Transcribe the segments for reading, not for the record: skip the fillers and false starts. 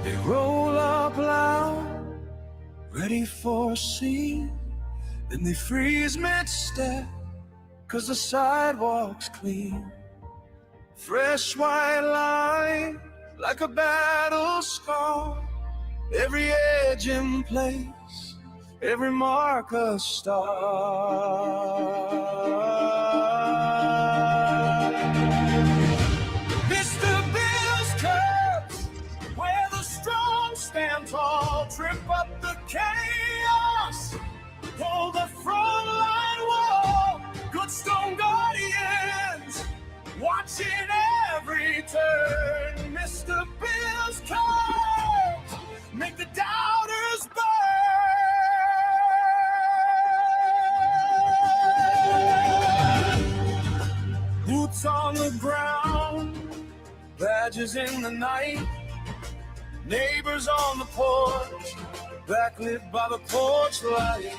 They roll up loud, ready for a scene. Then they freeze mid-step, 'cause the sidewalk's clean. Fresh white line, like a battle scar. Every edge in place, every mark a star. Mr. Bill's Curves, where the strong stand tall, trip up the chaos, pull the front line wall. Good stone guardians, watching every turn. Mr. Bill's Curves, make the doubters burn. Boots on the ground, badges in the night, neighbors on the porch, backlit by the porch light.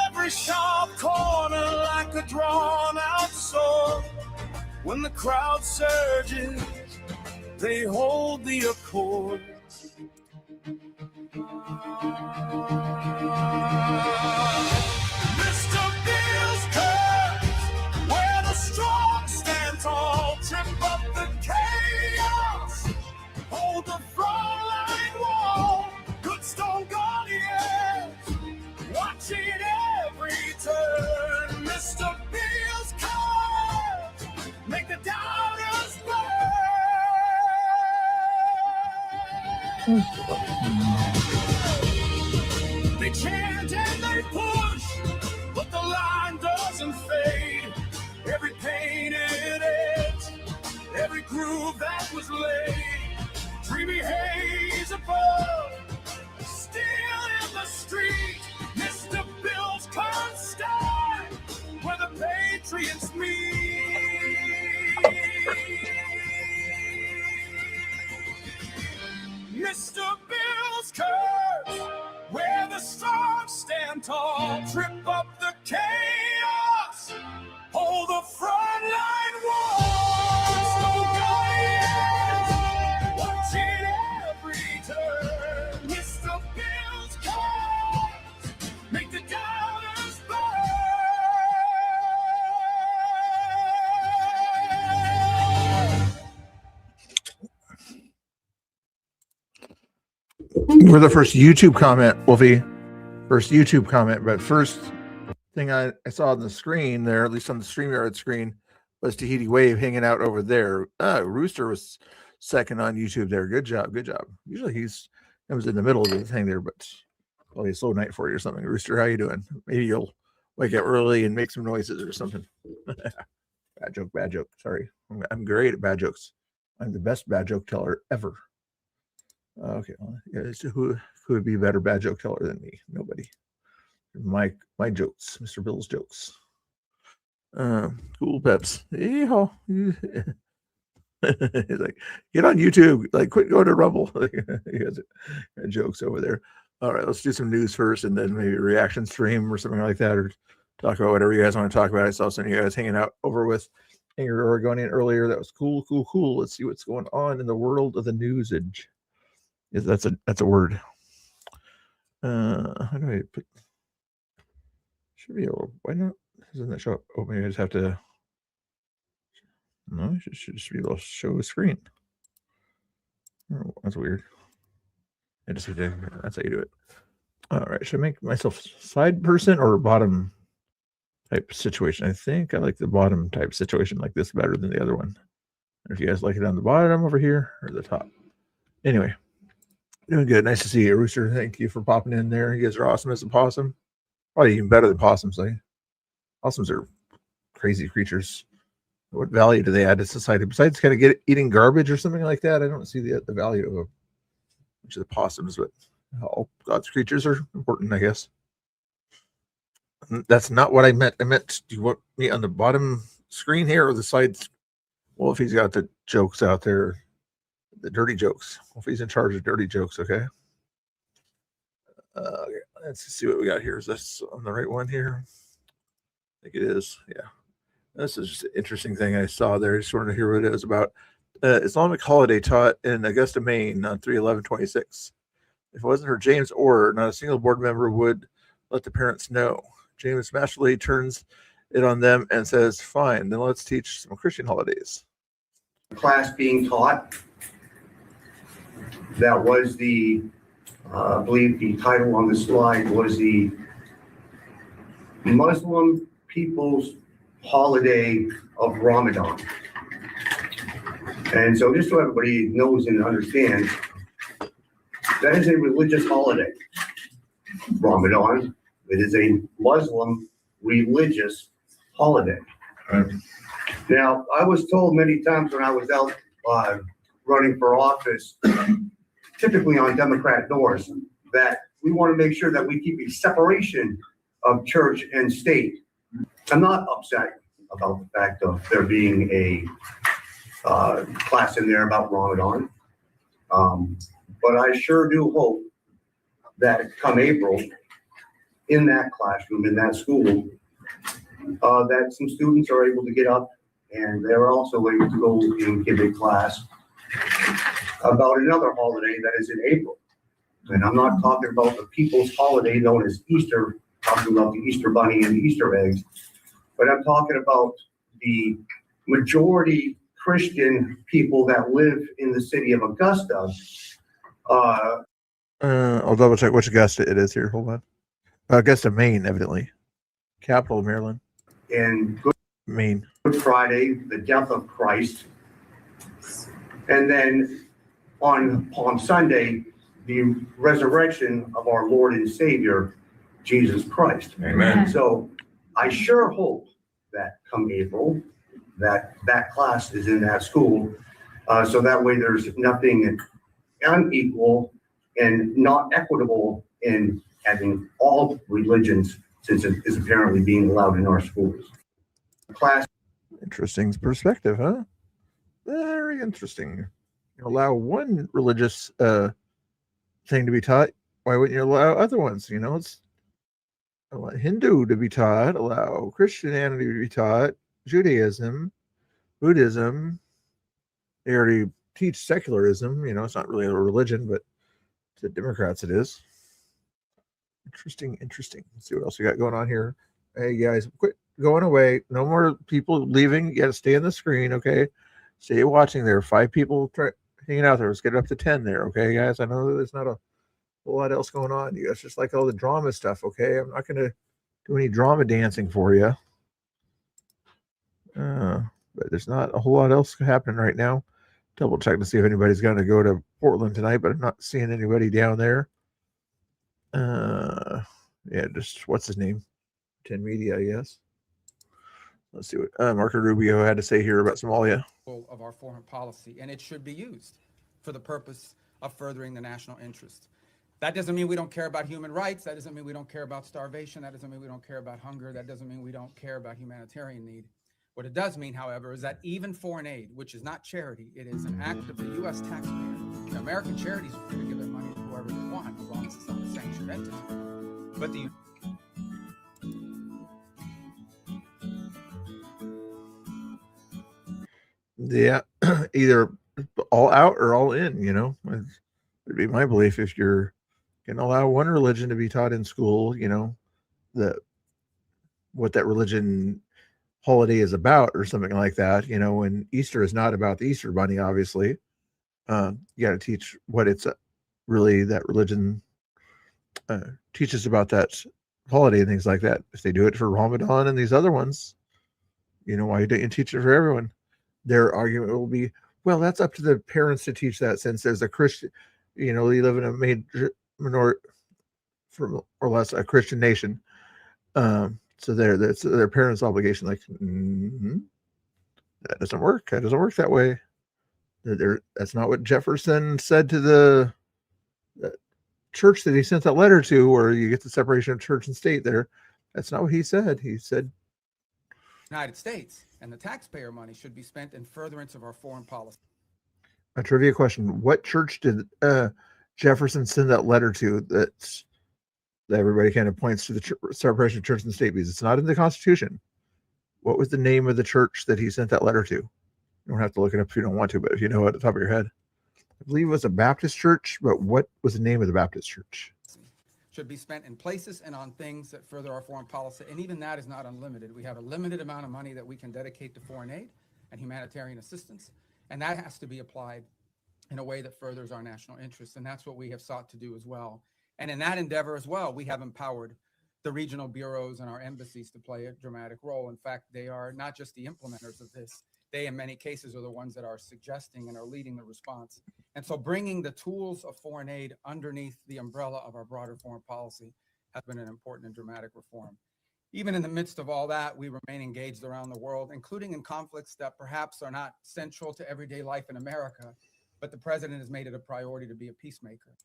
Every sharp corner like a drawn-out sword. When the crowd surges, they hold the accord. Mr. Bill's Curves, where the strong stand tall, trip up the chaos, hold the front line wall. Good stone guardians, watching every turn. Mr. Bill's Curves, make the doubters burn. They chant and they push, but the line doesn't fade. Every painted edge, every groove that was laid, dreamy haze above, still in the street. Mr. Bill's Curves stand where the patriots meet. Mr. Bill's Curves, where the strong stand tall, trip up the chaos, hold the front line wall. Stone guardians, watching every turn. Mr. Bill's Curves, make the doubters burn. We're the first YouTube comment, Wolfie. First YouTube comment, but first thing I saw on the screen there, at least on the StreamYard screen, was Tahiti Wave hanging out over there. Rooster was second on YouTube there. Good job, good job. Usually he was in the middle of the thing there, but probably a slow night for you or something. Rooster, how you doing? Maybe you'll wake up early and make some noises or something. Bad joke, bad joke. Sorry. I'm great at bad jokes. I'm the best bad joke teller ever. Okay, well, yeah, so who would be a better bad joke teller than me? Nobody. My jokes, Mr. Bill's jokes. Cool Peps. Yeehaw. He's like, get on YouTube. Like, quit going to Rumble. He has jokes over there. All right, let's do some news first, and then maybe a reaction stream or something like that, or talk about whatever you guys want to talk about. I saw some of you guys hanging out over with Angry Oregonian earlier. That was cool. Let's see what's going on in the world of the newsage. That's a word. How do I put? Should be able. Why not? Doesn't that show up? Oh, maybe I just have to. No, it should just be able to show a screen. Oh, that's weird. That's how you do it. All right, should I make myself side person or bottom type situation? I think I like the bottom type situation like this better than the other one. If you guys like it on the bottom over here or the top. Anyway. Doing good. Nice to see you, Rooster. Thank you for popping in there. You guys are awesome as a possum. Probably even better than possums. Possums are crazy creatures. What value do they add to society besides kind of eating garbage or something like that? I don't see the value of which of the possums, but all God's creatures are important, I guess. That's not what I meant. I meant, do you want me on the bottom screen here or the sides? Well, if he's got the jokes out there. The dirty jokes. If he's in charge of dirty jokes, okay. Let's see what we got here. Is this on the right one here? I think it is. Yeah. This is just an interesting thing I saw there. I just wanted to hear what it was about. Islamic holiday taught in Augusta, Maine on 3/11/26. If it wasn't for James Orr, not a single board member would let the parents know. James masterfully turns it on them and says, fine, then let's teach some Christian holidays. Class being taught, that was the, I believe the title on the slide was the Muslim People's Holiday of Ramadan. And so just so everybody knows and understands, that is a religious holiday. Ramadan, it is a Muslim religious holiday. Right. Now, I was told many times when I was out running for office, typically on Democrat doors, that we want to make sure that we keep a separation of church and state. I'm not upset about the fact of there being a class in there about Ramadan. But I sure do hope that come April, in that classroom, in that school, that some students are able to get up and they're also able to go and give a class about another holiday that is in April. And I'm not talking about the people's holiday known as Easter, talking about the Easter bunny and the Easter eggs, but I'm talking about the majority Christian people that live in the city of Augusta. I'll double check which Augusta it is here. Hold on. Augusta, Maine, evidently. Capital of Maryland. And Maine. Good Friday, the death of Christ. And then on Palm Sunday, the resurrection of our Lord and Savior, Jesus Christ. Amen. So I sure hope that come April, that class is in that school. So that way there's nothing unequal and not equitable in having all religions, since it is apparently being allowed in our schools. Class. Interesting perspective, huh? Very interesting. You allow one religious thing to be taught. Why wouldn't you allow other ones? You know, it's allow Hindu to be taught, allow Christianity to be taught, Judaism, Buddhism. They already teach secularism. You know, it's not really a religion, but to Democrats it is. Interesting. Let's see what else we got going on here. Hey guys, quit going away. No more people leaving. You got to stay on the screen, okay? Stay watching. There are 5 people hanging out there. Let's get it up to 10 there, okay, guys? I know there's not a whole lot else going on. You guys just like all the drama stuff, okay? I'm not going to do any drama dancing for you. But there's not a whole lot else happening right now. Double check to see if anybody's going to go to Portland tonight, but I'm not seeing anybody down there. Yeah, just what's his name? 10 Media, yes. Let's see what Marco Rubio had to say here about Somalia. Of our foreign policy, and it should be used for the purpose of furthering the national interest. That doesn't mean we don't care about human rights. That doesn't mean we don't care about starvation. That doesn't mean we don't care about hunger. That doesn't mean we don't care about humanitarian need. What it does mean, however, is that even foreign aid, which is not charity, it is an act of the U.S. taxpayer. The American charities are free to give their money to whoever they want, as long as it's not a sanctioned entity. But the Yeah, either all out or all in, you know. It'd be my belief if you're going to allow one religion to be taught in school, you know, what that religion holiday is about or something like that, you know, and Easter is not about the Easter bunny, obviously. You got to teach what it's really that religion teaches about that holiday and things like that. If they do it for Ramadan and these other ones, you know, why don't you teach it for everyone? Their argument will be, well, that's up to the parents to teach that, since there's a Christian, you know, you live in a major minority, from or less a Christian nation. So that's their parents' obligation. Like, that doesn't work. That doesn't work that way. That's not what Jefferson said to the church that he sent that letter to, where you get the separation of church and state there. That's not what he said. He said United States and the taxpayer money should be spent in furtherance of our foreign policy. A trivia question: what church did Jefferson send that letter to? That everybody kind of points to the separation of church and state, because it's not in the Constitution. What was the name of the church that he sent that letter to? You don't have to look it up if you don't want to, but if you know at the top of your head. I believe it was a Baptist church, but what was the name of the Baptist church? Should be spent in places and on things that further our foreign policy. And even that is not unlimited. We have a limited amount of money that we can dedicate to foreign aid and humanitarian assistance. And that has to be applied in a way that furthers our national interests. And that's what we have sought to do as well. And in that endeavor as well, we have empowered the regional bureaus and our embassies to play a dramatic role. In fact, they are not just the implementers of this. They, in many cases, are the ones that are suggesting and are leading the response. And so bringing the tools of foreign aid underneath the umbrella of our broader foreign policy has been an important and dramatic reform. Even in the midst of all that, we remain engaged around the world, including in conflicts that perhaps are not central to everyday life in America, but the president has made it a priority to be a peacemaker.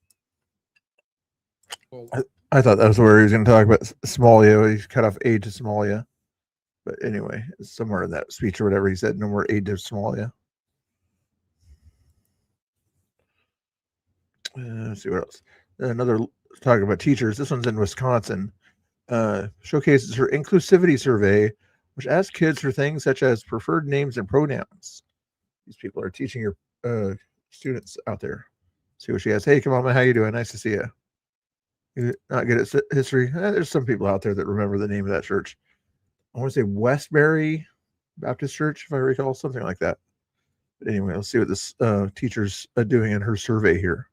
Well, I thought that was where he was going to talk about Somalia. He cut off aid to Somalia. But anyway, somewhere in that speech or whatever, he said no more aid to Somalia. Let's see what else. Another talking about teachers. This one's in Wisconsin. Showcases her inclusivity survey, which asks kids for things such as preferred names and pronouns. These people are teaching your students out there. See what she has. Hey, come on, how you doing? Nice to see you. You're not good at history. There's some people out there that remember the name of that church. I want to say Westbury Baptist Church, if I recall, something like that. But anyway, let's see what this teacher's doing in her survey here.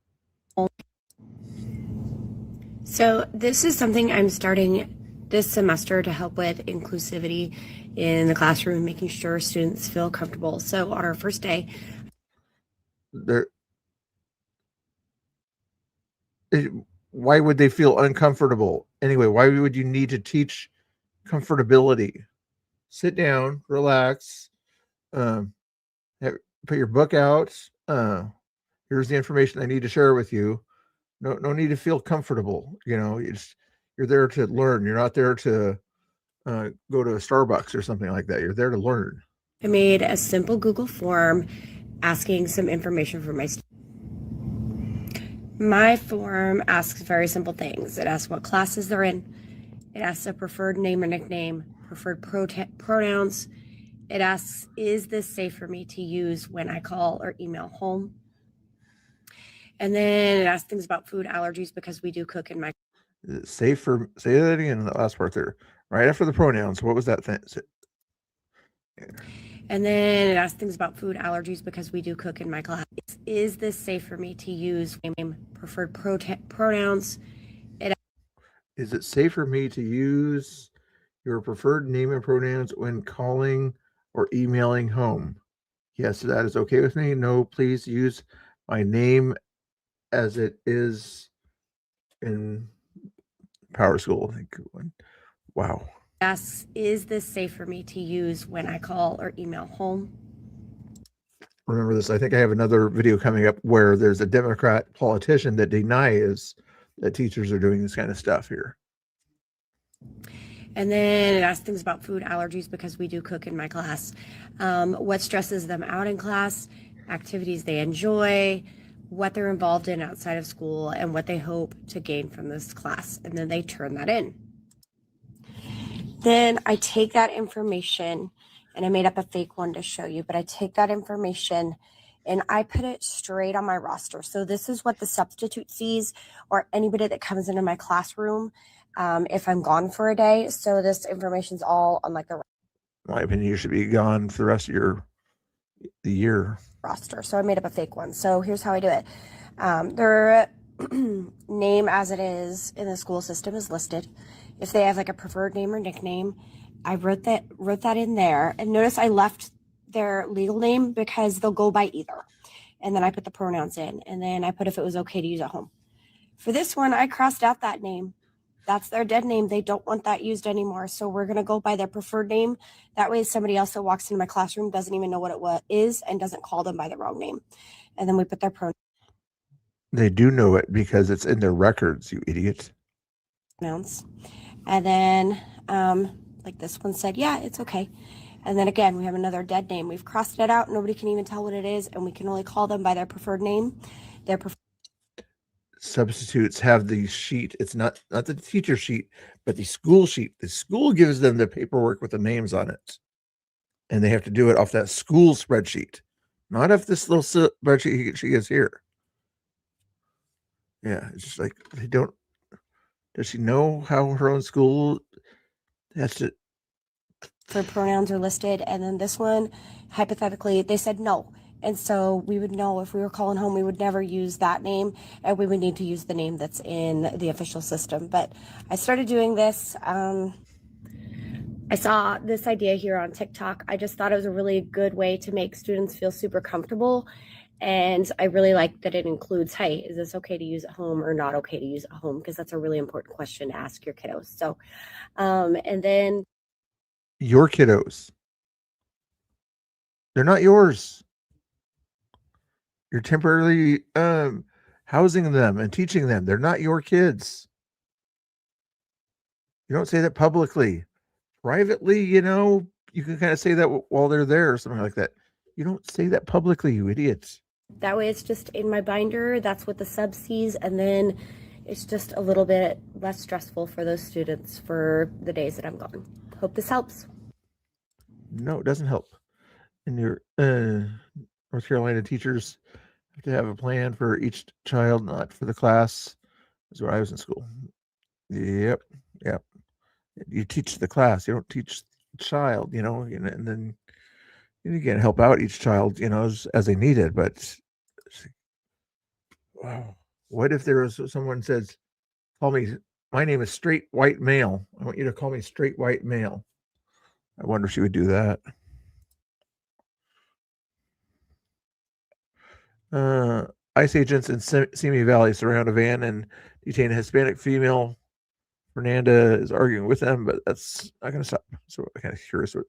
So this is something I'm starting this semester to help with inclusivity in the classroom, making sure students feel comfortable. So on our first day, why would they feel uncomfortable? Anyway, why would you need to teach comfortability? Sit down, relax, put your book out. Here's the information I need to share with you. No need to feel comfortable. You're there to learn. You're not there to go to a Starbucks or something like that. You're there to learn. I made a simple Google form asking some information for my students. My form asks very simple things. It asks what classes they're in. It asks a preferred name or nickname, preferred pronouns. It asks, is this safe for me to use when I call or email home? And then it asks things about food allergies because we do cook in my. Is it safe for, say that again in the last part there, right after the pronouns. What was that thing? And then it asks things about food allergies because we do cook in my class. Is this safe for me to use preferred pronouns? Is it safe for me to use your preferred name and pronouns when calling or emailing home? Yes, that is okay with me. No, please use my name as it is in Power School. I think. Wow. Asks, is this safe for me to use when I call or email home? Remember this. I think I have another video coming up where there's a Democrat politician that denies that teachers are doing this kind of stuff here. And then it asks things about food allergies because we do cook in my class. What stresses them out in class, activities they enjoy, what they're involved in outside of school, and what they hope to gain from this class. And then they turn that in. Then I take that information, and I made up a fake one to show you, but I take that information and I put it straight on my roster. So this is what the substitute sees, or anybody that comes into my classroom if I'm gone for a day. So this information's all on like the. In my opinion, you should be gone for the rest of the year. Roster. So I made up a fake one. So here's how I do it. Their name as it is in the school system is listed. If they have like a preferred name or nickname, I wrote that in there. And notice I left their legal name because they'll go by either. And then I put the pronouns in, and then I put if it was okay to use at home. For this one, I crossed out that name. That's their dead name. They don't want that used anymore. So we're going to go by their preferred name. That way somebody else that walks into my classroom doesn't even know what it is and doesn't call them by the wrong name. And then we put their They do know it because it's in their records, you idiot. pronouns. And then like this one said, yeah, it's okay. And then again, we have another dead name. We've crossed it out. Nobody can even tell what it is. And we can only call them by their preferred name. Their substitutes have the sheet. It's not the teacher sheet, but the school sheet. The school gives them the paperwork with the names on it. and they have to do it off that school spreadsheet, not off this little spreadsheet she gets here. Yeah, it's just like they don't. Does she know how her own school has to? For pronouns are listed, and then this one, hypothetically, they said no. And so we would know if we were calling home, we would never use that name, and we would need to use the name that's in the official system. But I started doing this. I saw this idea here on TikTok. I just thought it was a really good way to make students feel super comfortable. And I really like that it includes, hey, is this okay to use at home or not okay to use at home? Because that's a really important question to ask your kiddos. So, and then Your kiddos. They're not yours. You're temporarily housing them and teaching them. They're not your kids. You don't say that publicly. Privately, you can kind of say that while they're there or something like that. You don't say that publicly, you idiots. that way it's just in my binder. That's what the sub sees. And then it's just a little bit less stressful for those students for the days that I'm gone. Hope this helps. No, it doesn't help. And your North Carolina teachers have to have a plan for each child, not for the class. That's where I was in school. Yep. You teach the class, you don't teach the child, and then you can help out each child, as they need it. But wow, what if there was someone says, "Call me. My name is Straight White Male. I want you to call me Straight White Male." I wonder if she would do that. ICE agents in Simi Valley surround a van and detain a Hispanic female. Fernanda is arguing with them, but that's not going to stop. So I'm kind of curious what.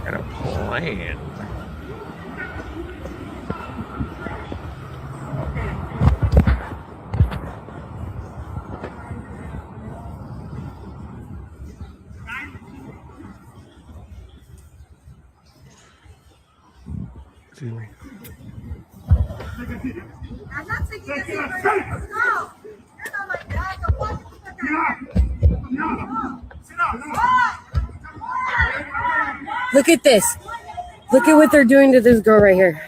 Kind of plan. Excuse me. I'm not taking this over. No. You're not my dad. So why you put that? Sit down. Look at this. Look at what they're doing to this girl right here.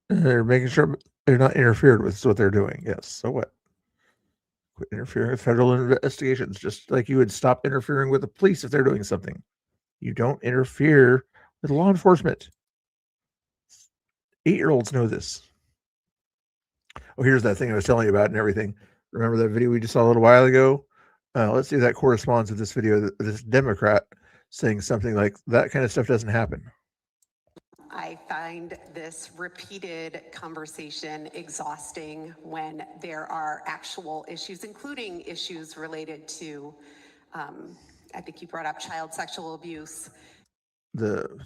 They're making sure they're not interfered with. Is what they're doing. Yes. So what? Quit interfering with federal investigations, just like you would stop interfering with the police if they're doing something. You don't interfere with law enforcement. 8-year-olds know this. Oh, here's that thing I was telling you about and everything. Remember that video we just saw a little while ago? Let's see if that corresponds with this video. This Democrat saying something like that kind of stuff doesn't happen. I find this repeated conversation exhausting when there are actual issues, including issues related to, I think you brought up child sexual abuse. The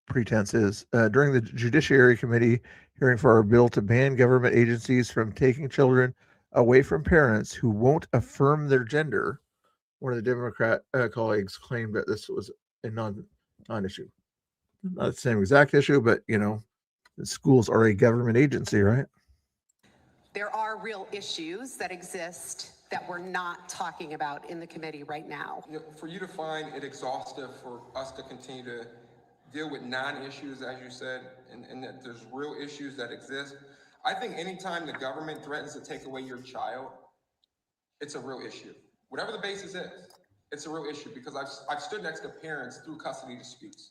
pretense is during the Judiciary Committee hearing for our bill to ban government agencies from taking children away from parents who won't affirm their gender, one of the Democrat colleagues claimed that this was a non-issue. Not the same exact issue, but the schools are a government agency, right? There are real issues that exist that we're not talking about in the committee right now. For you to find it exhaustive for us to continue to deal with non-issues, as you said, and that there's real issues that exist. I think anytime the government threatens to take away your child, it's a real issue. Whatever the basis is, it's a real issue because I've stood next to parents through custody disputes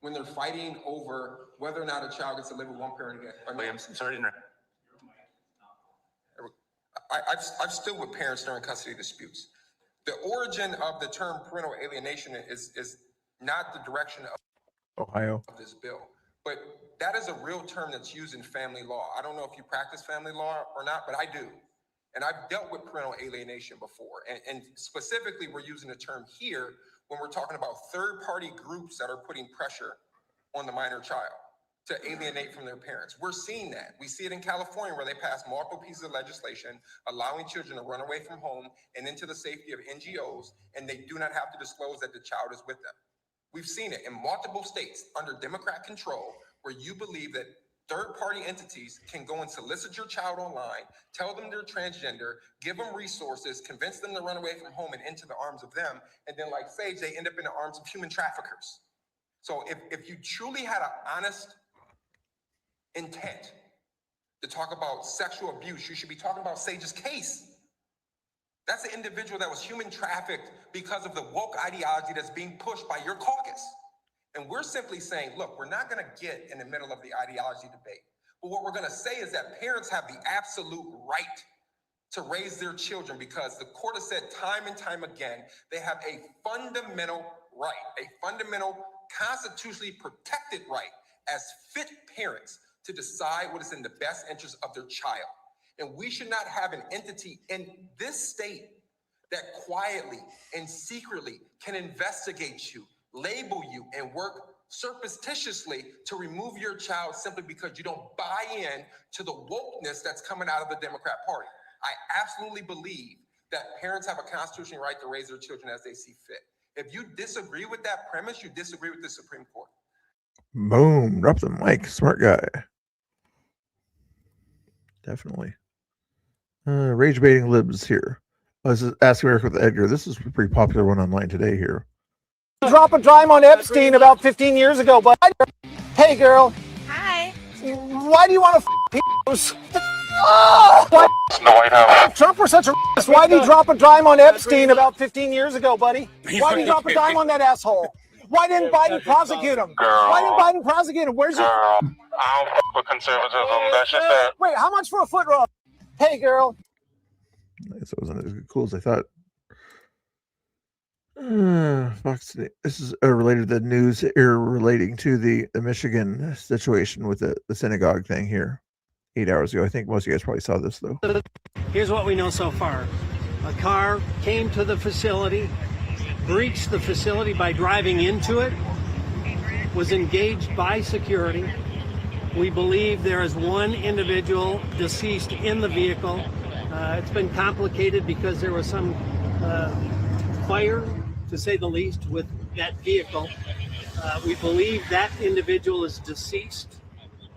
when they're fighting over whether or not a child gets to live with one parent again. I'm sorry to interrupt. I've stood with parents during custody disputes. The origin of the term parental alienation is not the direction of Ohio. This bill, but that is a real term that's used in family law. I don't know if you practice family law or not, but I do. And I've dealt with parental alienation before. And specifically, we're using the term here when we're talking about third-party groups that are putting pressure on the minor child to alienate from their parents. We're seeing that. We see it in California where they pass multiple pieces of legislation allowing children to run away from home and into the safety of NGOs, and they do not have to disclose that the child is with them. We've seen it in multiple states under Democrat control where you believe that third-party entities can go and solicit your child online, tell them they're transgender, give them resources, convince them to run away from home and into the arms of them, and then like Sage, they end up in the arms of human traffickers. So if you truly had an honest intent to talk about sexual abuse, you should be talking about Sage's case. That's an individual that was human trafficked because of the woke ideology that's being pushed by your caucus. And we're simply saying, look, we're not going to get in the middle of the ideology debate. But what we're going to say is that parents have the absolute right to raise their children because the court has said time and time again, they have a fundamental right, a fundamental constitutionally protected right as fit parents to decide what is in the best interest of their child. And we should not have an entity in this state that quietly and secretly can investigate you, label you, and work surreptitiously to remove your child simply because you don't buy in to the wokeness that's coming out of the Democrat Party. I absolutely believe that parents have a constitutional right to raise their children as they see fit. If you disagree with that premise, you disagree with the Supreme Court. Boom. Drop the mic. Smart guy. Definitely. Rage baiting libs here. I was asking Eric with Edgar. This is a pretty popular one online today here. Drop a dime on Epstein about 15 years ago, but hey girl. Hi. Why do you want to f***? Why? The White House. If Trump were such a why did you drop a dime on Epstein about 15 years ago, buddy? Why did you drop a dime on that asshole? Why didn't Biden prosecute him? Girl. Why didn't Biden prosecute him? Where's Girl, your... I don't f with conservatism. That's just that. Wait, how much for a foot rub? Hey girl. So it wasn't as cool as I thought. Fox Today. This is related to the news here relating to the Michigan situation with the synagogue thing here 8 hours ago. I think most of you guys probably saw this, though. Here's what we know so far. A car came to the facility, breached the facility by driving into it, was engaged by security. We believe there is one individual deceased in the vehicle. It's been complicated because there was some fire, to say the least, with that vehicle. We believe that individual is deceased.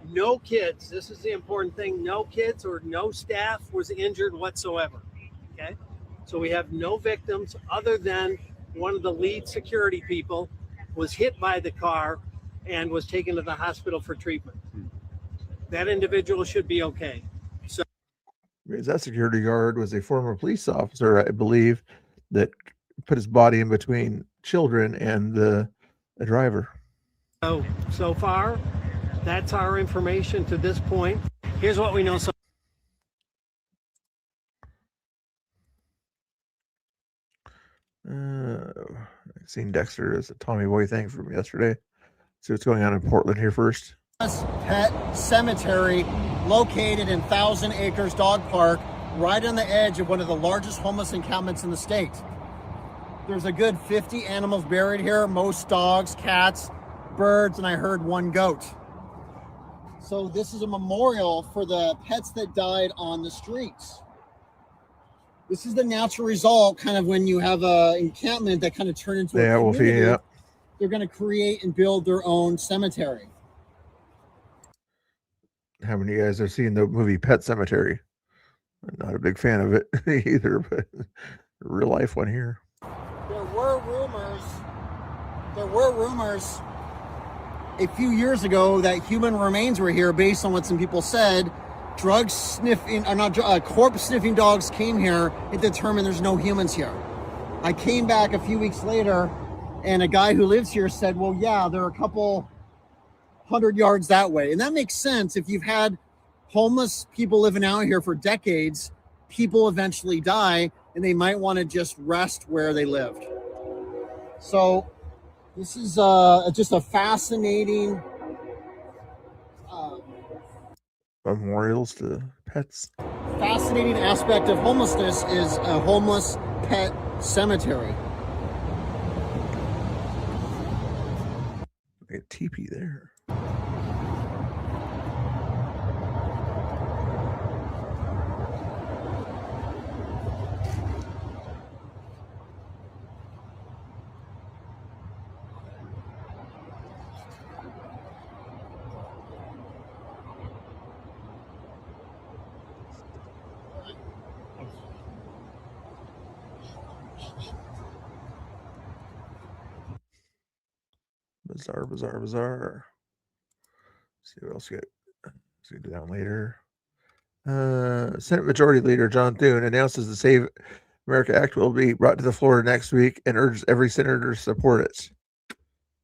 No kids, this is the important thing, no kids or no staff was injured whatsoever, okay? So we have no victims other than one of the lead security people was hit by the car and was taken to the hospital for treatment. That individual should be okay. So that security guard was a former police officer, I believe, that put his body in between children and the driver. So far, that's our information to this point. Here's what we know. I've seen Dexter as a Tommy Boy thing from yesterday. See what's going on in Portland here first. Pet cemetery located in Thousand Acres Dog Park, right on the edge of one of the largest homeless encampments in the state. There's a good 50 animals buried here, most dogs, cats, birds, and I heard one goat. So this is a memorial for the pets that died on the streets. This is the natural result, kind of when you have an encampment that kind of turn into a community. Yeah. They're going to create and build their own cemetery. How many of you guys have seen the movie Pet Cemetery? I'm not a big fan of it either, but a real life one here. There were rumors a few years ago that human remains were here based on what some people said. Corpse sniffing dogs came here and determined there's no humans here. I came back a few weeks later and a guy who lives here said, well, yeah, there are a couple 100 yards that way. And that makes sense. If you've had homeless people living out here for decades, people eventually die and they might want to just rest where they lived. So this is just a fascinating memorials to pets. Fascinating aspect of homelessness is a homeless pet cemetery. Like a teepee there. Bizarre. See what else we get. See it down later. Senate Majority Leader John Thune announces the Save America Act will be brought to the floor next week and urges every senator to support it.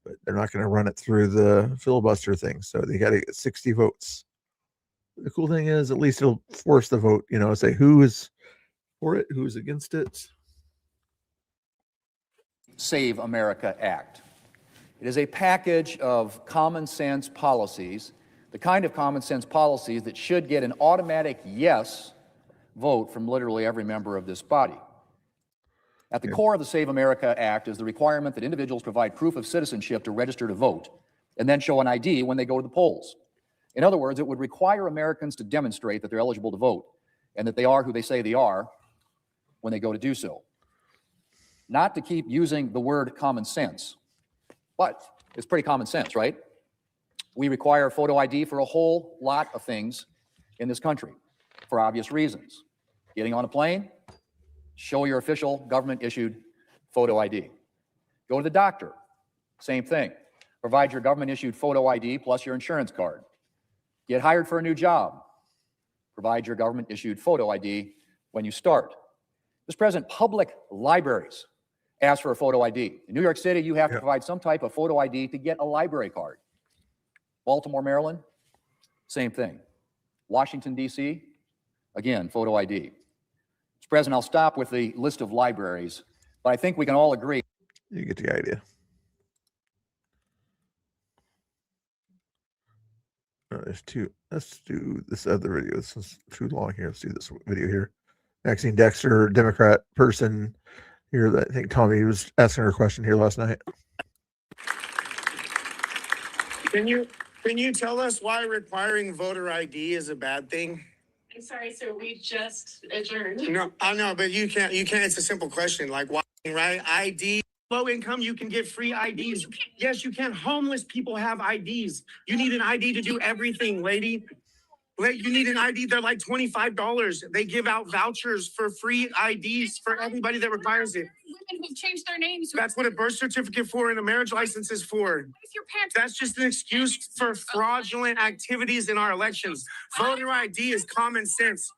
But they're not going to run it through the filibuster thing, so they got to get 60 votes. The cool thing is, at least it'll force the vote, say who is for it, who is against it. Save America Act. It is a package of common sense policies, the kind of common sense policies that should get an automatic yes vote from literally every member of this body. At the core of the Save America Act is the requirement that individuals provide proof of citizenship to register to vote and then show an ID when they go to the polls. In other words, it would require Americans to demonstrate that they're eligible to vote and that they are who they say they are when they go to do so. Not to keep using the word common sense, but it's pretty common sense, right? We require photo ID for a whole lot of things in this country for obvious reasons. Getting on a plane, show your official government-issued photo ID. Go to the doctor, same thing. Provide your government-issued photo ID plus your insurance card. Get hired for a new job. Provide your government-issued photo ID when you start. Mr. President, public libraries ask for a photo ID. In New York City, you have to provide some type of photo ID to get a library card. Baltimore, Maryland, same thing. Washington, D.C., again, photo ID. Mr. President, I'll stop with the list of libraries, but I think we can all agree. You get the idea. There's two. Let's do this other video. This is too long here. Let's do this video here. Maxine Dexter, Democrat person here. I think Tommy was asking her a question here last night. Can you tell us why requiring voter ID is a bad thing? I'm sorry, sir. We just adjourned. No, I know, but you can't. It's a simple question. Like why, right? ID. Low income, you can get free IDs. Yes, you can. Homeless people have IDs. You need an ID to do everything, lady. You need an ID. They're like $25. They give out vouchers for free IDs for everybody that requires it. Women who've changed their names. That's what a birth certificate for and a marriage license is for. If your parents. That's just an excuse for fraudulent activities in our elections. Voter ID is common sense.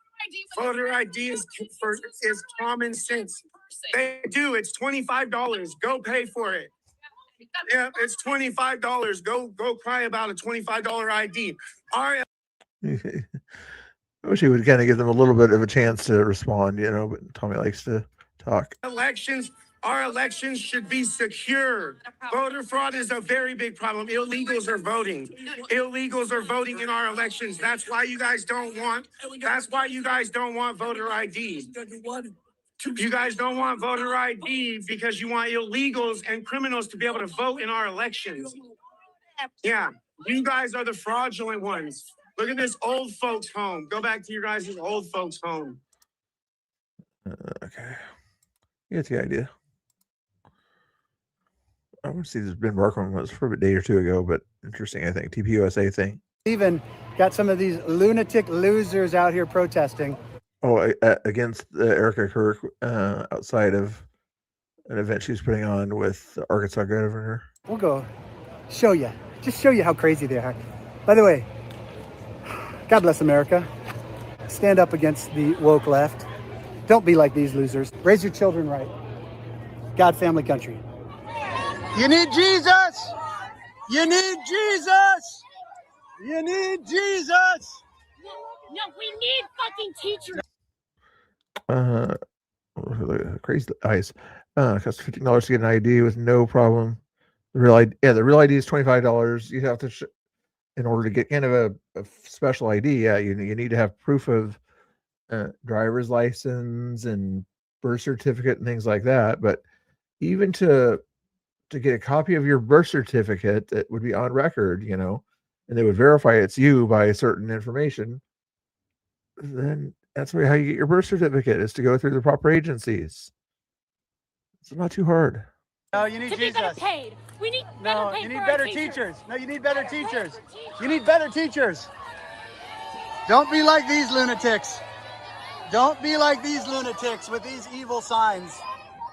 Voter ID is common sense. They do. It's $25. Go pay for it. Yeah, it's $25. Go cry about a $25 ID. I wish he would kind of give them a little bit of a chance to respond, but Tommy likes to talk. Our elections should be secure. Voter fraud is a very big problem. Illegals are voting. Illegals are voting in our elections. That's why you guys don't want voter ID. You guys don't want voter ID because you want illegals and criminals to be able to vote in our elections. Yeah, you guys are the fraudulent ones. Look at this old folks home. Go back to your guys' old folks home. Okay. You get the idea. I want to see this Ben Barkman was for a day or two ago, but interesting, I think. TPUSA thing. Even got some of these lunatic losers out here protesting. Oh, against Erica Kirk outside of an event she's putting on with the Arkansas governor. We'll go show you. Just show you how crazy they are. By the way, God bless America. Stand up against the woke left. Don't be like these losers. Raise your children right. God, family, country. You need Jesus. You need Jesus. You need Jesus. No, we need fucking teachers. Crazy eyes. Costs $15 to get an ID with no problem. The real ID is $25. You have to, in order to get kind of a special ID. Yeah, you need to have proof of driver's license and birth certificate and things like that. But even to get a copy of your birth certificate that would be on record, and they would verify it's you by certain information, then that's how you get your birth certificate, is to go through the proper agencies. It's not too hard. No, you need to Jesus. be better paid. We need better paid. You need better teachers. No, you need better teachers. You need better teachers. Don't be like these lunatics. Don't be like these lunatics with these evil signs.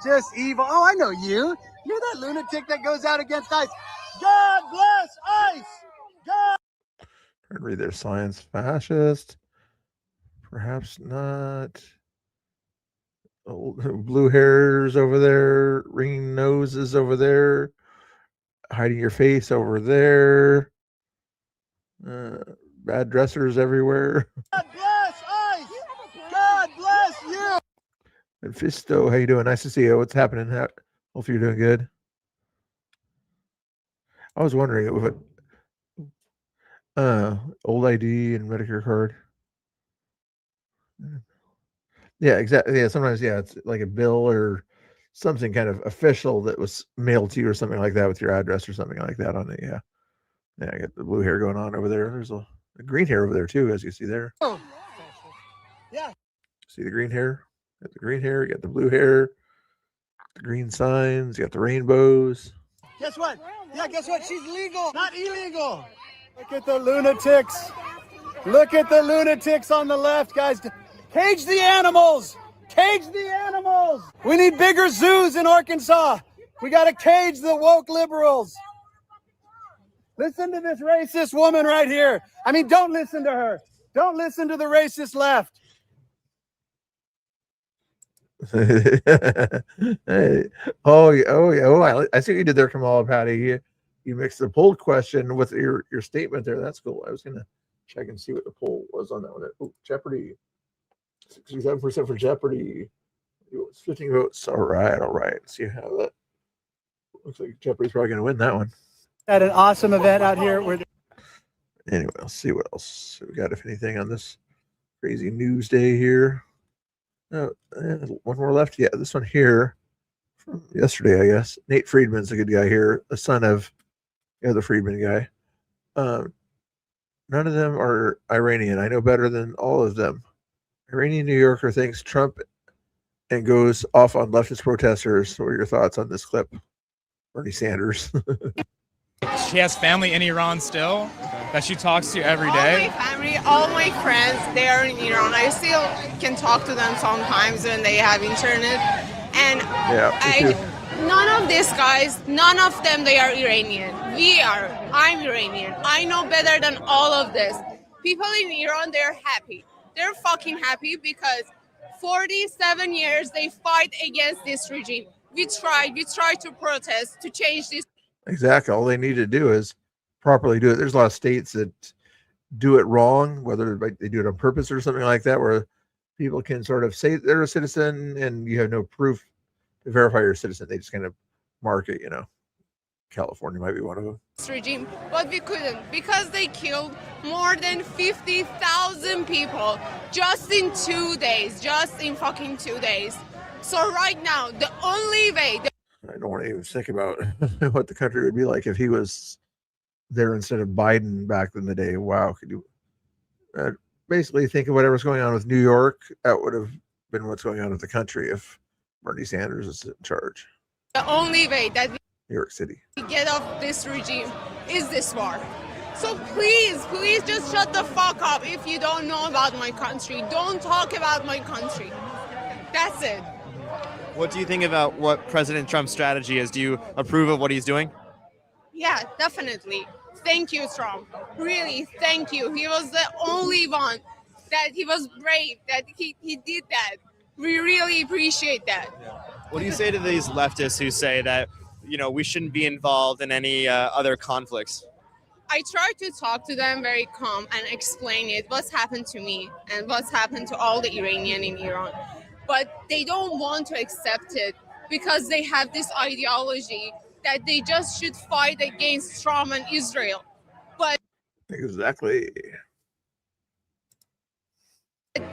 Just evil. Oh, I know you. You're that lunatic that goes out against ICE. God bless ICE. God. Trying to read their science. Fascist. Perhaps not. Blue hairs over there. Ringing noses over there. Hiding your face over there. Bad dressers everywhere. God bless ICE. God bless you. Mephisto, how you doing? Nice to see you. What's happening? Hope you're doing good. I was wondering if old ID and Medicare card. Yeah, exactly. Yeah, sometimes it's like a bill or something kind of official that was mailed to you or something like that with your address or something like that on it. Yeah. Yeah, I got the blue hair going on over there. There's a green hair over there too, as you see there. Oh. Yeah. See the green hair? Got the green hair, you got the blue hair, the green signs, you got the rainbows. Guess what? Yeah, guess what? She's legal, not illegal. Look at the lunatics. Look at the lunatics on the left, guys. Cage the animals. Cage the animals. We need bigger zoos in Arkansas. We got to cage the woke liberals. Listen to this racist woman right here. I mean, don't listen to her. Don't listen to the racist left. Hey. I see what you did there, Kamala Patty. You mixed the poll question with your statement there. That's cool. I was gonna check and see what the poll was on that one. Oh, Jeopardy. 67% for Jeopardy. 15 votes. All right. Let's see how that looks like. Jeopardy's probably gonna win that one. At an awesome event out here where Anyway, let's see what else we got, if anything, on this crazy news day here. Oh, one more left. Yeah, this one here from yesterday, I guess. Nate Friedman's a good guy here, the son of the other Friedman guy. None of them are Iranian. I know better than all of them. Iranian New Yorker thanks Trump and goes off on leftist protesters. What are your thoughts on this clip? Bernie Sanders. She has family in Iran still that she talks to every All day. my family, all my friends, they are in Iran. I still can talk to them sometimes when they have internet. And none of these guys, none of them, they are Iranian. I'm Iranian. I know better than all of this. People in Iran, they're happy. They're fucking happy because 47 years they fight against this regime. We tried to protest to change this. Exactly. All they need to do is properly do it. There's a lot of states that do it wrong, whether they do it on purpose or something like that, where people can sort of say they're a citizen and you have no proof to verify you're a citizen. They just kind of mark it, California might be one of them. This regime, but we couldn't because they killed more than 50,000 people just in 2 days, So right now, the only way. I don't want to even think about what the country would be like if he was there instead of Biden back in the day. Wow. Could you basically think of whatever's going on with New York? That would have been what's going on with the country if Bernie Sanders is in charge. The only way that New York City. we get off this regime is this war. So please just shut the fuck up if you don't know about my country. Don't talk about my country. That's it. What do you think about what President Trump's strategy is? Do you approve of what he's doing? Yeah, definitely. Thank you, Trump. Really, thank you. He was the only one that he was brave, that he did that. We really appreciate that. What do you say to these leftists who say that, we shouldn't be involved in any other conflicts? I try to talk to them very calm and explain what's happened to me and what's happened to all the Iranian in Iran. But they don't want to accept it because they have this ideology that they just should fight against Trump and Israel. But exactly.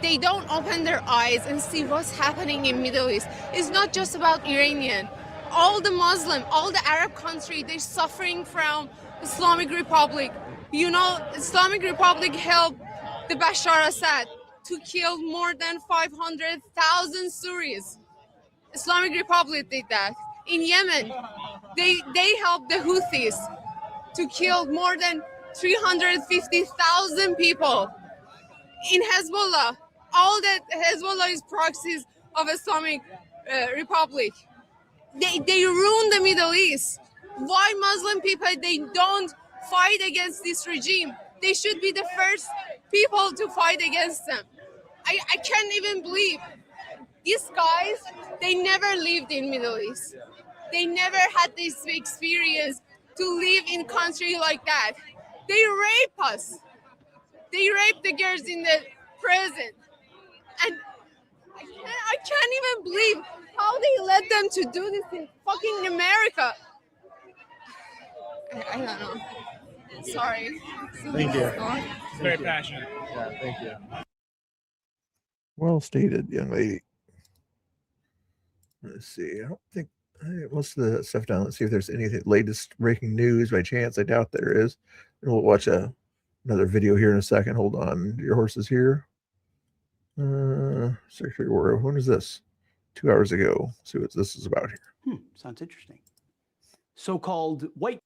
They don't open their eyes and see what's happening in Middle East. It's not just about Iranian. All the Muslim, all the Arab country, they're suffering from Islamic Republic. Islamic Republic helped the Bashar Assad to kill more than 500,000 Syrians. Islamic Republic did that. In Yemen, they helped the Houthis to kill more than 350,000 people. In They ruined the Middle East. Why Muslim people, they don't fight against this regime? They should be the first people to fight against them. I can't even believe these guys, they never lived in Middle East. They never had this experience to live in country like that. They rape us. They rape the girls in the prison. And I can't even believe how they let them to do this in fucking America. I don't know. Sorry. Thank you. It's very passionate. Yeah, thank you. Well stated, young lady. Let's see. I don't think most of the stuff down. Let's see if there's anything latest breaking news by chance. I doubt there is. And we'll watch another video here in a second. Hold on. Your horse is here. Secretary War. When was this? 2 hours ago. Let's see what this is about here. Sounds interesting. So-called white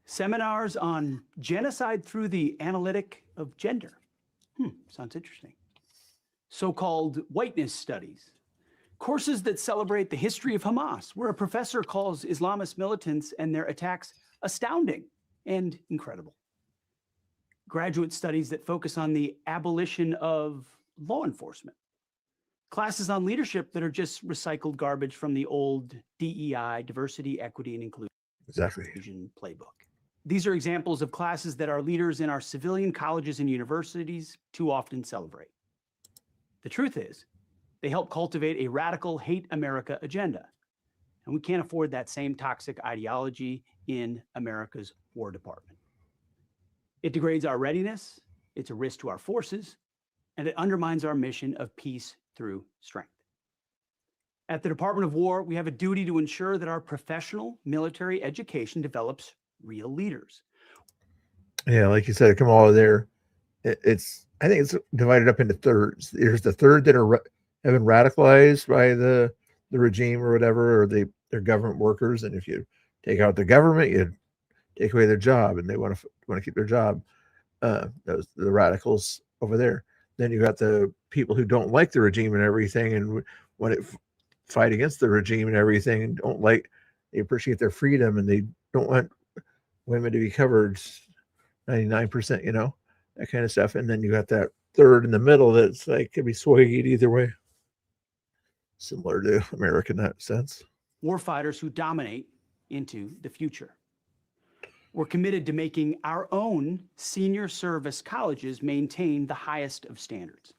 seminars on genocide through the analytic of gender. Sounds interesting. So-called whiteness studies. Courses that celebrate the history of Hamas, where a professor calls Islamist militants and their attacks astounding and incredible. Graduate studies that focus on the abolition of law enforcement. Classes on leadership that are just recycled garbage from the old DEI, diversity, equity, and inclusion playbook. These are examples of classes that our leaders in our civilian colleges and universities too often celebrate. The truth is, they help cultivate a radical hate America agenda. And we can't afford that same toxic ideology in America's War Department. It degrades our readiness, it's a risk to our forces, and it undermines our mission of peace through strength. At the Department of War, we have a duty to ensure that our professional military education develops real leaders. Yeah, like you said, come all there. I think it's divided up into thirds. There's the third that have been radicalized by the regime or whatever, or they're government workers, and if you take out the government, you take away their job, and they want to keep their job. Those the radicals over there. Then you got the people who don't like the regime and everything, and want to fight against the regime and everything, and they appreciate their freedom, and they don't want women to be covered 99%, that kind of stuff. And then you got that third in the middle that's like could be swayed either way. Similar to America in that sense. Warfighters who dominate into the future. We're committed to making our own senior service colleges maintain the highest of standards.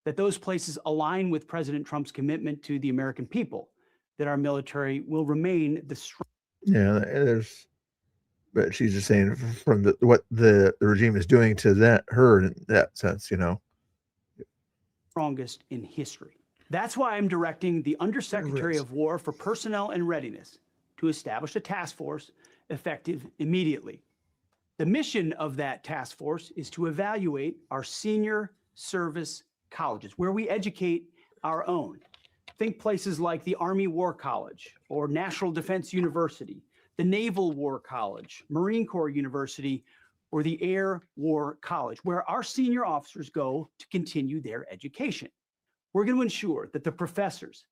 That those places align with President Trump's commitment to the American people, that our military will remain the strong. Yeah, but she's just saying from what the regime is doing to her in that sense, Strongest in history. That's why I'm directing the Undersecretary of War for Personnel and Readiness to establish a task force effective immediately. The mission of that task force is to evaluate our senior service colleges, where we educate our own. Think places like the Army War College or National Defense University, the Naval War College, Marine Corps University, or the Air War College, where our senior officers go to continue their education. We're going to ensure that the professors,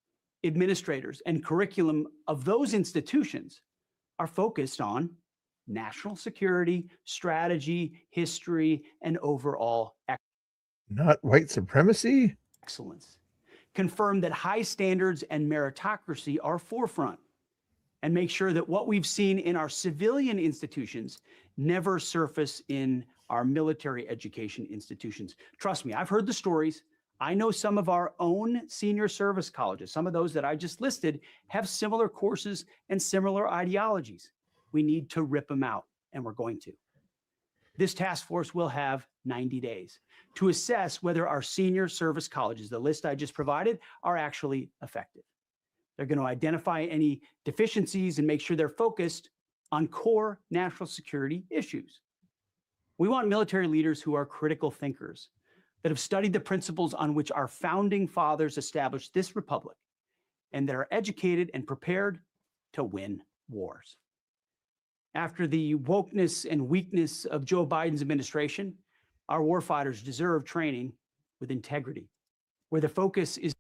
administrators, and curriculum of those institutions are focused on national security, strategy, history, and overall not white supremacy excellence. Confirm that high standards and meritocracy are forefront, and make sure that what we've seen in our civilian institutions never surface in our military education institutions. Trust me, I've heard the stories. I know some of our own senior service colleges, some of those that I just listed, have similar courses and similar ideologies. We need to rip them out, and we're going to. This task force will have 90 days to assess whether our senior service colleges, the list I just provided, are actually effective. They're going to identify any deficiencies and make sure they're focused on core national security issues. We want military leaders who are critical thinkers, that have studied the principles on which our founding fathers established this republic, and that are educated and prepared to win wars. After the wokeness and weakness of Joe Biden's administration, our warfighters deserve training with integrity, where the focus is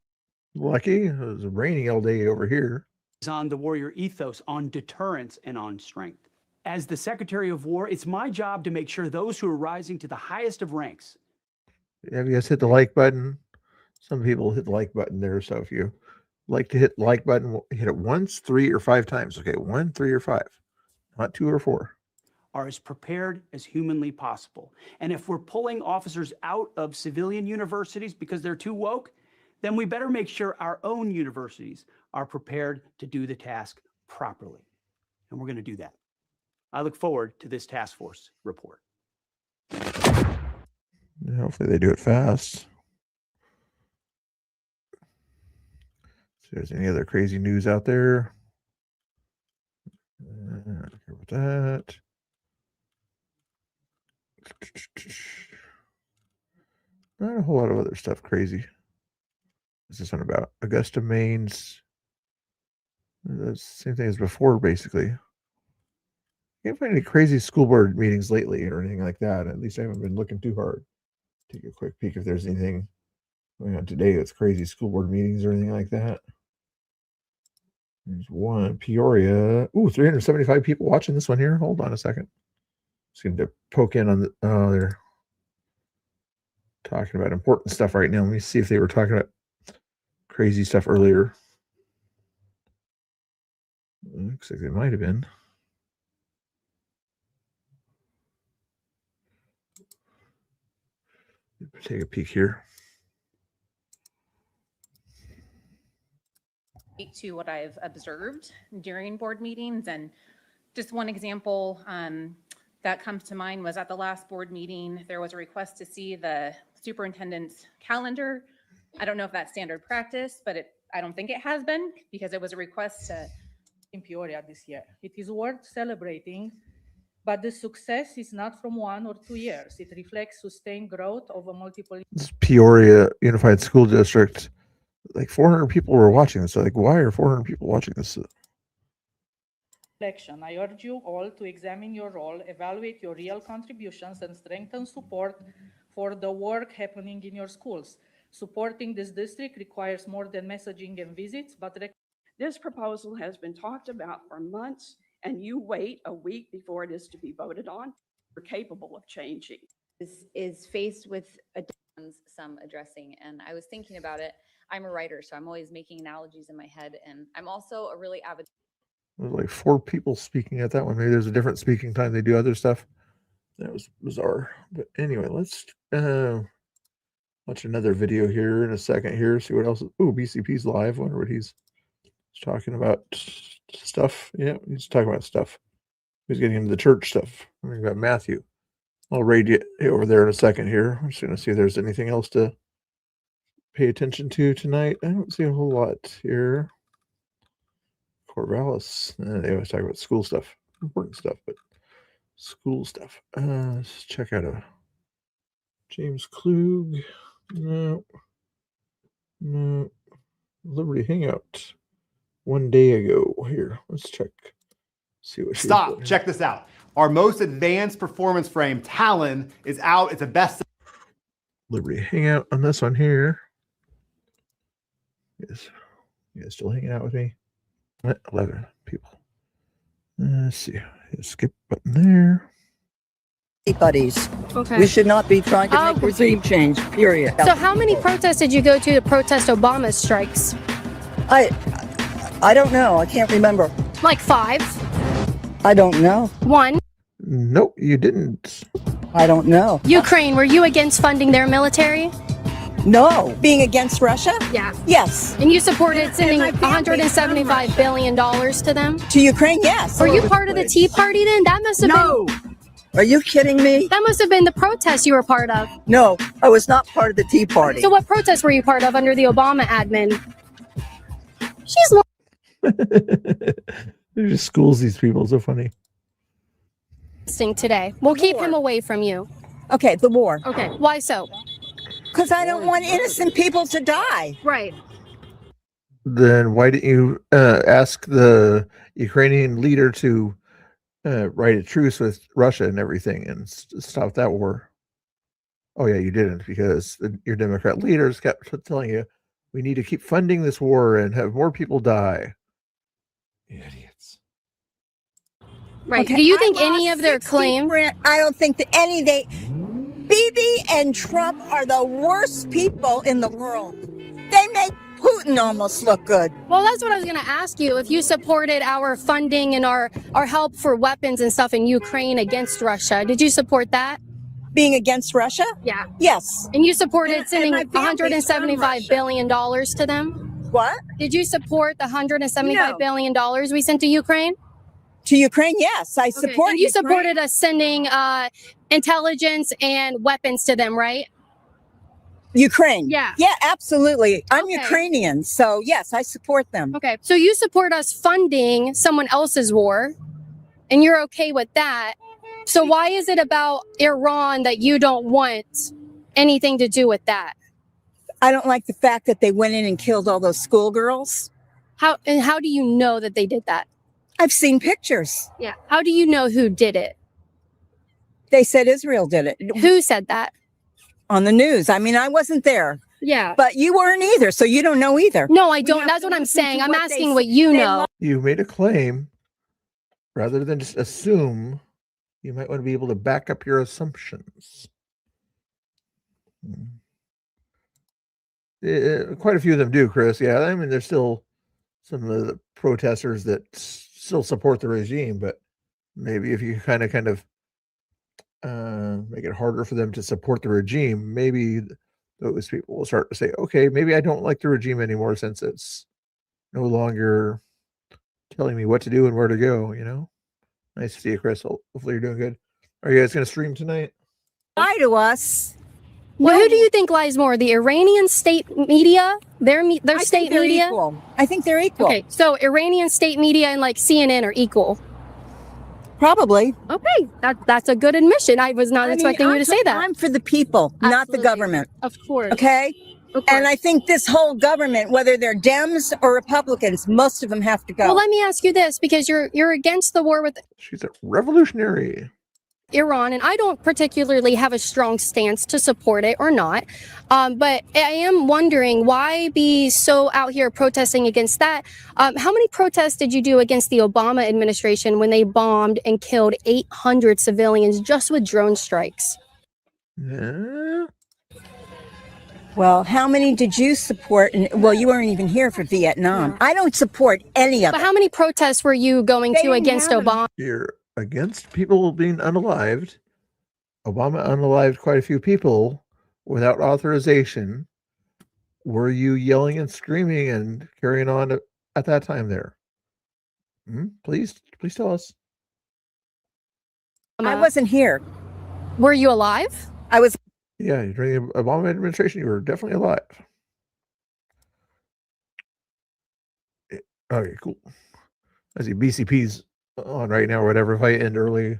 lucky. It was raining all day over here. on the warrior ethos, on deterrence, and on strength. As the Secretary of War, it's my job to make sure those who are rising to the highest of ranks. Have you guys hit the like button? Some people hit the like button there. So if you like to hit the like button, hit it once, 3, or 5 times. Okay, 1, 3, or 5, not 2 or 4. Are as prepared as humanly possible. And if we're pulling officers out of civilian universities because they're too woke, then we better make sure our own universities are prepared to do the task properly. And we're going to do that. I look forward to this task force report. Hopefully they do it fast. If there's any other crazy news out there, I don't care about that. Not a whole lot of other stuff crazy. What's this one about? Augusta, Maine's. The same thing as before, basically. Can't find any crazy school board meetings lately or anything like that. At least I haven't been looking too hard. Take a quick peek if there's anything going on today that's crazy school board meetings or anything like that. There's one, Peoria. Ooh, 375 people watching this one here. Hold on a second. Just going to poke in on the. Oh, they're talking about important stuff right now. Let me see if they were talking about crazy stuff earlier. Looks like they might have been. Take a peek here. Speak to what I've observed during board meetings, and just one example that comes to mind was at the last board meeting, there was a request to see the superintendent's calendar. I don't know if that's standard practice, but I don't think it has been, because it was a request to. In Peoria this year. It is worth celebrating, but the success is not from 1 or 2 years. It reflects sustained growth over multiple. This Peoria Unified School District, like 400 people were watching this. So like, why are 400 people watching this? Reflection. I urge you all to examine your role, evaluate your real contributions, and strengthen support for the work happening in your schools. Supporting this district requires more than messaging and visits, but this proposal has been talked about for months, and you wait a week before it is to be voted on. You're capable of changing. Is faced with some addressing, and I was thinking about it. I'm a writer, so I'm always making analogies in my head, and I'm also a really avid. There's like 4 people speaking at that one. Maybe there's a different speaking time. They do other stuff. That was bizarre. But anyway, let's watch another video here in a second here. See what else. Ooh, BCP's live. Wonder what he's talking about. Stuff. Yeah, he's talking about stuff. He's getting into the church stuff. We've got Matthew. I'll raid you over there in a second here. I'm just going to see if there's anything else to pay attention to tonight. I don't see a whole lot here. Corvallis. They always talk about school stuff. Important stuff, but school stuff. Let's check out a James Klug. No. Liberty Hangout. 1 day ago. Here, let's check. See what. Stop. Check this out. Our most advanced performance frame, Talon, is out. It's a best. Liberty Hangout on this one here. Yes. You guys still hanging out with me? 11 people. Let's see. Skip button there. Buddies. Okay. We should not be trying to make regime change, period. So how many protests did you go to protest Obama's strikes? I don't know. I can't remember. Like 5? I don't know. 1? Nope, you didn't. I don't know. Ukraine, were you against funding their military? No. Being against Russia? Yeah. Yes. And you supported sending $175 billion to them? To Ukraine, yes. Were you part of the Tea Party then? That must have been... Are you kidding me? That must have been the protest you were part of. No, I was not part of the Tea Party. So what protest were you part of under the Obama admin? She's They just schools these people. So funny. today. We'll keep him away from you. Okay, the war. Okay, why so? Because I don't want innocent people to die. Right. Then why didn't you ask the Ukrainian leader to write a truce with Russia and everything and stop that war? Oh yeah, you didn't, because your Democrat leaders kept telling you we need to keep funding this war and have more people die. Idiots. Right. Okay, Do you I think any lost of their 60 claims? I don't think that Bibi and Trump are the worst people in the world. They make Putin almost look good. Well, that's what I was going to ask you. If you supported our funding and our help for weapons and stuff in Ukraine against Russia, did you support that? Being against Russia? Yeah. Yes. And you supported And sending my family's from $175 Russia. billion to them? What? Did you support the $175 No. billion we sent to Ukraine? To Ukraine, yes. I Okay, support and you Ukraine. supported us sending intelligence and weapons to them, right? Ukraine. Yeah. Yeah, absolutely. I'm Okay. Ukrainian, so yes, I support them. Okay, so you support us funding someone else's war, and you're okay with that. So why is it about Iran that you don't want anything to do with that? I don't like the fact that they went in and killed all those schoolgirls. How do you know that they did that? I've seen pictures. Yeah. How do you know who did it? They said Israel did it Who said that? on the news. I mean, I wasn't there, Yeah. but you weren't either, so you don't know either. No, I We don't. have That's to what I'm listen to saying. I'm what asking they what say. you They know. You made a claim rather than just assume. You might want to be able to back up your assumptions. Quite a few of them do, Chris. Yeah, I mean, there's still some of the protesters that still support the regime, but maybe if you kind of make it harder for them to support the regime, maybe those people will start to say, okay, maybe I don't like the regime anymore since it's no longer telling me what to do and where to go, you know? Nice to see you, Chris. Hopefully you're doing good. Are you guys going to stream tonight? Lie to us. Well, who do you think lies more? The Iranian state media, their I state think they're media? equal. I think they're equal. Okay, so Iranian state media and like CNN are equal. Probably. Okay, that's a good admission. I was not expecting you to say that. I'm for the people, not the Absolutely. government. Of course. Okay? Of And course. I think this whole government, whether they're Dems or Republicans, most of them have to go. Well, let me ask you this, because you're against the war with She's a revolutionary. Iran, and I don't particularly have a strong stance to support it or not. But I am wondering why be so out here protesting against that. How many protests did you do against the Obama administration when they bombed and killed 800 civilians just with drone strikes? Yeah. Well, how many did you support? Well, you weren't even here for Vietnam. I don't support any of But it. how many protests were you going They to didn't against have Obama? You're against people being unalived. Obama unalived quite a few people without authorization. Were you yelling and screaming and carrying on at that time there? Please tell us. I wasn't here. Were you alive? I was. Yeah, during the Obama administration, you were definitely alive. Okay, cool. I see BCP's on right now or whatever. If I end early,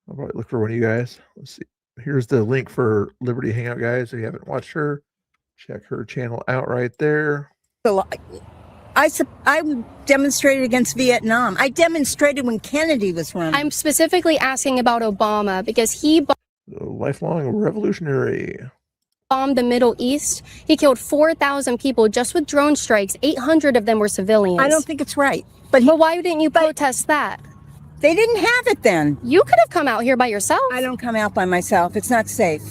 I'll probably look for one of you guys. Let's see. Here's the link for Liberty Hangout, guys. If you haven't watched her, check her channel out right there. I demonstrated against Vietnam. I demonstrated when Kennedy was running. I'm specifically asking about Obama because he The lifelong revolutionary. bombed the Middle East. He killed 4,000 people just with drone strikes. 800 of them were civilians. I don't think it's right. But why didn't you protest that? They didn't have it then. You could have come out here by yourself. I don't come out by myself. It's not safe.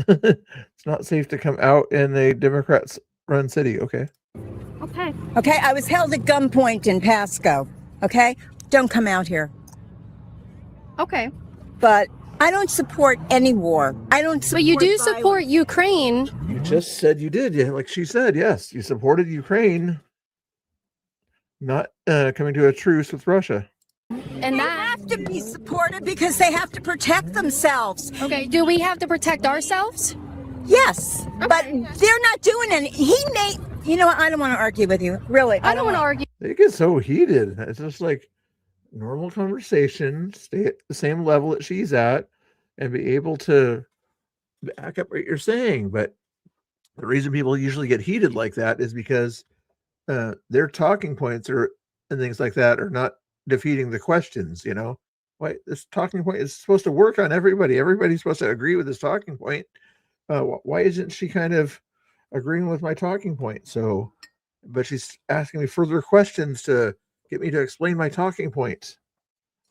It's not safe to come out in a Democrats-run city. Okay. Okay. Okay, I was held at gunpoint in Pasco. Okay, don't come out here. Okay. But I don't support any war. I don't support But you do violence. support Ukraine. You just said you did. Yeah, like she said, yes. You supported Ukraine not coming to a truce with Russia. And They that. have to be supported because they have to protect themselves. Okay. Do we have to protect ourselves? Yes, but they're not doing any. He made. You know what? I don't want to argue with you. Really, I don't want to argue. They get so heated. It's just like normal conversation, stay at the same level that she's at, and be able to back up what you're saying. But the reason people usually get heated like that is because their talking points and things like that are not defeating the questions. You know, why this talking point is supposed to work on everybody. Everybody's supposed to agree with this talking point. Why isn't she kind of agreeing with my talking point? So but she's asking me further questions to get me to explain my talking point.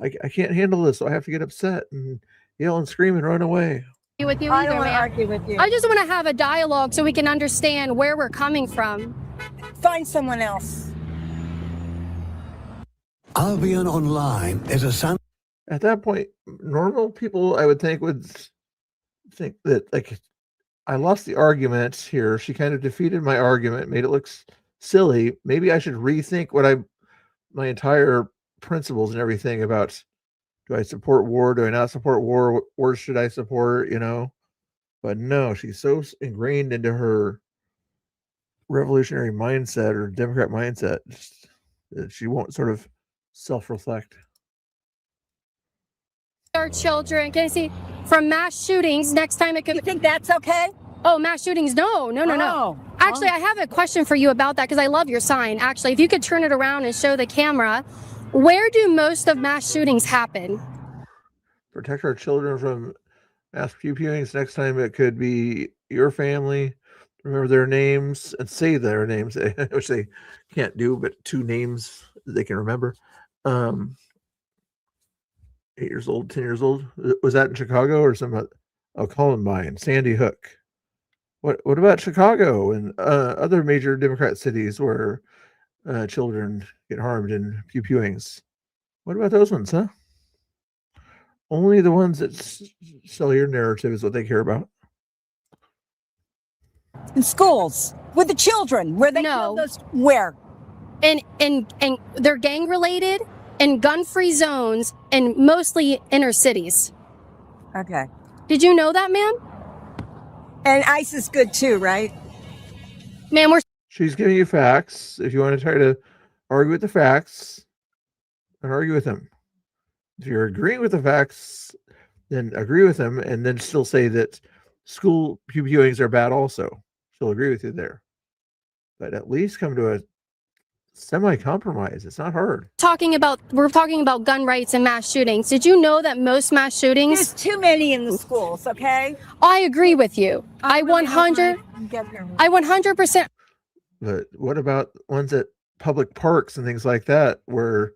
I can't handle this, so I have to get upset and yell and scream and run away. With you I either, don't want to man. argue with you. I just want to have a dialogue so we can understand where we're coming from. Find someone else. Albion Online is a San. At that point, normal people, I would think, would think that, like, I lost the argument here. She kind of defeated my argument, made it look silly. Maybe I should rethink my entire principles and everything about, do I support war? Do I not support war? What war should I support? But no, she's so ingrained into her revolutionary mindset or Democrat mindset that she won't sort of self-reflect. Our children, can I see, from mass shootings, next time it could... You think that's okay? Oh, mass shootings, no. Actually, I have a question for you about that because I love your sign. Actually, if you could turn it around and show the camera, where do most of mass shootings happen? Protect our children from mass pew-pewings. Next time it could be your family. Remember their names and say their names, which they can't do, but 2 names they can remember. 8 years old, 10 years old. Was that in Chicago or some? Columbine, Sandy Hook. What about Chicago and other major Democrat cities where children get harmed in pew-pewings? What about those ones, huh? Only the ones that sell your narrative is what they care about. In schools, with the children, where they kill those, where? And they're gang related and gun-free zones and mostly inner cities. Okay. Did you know that, ma'am? And ICE is good too, right? Ma'am, She's giving you facts. If you want to try to argue with the facts, then argue with them. If you're agreeing with the facts, then agree with them, and then still say that school pew-pewings are bad also. She'll agree with you there. But at least come to a semi-compromise. It's not hard. We're talking about gun rights and mass shootings. Did you know that most mass shootings... There's too many in the schools, okay? I agree with you. I 100%. But what about ones at public parks and things like that where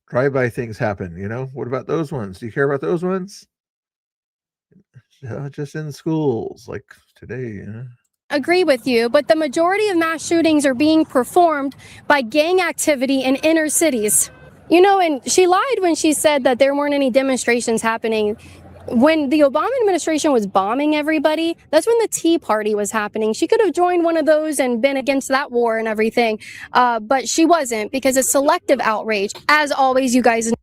drive-by things happen, What about those ones? Do you care about those ones? Just in schools, like today, Agree with you, but the majority of mass shootings are being performed by gang activity in inner cities. And she lied when she said that there weren't any demonstrations happening. When the Obama administration was bombing everybody, that's when the Tea Party was happening. She could have joined one of those and been against that war and everything, but she wasn't because it's selective outrage. As always, you guys.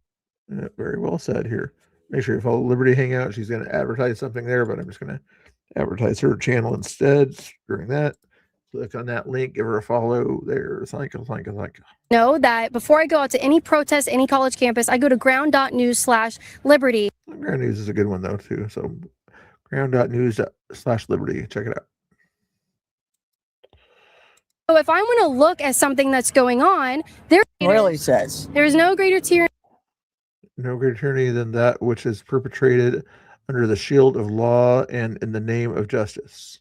Very well said here. Make sure you follow Liberty Hangout. She's going to advertise something there, but I'm just going to advertise her channel instead. During that, click on that link, give her a follow there. Thank you. Know that before I go out to any protest, any college campus, I go to ground.news/liberty. Ground News is a good one though too. So ground.news/liberty. Check it out. So if I want to look at something that's going on, there's no greater tyranny. No greater tyranny than that which is perpetrated under the shield of law and in the name of justice.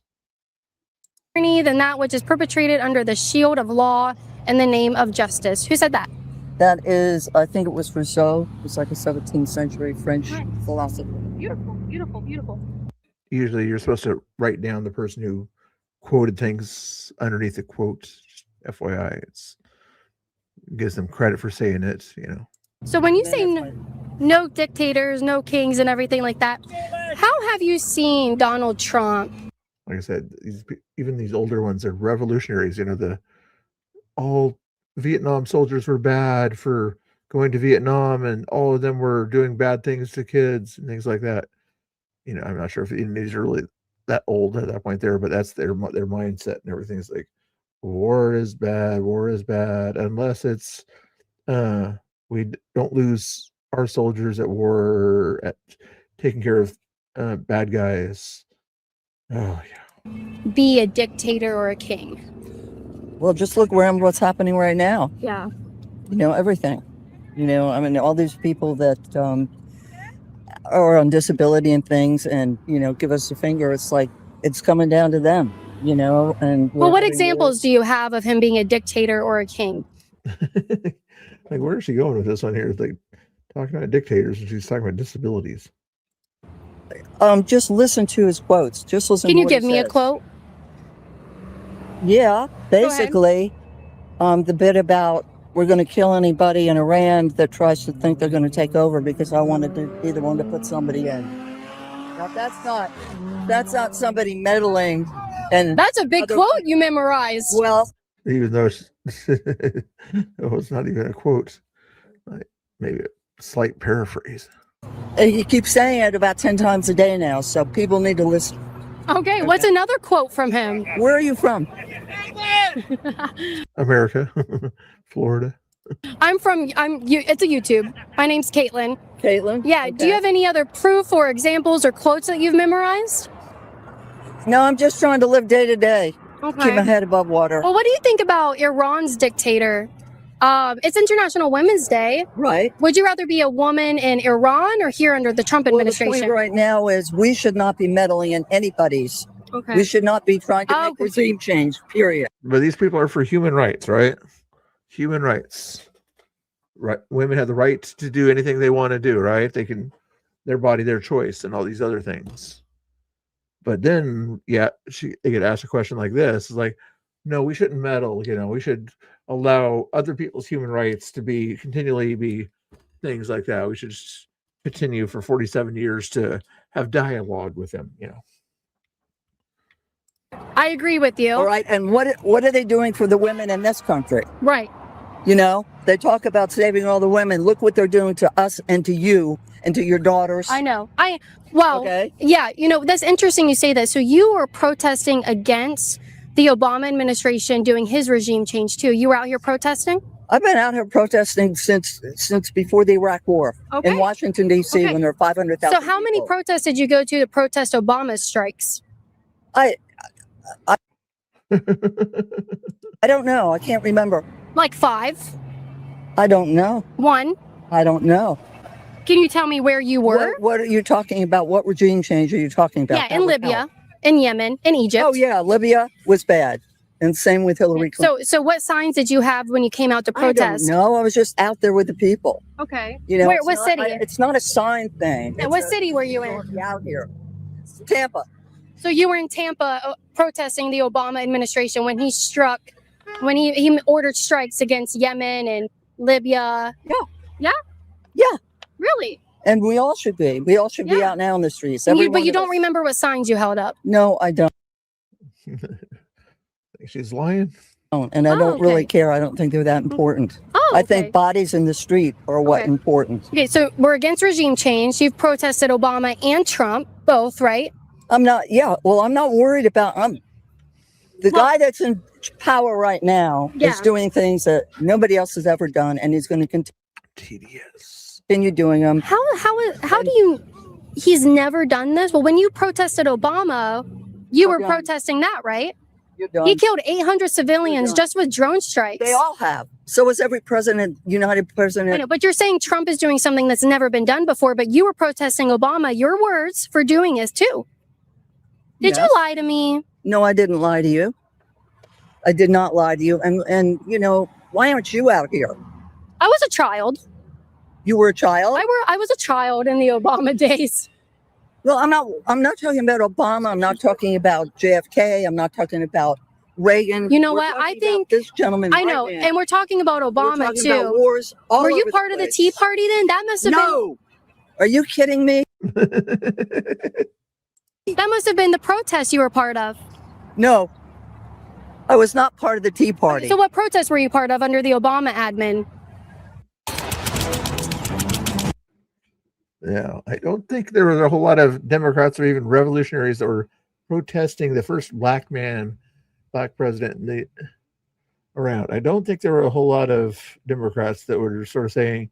Than that which is perpetrated under the shield of law and the name of justice. Who said that? That is, I think it was Rousseau. It's like a 17th century French philosopher. Beautiful. Usually you're supposed to write down the person who quoted things underneath the quote. Just FYI, it gives them credit for saying it, So when you say no dictators, no kings and everything like that, how have you seen Donald Trump? Like I said, even these older ones are revolutionaries. All Vietnam soldiers were bad for going to Vietnam, and all of them were doing bad things to kids and things like that. I'm not sure if these are really that old at that point there, but that's their mindset and everything. Is like, war is bad, unless it's we don't lose our soldiers at war, at taking care of bad guys. Oh yeah. Be a dictator or a king. Well, just look around what's happening right now. Yeah. Everything. All these people that are on disability and things and, give us a finger. It's like, it's coming down to them. you know. And Well, what wherever he examples is. do you have of him being a dictator or a king? Like, where is she going with this one here? It's like talking about dictators, and she's talking about disabilities. Just listen to his quotes. Just listen. Can to you what he give me a says. quote? Yeah, ahead. basically, the bit about we're going to kill anybody in Iran that tries to think they're going to take over because I wanted to be the one to put somebody in. Now that's not somebody meddling. And That's a big quote you memorized. Well, Even though it's not even a quote, like maybe a slight paraphrase. he keeps saying it about 10 times a day now, so people need to listen. Okay, what's another quote from him? Where are you from? America, Florida. It's a YouTube. My name's Caitlin. Caitlin? Yeah, do you have any other proof or examples or quotes that you've memorized? No, I'm just trying to live day to day. Okay. Keep my head above water. Well, what do you think about Iran's dictator? It's International Women's Day. Right. Would you rather be a woman in Iran or here under the Trump Well, the administration? point right now is we should not be meddling in anybody's. Okay. We should not be trying to make regime change, period. But these people are for human rights, right? Human rights. Right. Women have the right to do anything they want to do, right? They can, their body, their choice, and all these other things. But then, yeah, they get asked a question like this. It's like, no, we shouldn't meddle. You know, we should allow other people's human rights to continually be things like that. We should just continue for 47 years to have dialogue with them, you know. I agree with you. All right. And what are they doing for the women in this country? Right. You know, they talk about saving all the women. Look what they're doing to us and to you and to your daughters. I know. Yeah, you know, that's interesting you say that. So you were protesting against the Obama administration doing his regime change too. You were out here protesting? I've been out here protesting since before the Iraq War in Washington, D.C. when there were 500,000 So how many protests did you go to protest Obama's strikes? I don't know. I can't remember. Like 5? I don't know. 1? I don't know. Can you tell me where you were? What are you talking about? What regime change are you talking about? Yeah, in Libya, in Yemen, in Egypt. Oh yeah, Libya was bad. And same with Hillary Clinton. So what signs did you have when you came out to protest? No, I was just out there with the people. Okay. You know, What city? It's not a sign thing. And what city were you in? Out here, Tampa. So you were in Tampa protesting the Obama administration when he he ordered strikes against Yemen and Libya. Yeah. Yeah? Yeah. Really? And we all should be. We all should be out now in the streets. But Every you one don't of us. remember what signs you held up? No, I don't. She's lying. And I don't really care. I don't think they're that important. Oh, I think bodies in the street are what Okay. important. Okay, so we're against regime change. You've protested Obama and Trump, both, right? I'm not worried about the guy that's in power right now is doing things that nobody else has ever done, and he's going to continue doing them. How do you? He's never done this. Well, when you protested Obama, you were protesting that, right? You're done. He killed 800 civilians just with drone strikes. They all have. So is every president, United president. I know, but you're saying Trump is doing something that's never been done before, but you were protesting Obama, your words, for doing this too. Did you lie to me? No, I didn't lie to you. I did not lie to you. And you know, why aren't you out here? I was a child. You were a child? I was a child in the Obama days. Well, I'm not talking about Obama. I'm not talking about JFK. I'm not talking about Reagan. You know We're what? I talking think about this gentleman. I know, right now. and we're talking about Obama talking too. about wars all Were you over part the of the place. Tea Party then? That must have No. Are you kidding me? That must have been the protest you were part of. No. I was not part of the Tea Party. So what protest were you part of under the Obama admin? Yeah, I don't think there was a whole lot of Democrats or even revolutionaries that were protesting the first black president around. I don't think there were a whole lot of Democrats that were sort of saying,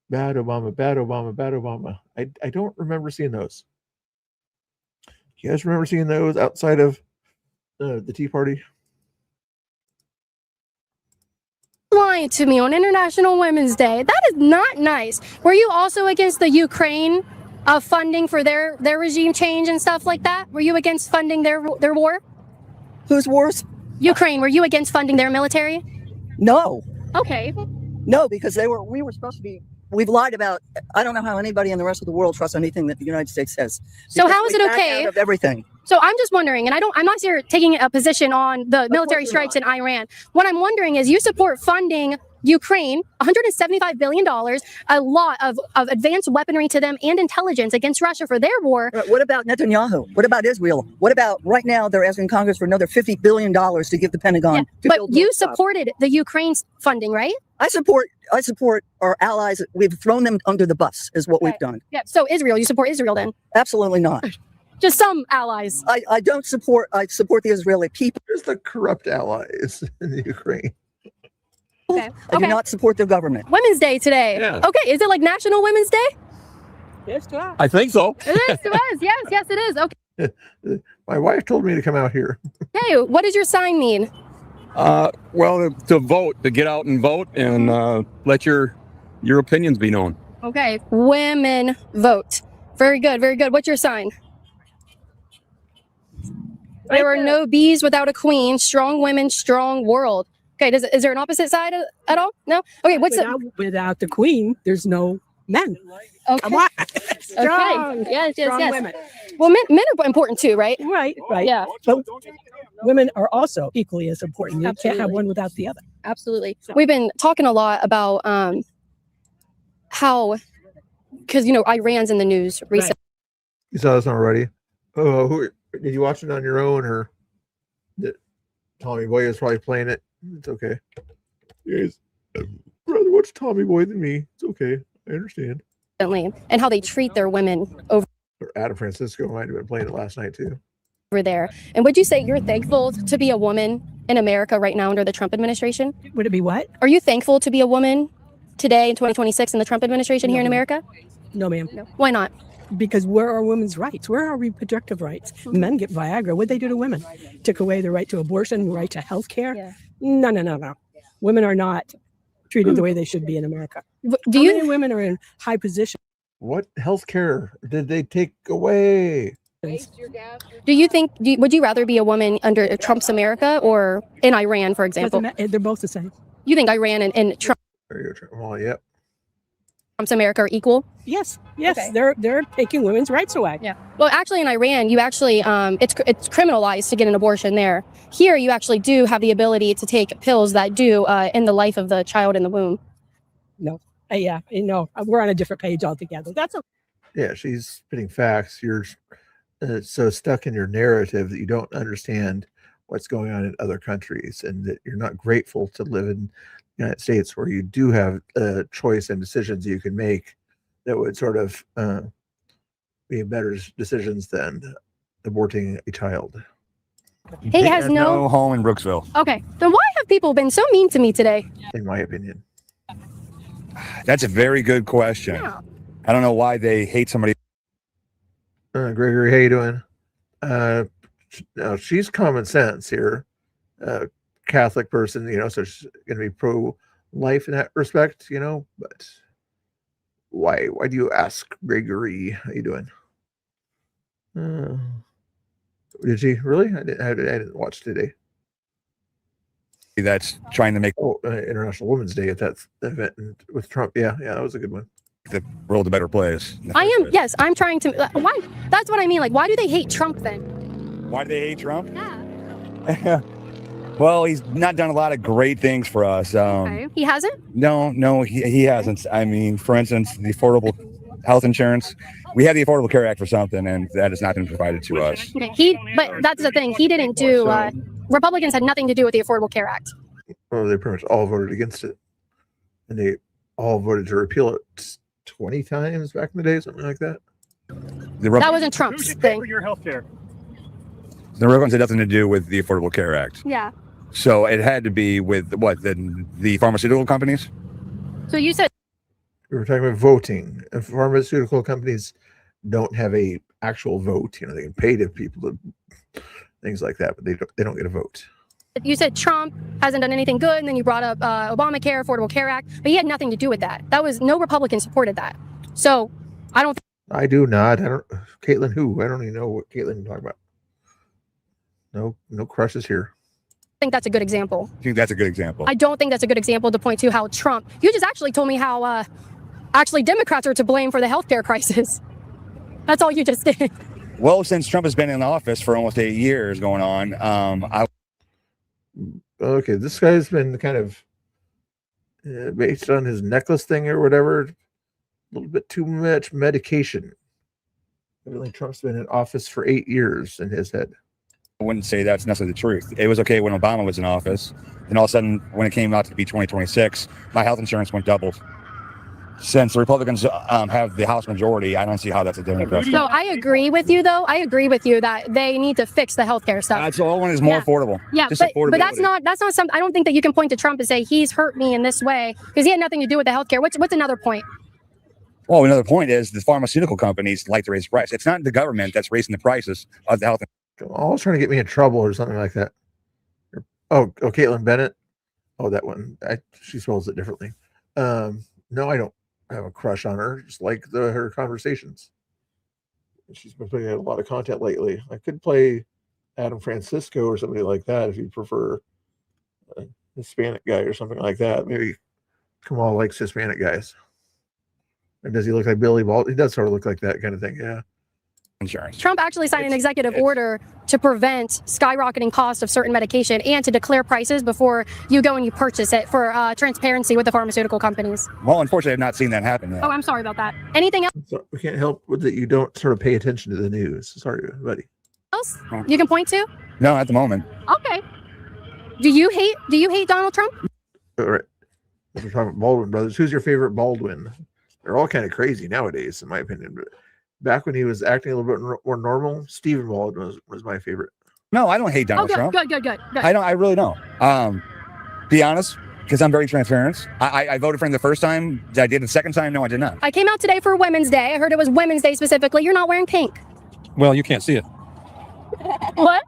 bad Obama, bad Obama, bad Obama. I don't remember seeing those. You guys remember seeing those outside of the Tea Party? Lying to me on International Women's Day. That is not nice. Were you also against the Ukraine funding for their regime change and stuff like that? Were you against funding their war? Whose wars? Ukraine. Were you against funding their military? No. Okay. No, because we were supposed to be. We've lied about. I don't know how anybody in the rest of the world trusts anything that the United States says. So Because how is we it back okay? out of everything. So I'm just wondering, and I'm not here taking a position on the military strikes in Iran. What I'm wondering is you support funding Ukraine, $175 billion, a lot of advanced weaponry to them and intelligence against Russia for their war. What about Netanyahu? What about Israel? What about right now they're asking Congress for another $50 billion to give the Pentagon to But build you more stuff. supported the Ukraine funding, right? I support our allies. We've thrown them under the bus is what we've done. Yeah. So Israel, you support Israel then? Absolutely not. Just some allies. I don't support. I support the Israeli people. There's the corrupt allies in the Ukraine. Okay. I do not support their government. Women's Day today. Yeah. Okay. Is it like National Women's Day? Yes, I think so. It is. It is. Yes, it is. Okay. My wife told me to come out here. Hey, what does your sign mean? Well, to vote, to get out and vote and let your opinions be known. Okay. Women vote. Very good. Very good. What's your sign? There are no bees without a queen. Strong women, strong world. Okay. Is there an opposite side at all? No. Okay. What's without the queen? There's no men. Okay. Come on. Okay. Yes. Strong women. Well, men are important too, right? Right. Yeah. But women are also equally as important. You can't have one without the other. Absolutely. We've been talking a lot about how, because Iran's in the news recently. You saw this already? Oh, who did you watch it on your own, or did Tommy Boy was probably playing it? It's okay. You guys rather watch Tommy Boy than me. It's okay. I understand. And how they treat their women over Or Adam Francisco might have been playing it last night too. there. And would you say you're thankful to be a woman in America right now under the Trump administration? Would it be what? Are you thankful to be a woman today in 2026 in the Trump administration here in America? No, ma'am. Why not? Because where are women's rights? Where are reproductive rights? Men get Viagra. What'd they do to women? Took away the right to abortion, the right to health care? No. Women are not treated the way they should be in America. Do you? How many women are in high position? What health care did they take away? Do you think? Would you rather be a woman under Trump's America or in Iran, for example? They're both the same. You think Iran and Trump? There you go. Well, yep. Trump's America are equal? Yes. Okay. They're taking women's rights away. Yeah. Well, actually, in Iran, you actually it's criminalized to get an abortion there. Here, you actually do have the ability to take pills that do end the life of the child in the womb. No. Yeah. No. We're on a different page altogether. That's okay. Yeah, she's spitting facts. You're so stuck in your narrative that you don't understand what's going on in other countries, and that you're not grateful to live in the United States, where you do have a choice and decisions you can make that would sort of be better decisions than aborting a child. He has no home in Brooksville. Okay. Then why have people been so mean to me today? In my opinion. That's a very good question. Yeah. I don't know why they hate somebody. Gregory, how you doing? Now she's common sense here. Catholic person, so she's going to be pro-life in that respect, but why do you ask, Gregory? How you doing? Did she really? I didn't watch today. That's trying to make International Women's Day at that event with Trump. Yeah, that was a good one. the world a better place. Yes, I'm trying to. Why? That's what I mean. Like, why do they hate Trump then? Why do they hate Trump? Yeah. Well, he's not done a lot of great things for us. Okay. He hasn't? No, he hasn't. I mean, for instance, the affordable health insurance. We had the Affordable Care Act for something, and that has not been provided to us. Okay. But that's the thing. He didn't do. Republicans had nothing to do with the Affordable Care Act. Well, they pretty much all voted against it, and they all voted to repeal it 20 times back in the day, something like that. That wasn't Trump's thing. Your health care. The Republicans had nothing to do with the Affordable Care Act. Yeah. So it had to be with what, the pharmaceutical companies? So you said We were talking about voting. Pharmaceutical companies don't have a actual vote. They can pay to people to things like that, but they don't get a vote. You said Trump hasn't done anything good, and then you brought up Obamacare, Affordable Care Act, but he had nothing to do with that. That was no Republican supported that. So I don't. I do not. Caitlin who? I don't even know what Caitlin talking about. No crushes here. I think that's a good example. I think that's a good example. I don't think that's a good example to point to how Trump. You just actually told me how actually Democrats are to blame for the healthcare crisis. That's all you just did. Well, since Trump has been in office for almost 8 years going on, Okay, this guy's been kind of based on his necklace thing or whatever, a little bit too much medication. Evidently, Trump's been in office for 8 years in his head. I wouldn't say that's necessarily the truth. It was okay when Obama was in office. Then all of a sudden, when it came out to be 2026, my health insurance went double. Since the Republicans have the House majority, I don't see how that's a Democrat. So I agree with you, though. I agree with you that they need to fix the healthcare stuff. That's all I want is more affordable. Yeah, Just but that's not something. I don't think that you can point to Trump and say he's hurt me in this way because he had nothing to do with the healthcare. What's another point? Well, another point is the pharmaceutical companies like to raise the price. It's not the government that's raising the prices of the health. Always trying to get me in trouble or something like that. Oh, Caitlin Bennett. Oh, that one. She spells it differently. No, I don't have a crush on her. Just like her conversations. She's been putting out a lot of content lately. I could play Adam Francisco or somebody like that if you prefer a Hispanic guy or something like that. Maybe Kamal likes Hispanic guys. And does he look like Billy Baldwin? He does sort of look like that kind of thing. Yeah. Insurance. Trump actually signed an executive order to prevent skyrocketing costs of certain medication and to declare prices before you go and you purchase it for transparency with the pharmaceutical companies. Well, unfortunately, I've not seen that happen yet. Oh, I'm sorry about that. Anything else? So we can't help with that. You don't sort of pay attention to the news. Sorry, buddy. You can point to? No, at the moment. Okay. Do you hate Donald Trump? All right. We're talking about Baldwin brothers. Who's your favorite Baldwin? They're all kind of crazy nowadays, in my opinion. But back when he was acting a little bit more normal, Stephen Baldwin was my favorite. No, I don't hate Donald Trump. Good. I really don't. Be honest, because I'm very transparent. I voted for him the first time. I did the second time. No, I did not. I came out today for Women's Day. I heard it was Women's Day specifically. You're not wearing pink. Well, you can't see it. What?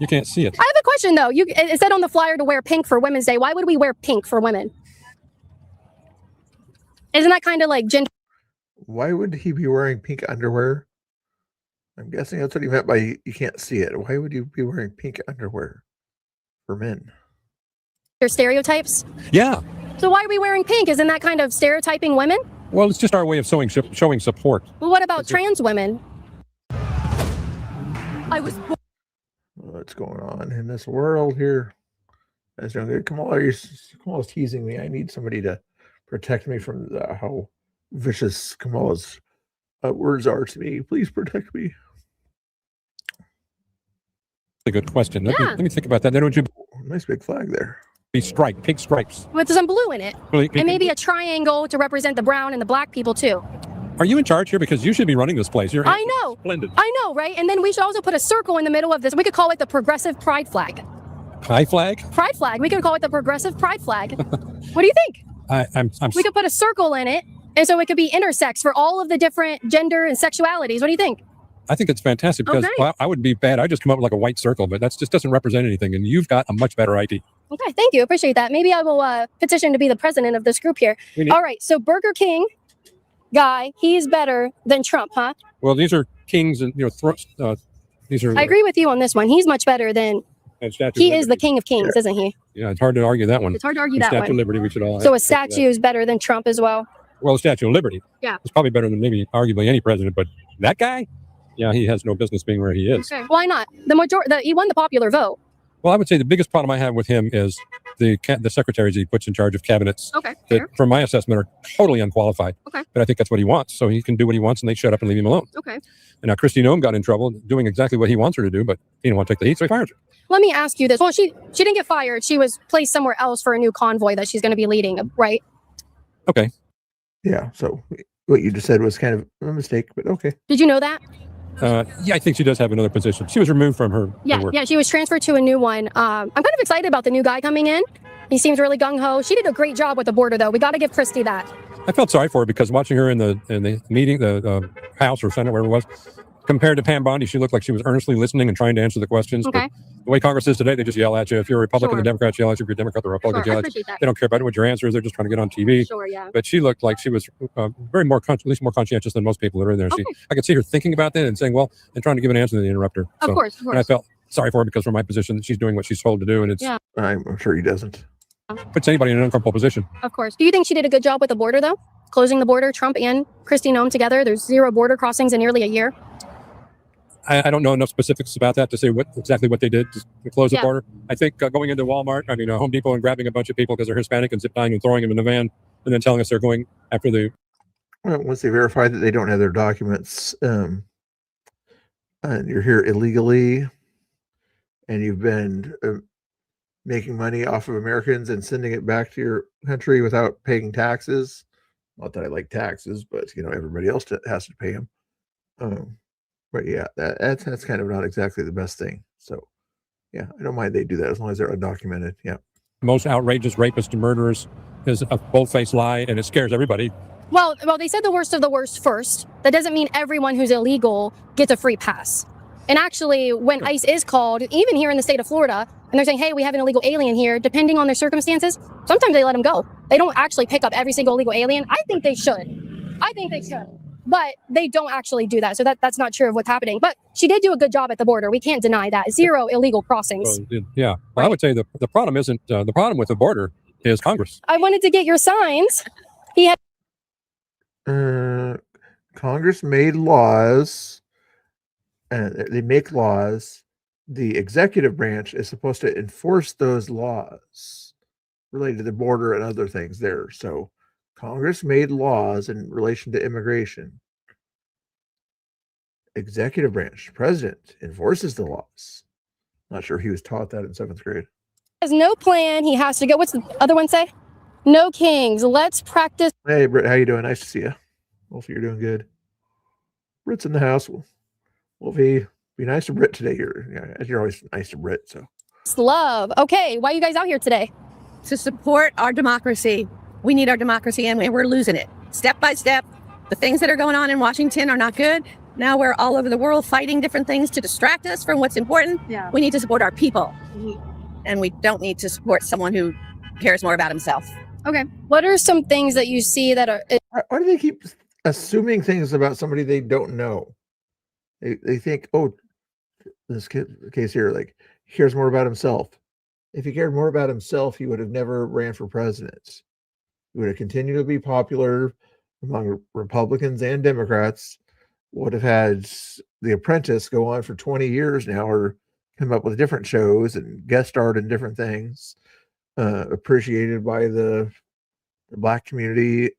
You can't see it. I have a question though. It said on the flyer to wear pink for Women's Day. Why would we wear pink for women? Isn't that kind of like gender? Why would he be wearing pink underwear? I'm guessing that's what he meant by you can't see it. Why would you be wearing pink underwear for men? Stereotypes? Yeah. So why are we wearing pink? Isn't that kind of stereotyping women? Well, it's just our way of showing support. Well, what about trans women? I was born. What's going on in this world here? That's doing good. Kamala's teasing me. I need somebody to protect me from how vicious Kamala's words are to me. Please protect me. A good question. Let me think about that. Then would you nice big flag there? Be striped, pink stripes. With some blue in it. Well, And maybe a triangle to represent the brown and the black people too. Are you in charge here? Because you should be running this place. I know. Splendid. I know, right? And then we should also put a circle in the middle of this. We could call it the progressive pride flag. High flag? Pride flag. We could call it the progressive pride flag. What do you think? I'm We could put a circle in it, and so it could be intersex for all of the different gender and sexualities. What do you think? I think it's fantastic because Okay. well, I would be bad. I just come up with like a white circle, but that just doesn't represent anything. And you've got a much better idea. Okay, thank you. Appreciate that. Maybe I will petition to be the president of this group here. All right, so Burger King guy, he's better than Trump, huh? Well, these are kings, and these are. I agree with you on this one. He's much better than. And Statue He of is the king of kings, isn't he? Yeah, it's hard to argue that one. It's hard to argue And that Statue one. of Liberty, we should all. So a statue is better than Trump as well. Well, the Statue of Liberty. Yeah. It's probably better than maybe arguably any president, but that guy, yeah, he has no business being where he is. Okay. Why not? He won the popular vote. Well, I would say the biggest problem I have with him is the secretaries he puts in charge of cabinets. Okay. That, Fair. from my assessment, are totally unqualified. Okay. But I think that's what he wants, so he can do what he wants, and they shut up and leave him alone. Okay. And now Kristi Noem got in trouble doing exactly what he wants her to do, but he didn't want to take the heat, so he fired her. Let me ask you this. Well, she didn't get fired. She was placed somewhere else for a new convoy that she's going to be leading, right? Okay. Yeah. So what you just said was kind of a mistake, but okay. Did you know that? Yeah, I think she does have another position. She was removed from her work. Yeah, she was transferred to a new one. I'm kind of excited about the new guy coming in. He seems really gung-ho. She did a great job with the border, though. We got to give Kristi that. I felt sorry for her because watching her in the meeting, the House or Senate, wherever it was, compared to Pam Bondi, she looked like she was earnestly listening and trying to answer the questions. Okay. But the way Congress is today, they just yell at you. If you're a Republican, Sure. the Democrats yell at you. If you're a Democrat, the Republicans Sure, I yell at you. appreciate that. They don't care about what your answer is. They're just trying to get on TV. Sure, yeah. But she looked like she was very more, at least more conscientious than most people that are in there. Okay. I could see her thinking about that and saying, well, and trying to give an answer to the interrupter. Of course. And I felt sorry for her because from my position, she's doing what she's told to do, and it's Yeah, I'm sure he doesn't. puts anybody in an uncomfortable position. of course. Do you think she did a good job with the border, though? Closing the border, Trump and Kristi Noem together. There's 0 border crossings in nearly a year. I don't know enough specifics about that to say exactly what they did to close the Yeah. border. I think going into Walmart, Home Depot, and grabbing a bunch of people because they're Hispanic and zip tying and throwing them in the van, and then telling us they're going after the. Well, once they verify that they don't have their documents, and you're here illegally, and you've been making money off of Americans and sending it back to your country without paying taxes. Not that I like taxes, but everybody else has to pay them. But yeah, that's kind of not exactly the best thing. So yeah, I don't mind they do that as long as they're undocumented. Yeah. Most outrageous rapists and murderers is a bold-faced lie, and it scares everybody. Well, they said the worst of the worst first. That doesn't mean everyone who's illegal gets a free pass. And actually, when ICE is called, even here in the state of Florida, and they're saying, hey, we have an illegal alien here, depending on their circumstances, sometimes they let them go. They don't actually pick up every single illegal alien. I think they should. But they don't actually do that. So that's not true of what's happening. But she did do a good job at the border. We can't deny that. 0 illegal crossings. Yeah. Well, I would say the problem isn't the problem with the border is Congress. I wanted to get your signs. He had Congress made laws, and they make laws. The executive branch is supposed to enforce those laws related to the border and other things there. So Congress made laws in relation to immigration. Executive branch, president, enforces the laws. Not sure he was taught that in 7th grade. has no plan. He has to go. What's the other one say? No kings. Let's practice. Hey, Britt, how you doing? Nice to see you. Hopefully you're doing good. Britt's in the house. We'll be nice to Britt today. You're always nice to Britt. So Love. Okay, why are you guys out here today? To support our democracy. We need our democracy, and we're losing it. Step by step, the things that are going on in Washington are not good. Now we're all over the world fighting different things to distract us from what's important. Yeah. We need to support our people. And we don't need to support someone who cares more about himself. Okay. What are some things that you see that are... why do they keep assuming things about somebody they don't know? They think, oh, this case here, like, he cares more about himself. If he cared more about himself, he would have never ran for president. He would have continued to be popular among Republicans and Democrats, would have had The Apprentice go on for 20 years now, or come up with different shows and guest starred in different things, appreciated by the Black community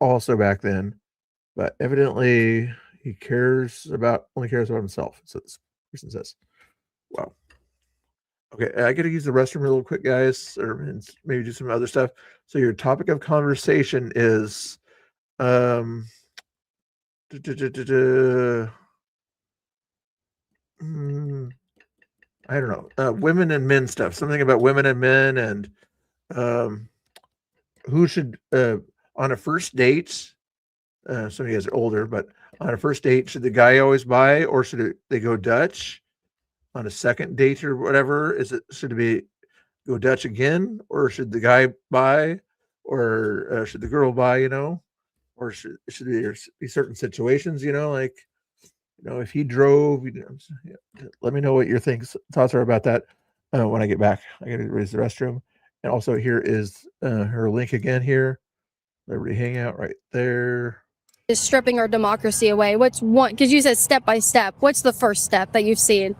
also back then. But evidently he only cares about himself. So this person says, wow. Okay, I got to use the restroom real quick, guys, or maybe do some other stuff. So your topic of conversation is I don't know, women and men stuff. Something about women and men, and who should on a first date. Some of you guys are older, but on a first date, should the guy always buy, or should they go Dutch? On a second date or whatever, should it be go Dutch again, or should the guy buy, or should the girl buy? Or should there be certain situations? Like, if he drove. Let me know what your thoughts are about that when I get back. I got to raise the restroom, and also here is her link again here. Liberty Hangout right there. Is stripping our democracy away. What's one? Because you said step by step. What's the first step that you've seen?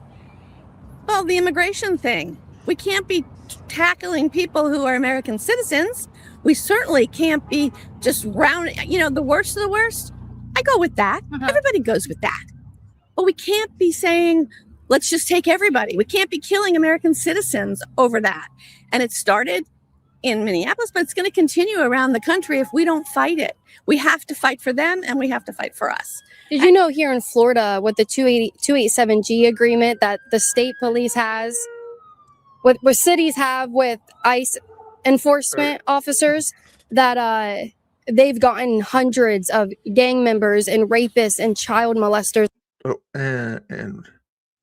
Well, the immigration thing. We can't be tackling people who are American citizens. We certainly can't be just rounding, the worst of the worst. I go with that. Everybody goes with that. But we can't be saying, let's just take everybody. We can't be killing American citizens over that. And it started in Minneapolis, but it's going to continue around the country if we don't fight it. We have to fight for them, and we have to fight for us. Did you know here in Florida with the 287G agreement that the state police has, what cities have with ICE enforcement officers, that they've gotten hundreds of gang members and rapists and child molesters. Oh, and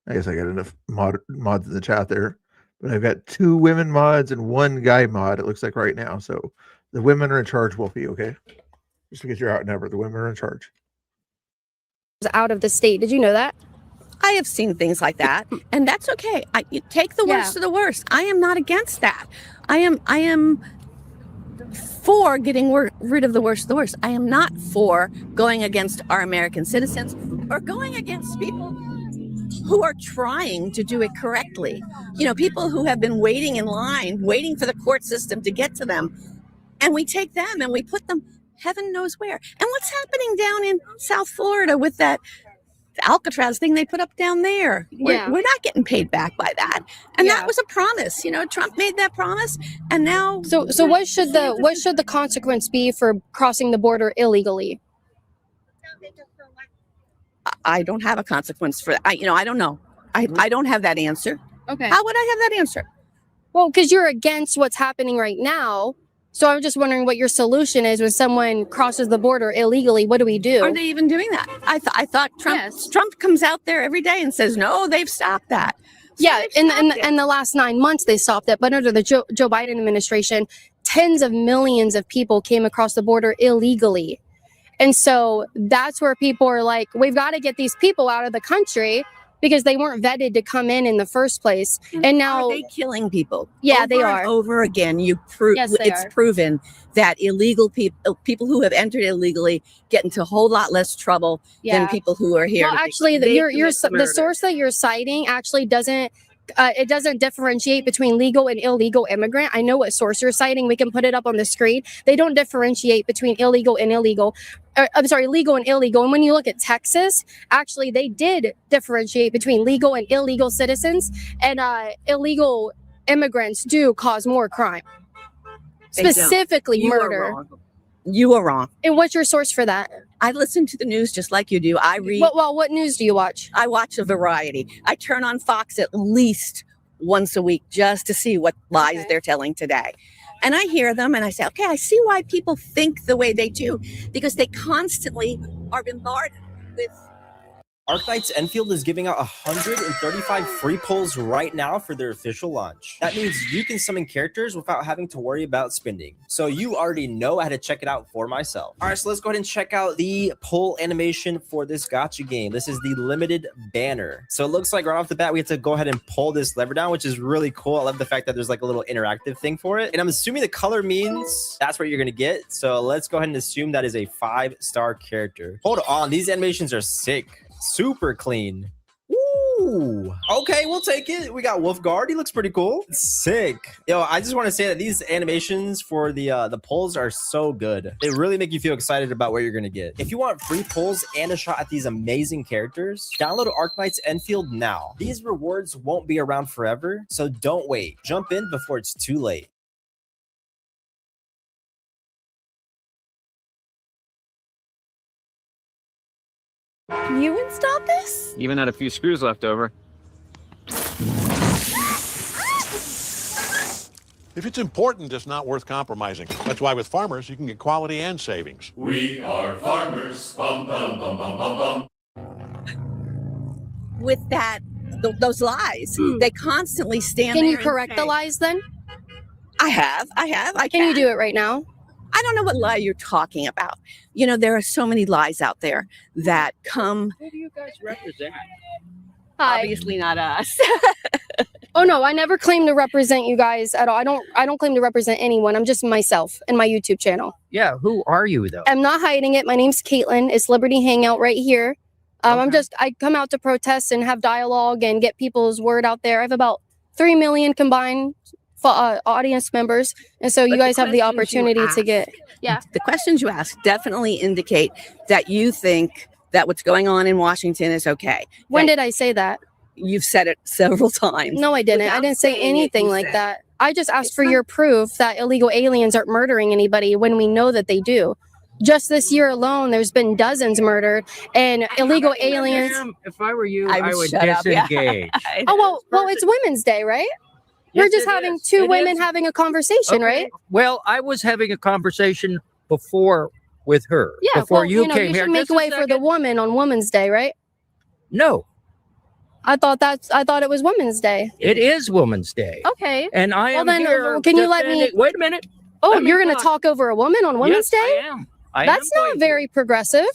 I guess I got enough mods in the chat there, but I've got 2 women mods and 1 guy mod, it looks like right now. So the women are in charge, Wolfie, okay? Just because you're outnumbered, the women are in charge. Out of the state. Did you know that? I I have seen things like that, and that's okay. You take the worst of the worst. I am not against that. I am for getting rid of the worst of the worst. I am not for going against our American citizens or going against people who are trying to do it correctly. You know, people who have been waiting in line, waiting for the court system to get to them, and we take them and we put them heaven knows where. And what's happening down in South Florida with that Alcatraz thing they put up down there? We're not getting paid back by that. And that was a promise. You know, Trump made that promise, and now. So what should the consequence be for crossing the border illegally? I don't have a consequence for that. I don't know. I don't have that answer. Okay. How would I have that answer? Well, because you're against what's happening right now. So I'm just wondering what your solution is when someone crosses the border illegally. What do we do? Are they even doing that? I thought Trump comes out there every day and says, no, they've stopped that. Yeah, in the last 9 months they stopped it, but under the Joe Biden administration, tens of millions of people came across the border illegally. And so that's where people are like, we've got to get these people out of the country because they weren't vetted to come in the first place. And now are they killing people? Yeah, over they are. And over again, Yes, they it's are. proven that illegal people who have entered illegally get into a whole lot less trouble than people who are here. Well, actually, the source that you're citing actually doesn't. It doesn't differentiate between legal and illegal immigrant. I know what source you're citing. We can put it up on the screen. They don't differentiate between legal and illegal. And when you look at Texas, actually, they did differentiate between legal and illegal citizens. And illegal immigrants do cause more crime, They don't. specifically You are murder. wrong. You are wrong. And what's your source for that? I listen to the news just like you do. I read. What news do you watch? I watch a variety. I turn on Fox at least once a week just to see what lies they're telling today. And I hear them and I say, okay, I see why people think the way they do, because they constantly are bombarded with. Arknights Enfield is giving out 135 free pulls right now for their official launch. That means you can summon characters without having to worry about spending. So you already know I had to check it out for myself. All right, so let's go ahead and check out the pull animation for this gacha game. This is the limited banner. So it looks like right off the bat, we have to go ahead and pull this lever down, which is really cool. I love the fact that there's like a little interactive thing for it. And I'm assuming the color means that's what you're going to get. So let's go ahead and assume that is a 5-star character. Hold on, these animations are sick. Super clean. Ooh, okay, we'll take it. We got Wolfguard. He looks pretty cool. Sick. Yo, I just want to say that these animations for the pulls are so good. They really make you feel excited about what you're gonna get. If you want free pulls and a shot at these amazing characters, download Arknights Enfield now. These rewards won't be around forever, so don't wait. Jump in before it's too late. Can you install this? Even had a few screws left over. If it's important, it's not worth compromising. That's why with Farmers, you can get quality and savings. We are farmers. Bum, bum, bum, bum, bum, bum. With those lies, they constantly stand Can there you and correct the say- lies then? I have. Can you do it right now? I don't know what lie you're talking about. You know, there are so many lies out there that come. Who do you guys represent? Obviously not us. Oh no, I never claim to represent you guys at all. I don't claim to represent anyone. I'm just myself and my YouTube channel. Yeah, who are you though? I'm not hiding it. My name's Caitlin. It's Liberty Hangout right here. I come out to protest and have dialogue and get people's word out there. I have about 3 million combined audience members, and so you guys have the opportunity to get. The questions you ask definitely indicate that you think that what's going on in Washington is okay. When did I say that? You've said it several times. No, I didn't. I didn't say anything like that. I just asked for your proof that illegal aliens aren't murdering anybody when we know that they do. Just this year alone, there's been dozens murdered, and illegal aliens. If I were you, I I would would shut up, yeah. disengage. Oh well, it's Women's Day, right? Yes, We're just it having is. two It women is. having a conversation, Okay. right? Well, I was having a conversation before with her. Yeah. Before well, you know, came you here. should make Just a way for the second. woman on Women's Day, right? No, I thought it was Women's Day. it is Women's Day. Okay. And I Well, am then, here. can you let me? defending- Wait a minute. Oh, Let me you're going to talk. talk over a woman on Women's Yes, Day? I am. I That's am not going very progressive.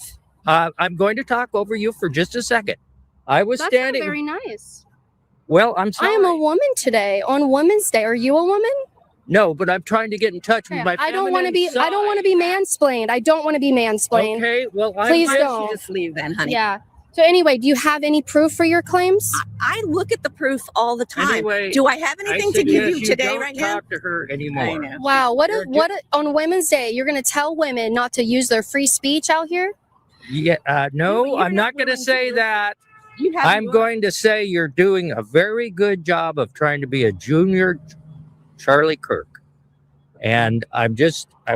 I'm going to talk over you for just a second. I was That's standing. not very nice. Well, I'm I sorry. am a woman today on Women's Day. Are you a woman? No, but I'm trying to get in touch with Okay, my I don't want to be. feminine I don't want to be mansplained. I don't want to be mansplained. Okay, well, I'm Please with you. don't. Just leave then, honey. Yeah. So anyway, do you have any proof for your claims? I look at the proof all the time. Anyway, Do I have anything to give you today don't right now? talk to her anymore. I know. Wow. On Women's Day, you're going to tell women not to use their free speech out here? Yeah, no, I'm not going to say that. I'm going to say you're doing a very good job of trying to be a junior Charlie Kirk. And I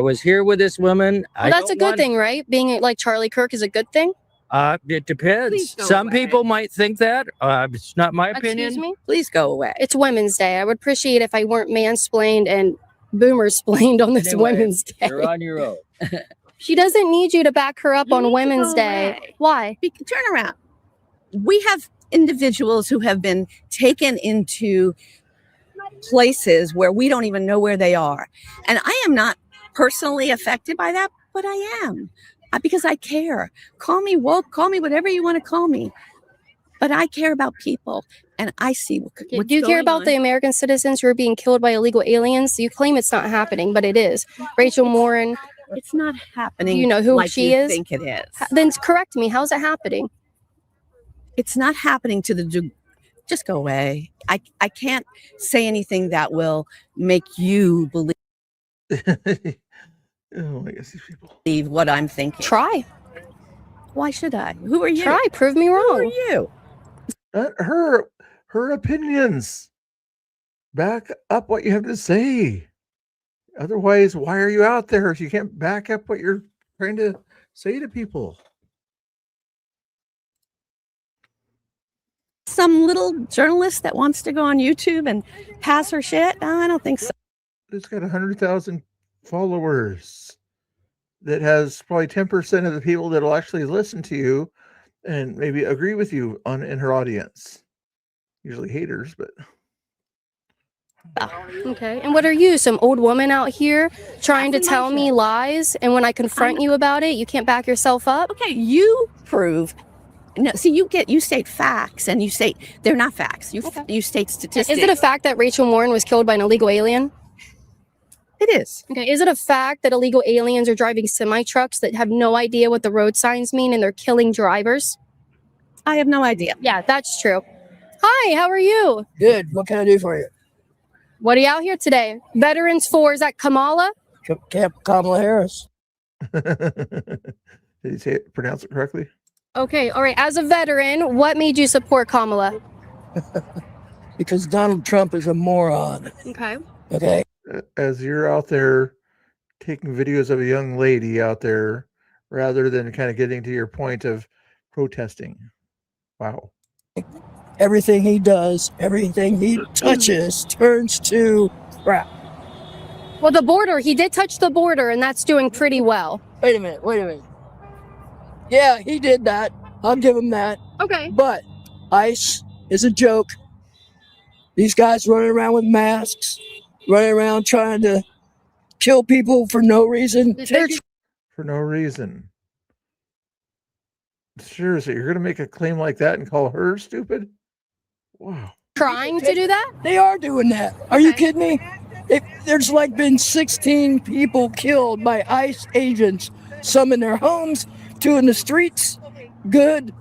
was here with this woman. Well, that's a good thing, right? Being like Charlie Kirk is a good thing. It depends. Please go Some away. people might think that. It's not my opinion. Excuse me? Please go away. It's Women's Day. I would appreciate if I weren't mansplained and boomer-splained on this Anyway, Women's Day. You're on your own. She doesn't need you to back her up You on need to Women's go Day. away. Why? Turn around. We have individuals who have been taken into places where we don't even know where they are. And I am not personally affected by that, but I am because I care. Call me woke, call me whatever you want to call me. But I care about people and I see what's Do you care going about on. the American citizens who are being killed by illegal aliens? You claim it's not happening, but it is. Rachel Morin, It's not happening. you know who like she you is? think it is. Then correct me. How's it happening? It's not happening to the just go away. I can't say anything that will make you Oh, I guess these people. believe what I'm thinking. Try. Why should I? Who are you? Try. Prove me Who are wrong. you? Her opinions. Back up what you have to say. Otherwise, why are you out there if you can't back up what you're trying to say to people? Some little journalist that wants to go on YouTube and pass her shit? No, I don't think so. It's got 100,000 followers. That has probably 10% of the people that will actually listen to you and maybe agree with you in her audience. Usually haters, but Okay. And what are you, some old woman out here trying to tell me lies? And when I confront you about it, you can't back yourself up? Okay, you prove. No, see, you state facts, and you say they're not facts. You state statistics. Is it a fact that Rachel Morin was killed by an illegal alien? It is. Okay. Is it a fact that illegal aliens are driving semi trucks that have no idea what the road signs mean and they're killing drivers? I have no idea. Yeah, that's true. Hi, how are you? Good. What can I do for you? What are you out here today? Veterans for, is that Kamala? Camp Kamala Harris. did you say it, pronounce it correctly? Okay, all right. As a veteran, what made you support Kamala? Because Donald Trump is a moron. Okay. Okay. As you're out there taking videos of a young lady out there rather than kind of getting to your point of protesting. Wow. Everything he does, everything he touches turns to crap. Well, the border, he did touch the border, and that's doing pretty well. Wait a minute. Yeah, he did that. I'll give him that. Okay. But ICE is a joke. These guys running around with masks, running around trying to kill people for no reason. For no reason. Seriously, you're going to make a claim like that and call her stupid? Wow. Trying to do that? They are doing that. Are you kidding me? There's like been 16 people killed by ICE agents, some in their homes, 2 in the streets. Good.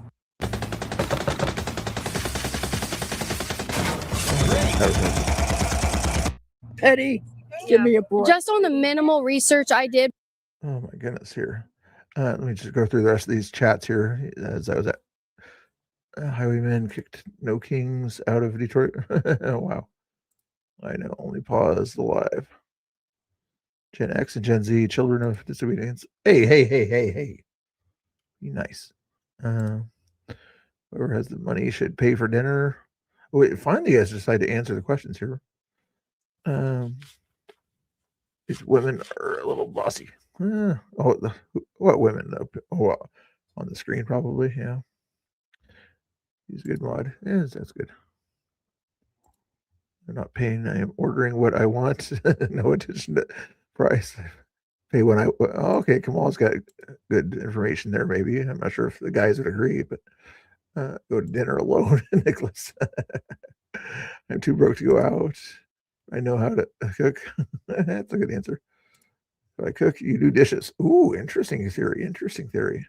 Petty. Give me a break. Just on the minimal research I did. Oh my goodness, here. Let me just go through the rest of these chats here. As I was at Highwaymen kicked No Kings out of Detroit. Oh, wow. I know. Only pause the live. Gen X and Gen Z, children of disobedience. Hey. Be nice. Whoever has the money should pay for dinner. Wait, finally, you guys decide to answer the questions here. These women are a little bossy. What women? Oh, on the screen, probably. Yeah. He's a good mod. Yeah, that's good. I'm not paying. I am ordering what I want. No addition to price. Pay when I. Okay, Kamal's got good information there. Maybe I'm not sure if the guys would agree, but Go to dinner alone, Nicholas. I'm too broke to go out. I know how to cook. That's a good answer. If I cook, you do dishes. Ooh, interesting theory. Interesting theory.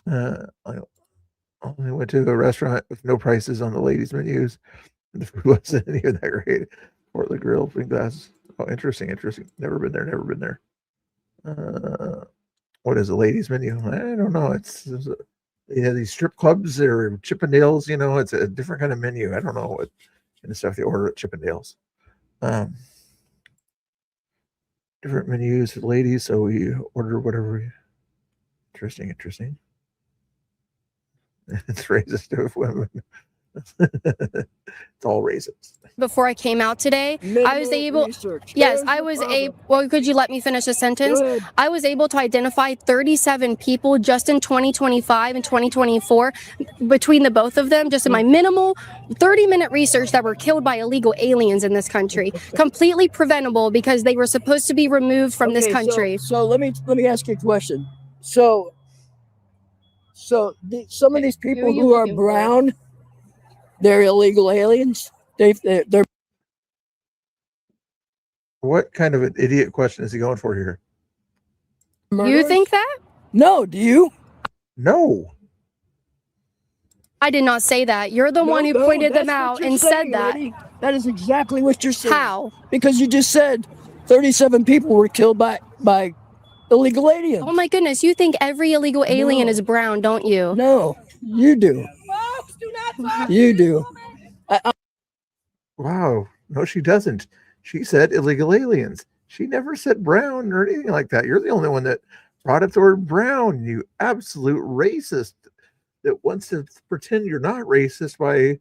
I only went to a restaurant with no prices on the ladies' menus. The food wasn't even that great. Portland Grill, Twin Glass. Oh, interesting. Never been there. What is a ladies' menu? I don't know. It's these strip clubs or Chippendales. You know, it's a different kind of menu. I don't know what kind of stuff they order at Chippendales. Different menus for ladies, so we order whatever. Interesting. It's racist to women. It's all racist. Before I came out today, I was able. Research. Yes, There's I the was problem. Well, could you let me finish a sentence? Go ahead. I was able to identify 37 people just in 2025 and 2024 between the both of them, just in my minimal 30-minute research, that were killed by illegal aliens in this country. Completely preventable because they were supposed to be removed from this Okay, country. So let me ask you a question. So some of these people you who are looking for? brown, they're illegal aliens. They're What kind of an idiot question is he going for here? You murderers? think that? No, do you? No. I did not say that. You're the one who pointed them that's what out you're and saying, said that. lady. That is exactly what you're saying. How? Because you just said 37 people were killed by illegal aliens. Oh my goodness, you think every illegal alien is brown, don't you? No, you do. You do. Wow. No, she doesn't. She said illegal aliens. She never said brown or anything like that. You're the only one that brought up the word brown, you absolute racist that wants to pretend you're not racist by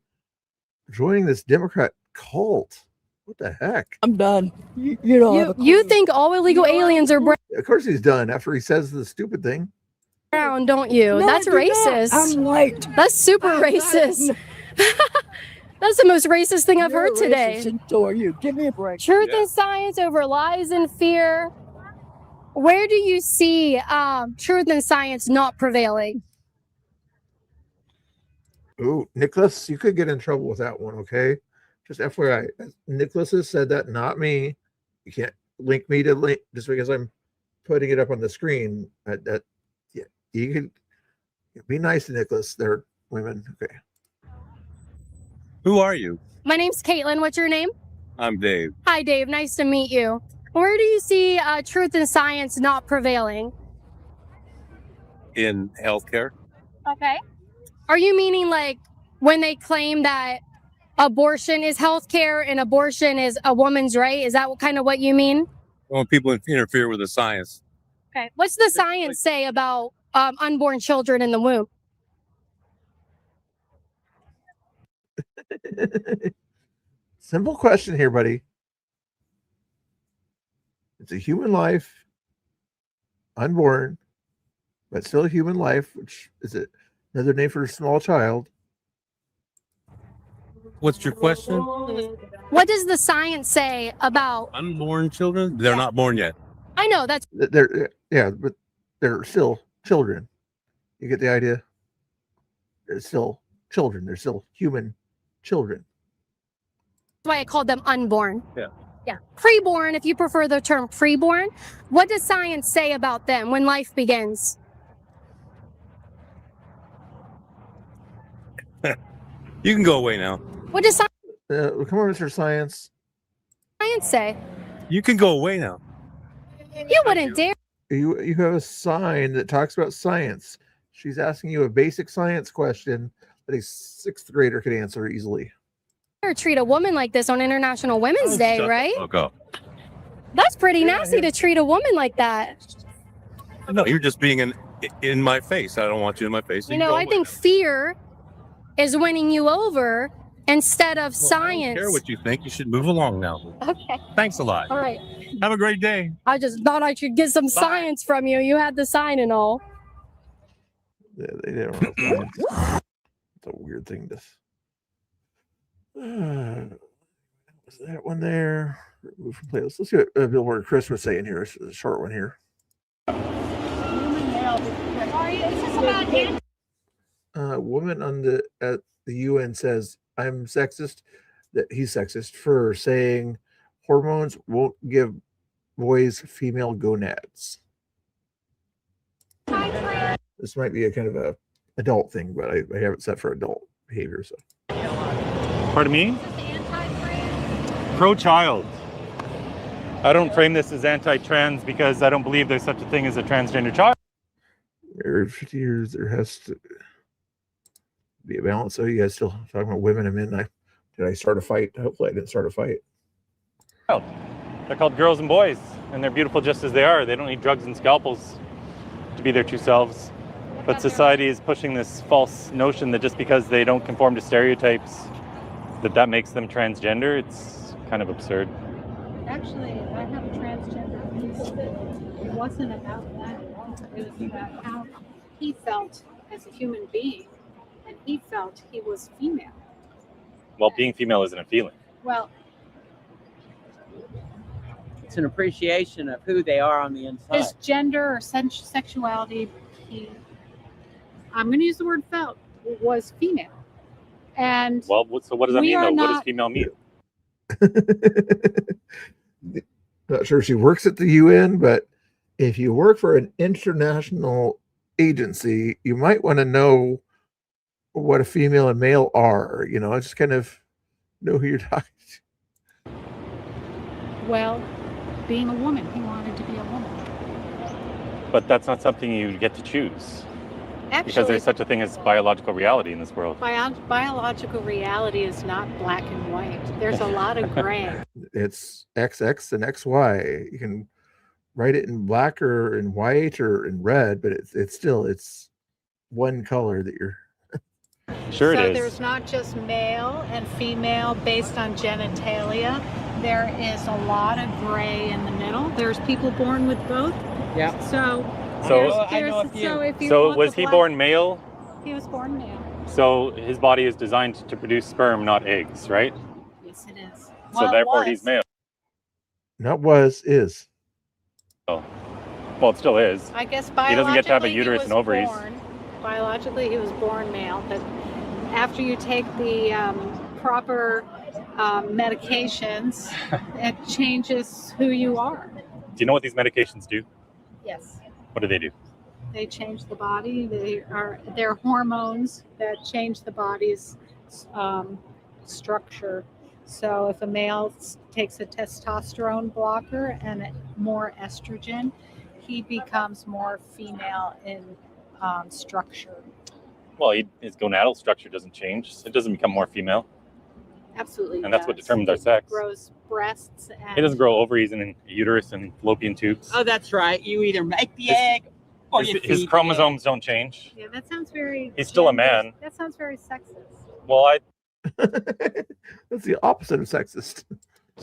joining this Democrat cult. What the heck? I'm done. You don't have a clue. You think all illegal aliens are Of course he's done after he says the stupid thing. brown, don't you? No, That's I do not. racist. I'm white. That's super racist. That's the most racist thing I've You're heard racist, today. and so are you. Give me a break. Truth and science over lies and fear. Where do you see truth and science not prevailing? Ooh, Nicholas, you could get in trouble with that one, okay? Just FYI. Nicholas has said that, not me. You can't link me to link just because I'm putting it up on the screen. Yeah, you can be nice to Nicholas. They're women. Okay. Who are you? My name's Caitlin. What's your name? I'm Dave. Hi, Dave. Nice to meet you. Where do you see truth and science not prevailing? In healthcare. Okay. Are you meaning like when they claim that abortion is healthcare and abortion is a woman's right? Is that kind of what you mean? When people interfere with the science. Okay. What's the science say about unborn children in the womb? Simple question here, buddy. It's a human life, unborn, but still a human life, which is it another name for a small child. What's your question? What does the science say about? Unborn children? They're not born yet. I know that's Yeah, but they're still children. You get the idea? They're still children. They're still human children. why I called them unborn. Yeah. Yeah. Preborn, if you prefer the term preborn. What does science say about them when life begins? You can go away now. What does Come on, Mr. Science. science say? You can go away now. You wouldn't dare You have a sign that talks about science. She's asking you a basic science question that a sixth grader could answer easily. treat a woman like this on International Women's Day, Shut the right? fuck up. That's pretty nasty to treat a woman like that. No, you're just being in my face. I don't want you in my face. You know, I think fear is winning you over instead of I don't science. care what you think. You should move along now. Okay. Thanks a lot. All right. Have a great day. I just thought I should get some science from you. You had the sign and all. Yeah, they don't know science. It's a weird thing to. Was that one there? Remove from playlist. Let's see what Billboard Chris was saying here. It's a short one here. Woman at the UN says I'm sexist. That he's sexist for saying hormones won't give boys female gonads. This might be a kind of a adult thing, but I have it set for adult behavior. So, pardon me? Pro-child. I don't frame this as anti-trans because I don't believe there's such a thing as a transgender child. Every 50 years, there has to be a balance. So, you guys still talking about women and men? Did I start a fight? Hopefully, I didn't start a fight. They're called girls and boys, and they're beautiful just as they are. They don't need drugs and scalpels to be their true selves. But society is pushing this false notion that just because they don't conform to stereotypes, that makes them transgender. It's kind of absurd. Actually, I have a transgender niece. It wasn't about that. It was about how he felt as a human being, and he felt he was female. Well, being female isn't a feeling. Well, it's an appreciation of who they are on the inside. his gender or sexuality, I'm going to use the word felt, was female. And well, so what does that we mean, are though? What does not- female mean? Not sure if she works at the UN, but if you work for an international agency, you might want to know what a female and male are. You know, just kind of know who you're talking to. well, being a woman, he wanted to be a woman. But that's not something you get to choose. Because Actually, there's such a thing as biological reality in this world. biological reality is not black and white. There's a lot of gray. It's XX and XY. You can write it in black or in white or in red, but it's one color that you're. Sure, So it is. there's not just male and female based on genitalia. There is a lot of gray in the middle. There's people born with both. Yeah. So if you So want was the he black- born male? He was born male. So his body is designed to produce sperm, not eggs, right? Yes, it is. So therefore he's male. Not was, is. Oh. Well, it still is. I guess He biologically doesn't get to have a he uterus was and ovaries. Biologically, he was born male, but after you take the proper medications, it changes who you are. Do you know what these medications do? Yes. What do they do? They change the body. They're hormones that change the body's structure. So if a male takes a testosterone blocker and more estrogen, he becomes more female in structure. Well, his gonadal structure doesn't change. It doesn't become more female. Absolutely. And that's what does. determines our sex. He grows breasts and He doesn't grow ovaries and a uterus and fallopian tubes. Oh, that's right. You either make the egg or you His feed the chromosomes don't change. Yeah, that sounds very. He's still a man. That sounds very sexist. Well, That's the opposite of sexist.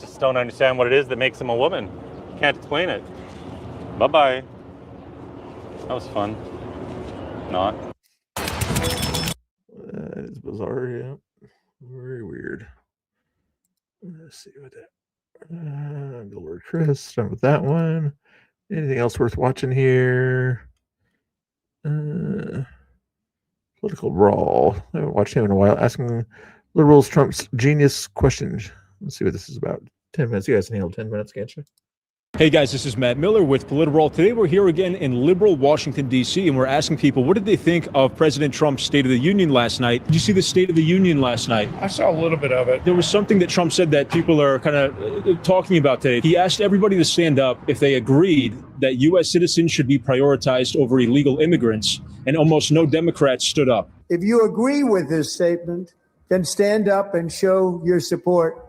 just don't understand what it is that makes him a woman. Can't explain it. Bye-bye. That was fun. Not. That is bizarre, yeah. Very weird. Let's see what that. Lord Chris, done with that one. Anything else worth watching here? Political brawl. I haven't watched him in a while. Asking liberals Trump's genius questions. Let's see what this is about. 10 minutes. You guys can handle 10 minutes, can't you? Hey guys, this is Matt Miller with Political. Today we're here again in liberal Washington, D.C., and we're asking people, what did they think of President Trump's State of the Union last night? Did you see the State of the Union last night? I saw a little bit of it. There was something that Trump said that people are kind of talking about today. He asked everybody to stand up if they agreed that U.S. citizens should be prioritized over illegal immigrants, and almost no Democrats stood up. If you agree with this statement, then stand up and show your support.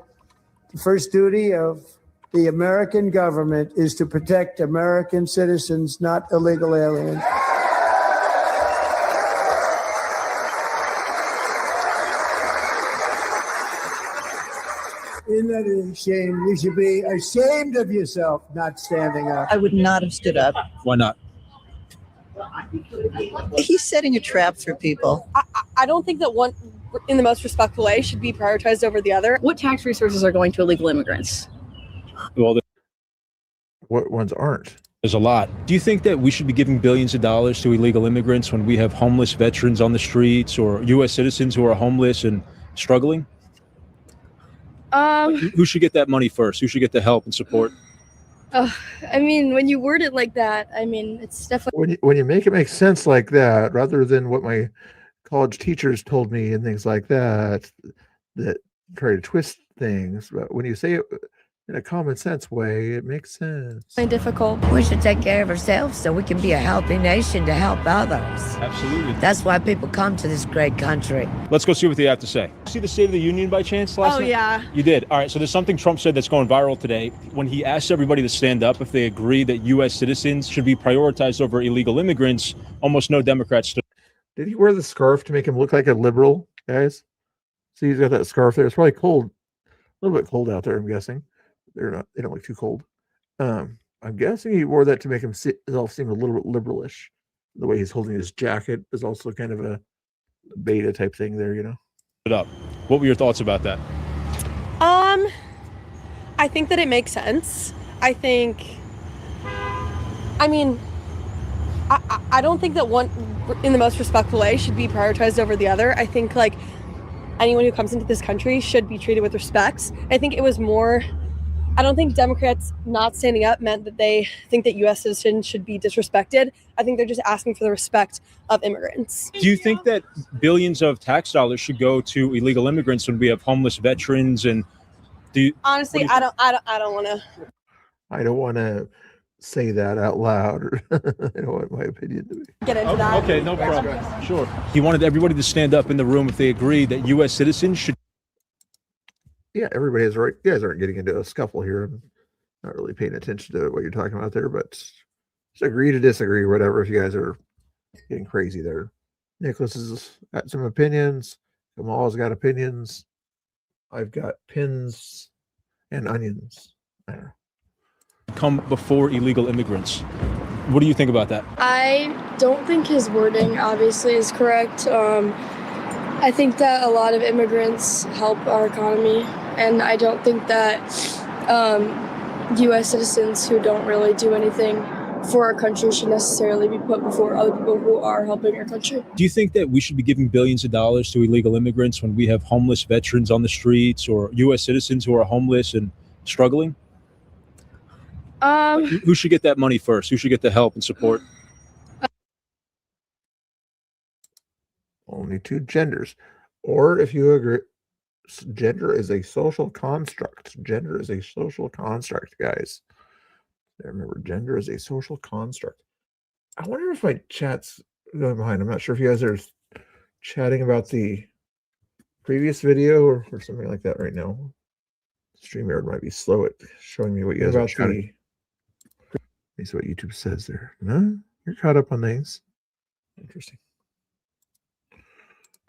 The first duty of the American government is to protect American citizens, not illegal aliens. Isn't that a shame? You should be ashamed of yourself not standing up. I would not have stood up. Why not? He's setting a trap for people. I don't think that one, in the most respectful way, should be prioritized over the other. What tax resources are going to illegal immigrants? Well, What ones aren't? There's a lot. Do you think that we should be giving billions of dollars to illegal immigrants when we have homeless veterans on the streets or U.S. citizens who are homeless and struggling? Who should get that money first? Who should get the help and support? I mean, when you word it like that, I mean, it's definitely. When you make it make sense like that, rather than what my college teachers told me and things like that, that try to twist things, but when you say it in a common sense way, it makes sense. Difficult. We should take care of ourselves so we can be a healthy nation to help others. Absolutely. That's why people come to this great country. Let's go see what they have to say. See the State of the Union by chance last night? Yeah. You did. All right. So there's something Trump said that's going viral today when he asked everybody to stand up if they agree that U.S. citizens should be prioritized over illegal immigrants. Almost no Democrats stood. Did he wear the scarf to make him look like a liberal, guys? See, he's got that scarf there. It's probably cold, a little bit cold out there, I'm guessing. They don't look too cold. I'm guessing he wore that to make himself seem a little bit liberalish. The way he's holding his jacket is also kind of a beta type thing there, you know. Up. What were your thoughts about that? I think that it makes sense. I don't think that one, in the most respectful way, should be prioritized over the other. I think like anyone who comes into this country should be treated with respect. I think it was more. I don't think Democrats not standing up meant that they think that U.S. citizens should be disrespected. I think they're just asking for the respect of immigrants. Do you think that billions of tax dollars should go to illegal immigrants when we have homeless veterans? And Honestly, I don't want to. I don't want to say that out loud, or I don't want my opinion to be. Get into that. Okay, no problem. Sure. He wanted everybody to stand up in the room if they agree that U.S. citizens should. Yeah, everybody has right. You guys aren't getting into a scuffle here. I'm not really paying attention to what you're talking about there, but just agree to disagree, whatever. If you guys are getting crazy there, Nicholas has got some opinions. Kamal's got opinions. I've got pins and onions. I don't know. Come before illegal immigrants. What do you think about that? I don't think his wording obviously is correct. I think that a lot of immigrants help our economy, and I don't think that U.S. citizens who don't really do anything for our country should necessarily be put before other people who are helping our country. Do you think that we should be giving billions of dollars to illegal immigrants when we have homeless veterans on the streets or U.S. citizens who are homeless and struggling? Who should get that money first? Who should get the help and support? Only two genders. Or if you agree, gender is a social construct. Gender is a social construct, guys. Remember, gender is a social construct. I wonder if my chat's going behind. I'm not sure if you guys are chatting about the previous video or something like that right now. StreamYard might be slow at showing me what you guys are chatting. Let me see what YouTube says there. No, you're caught up on things. Interesting.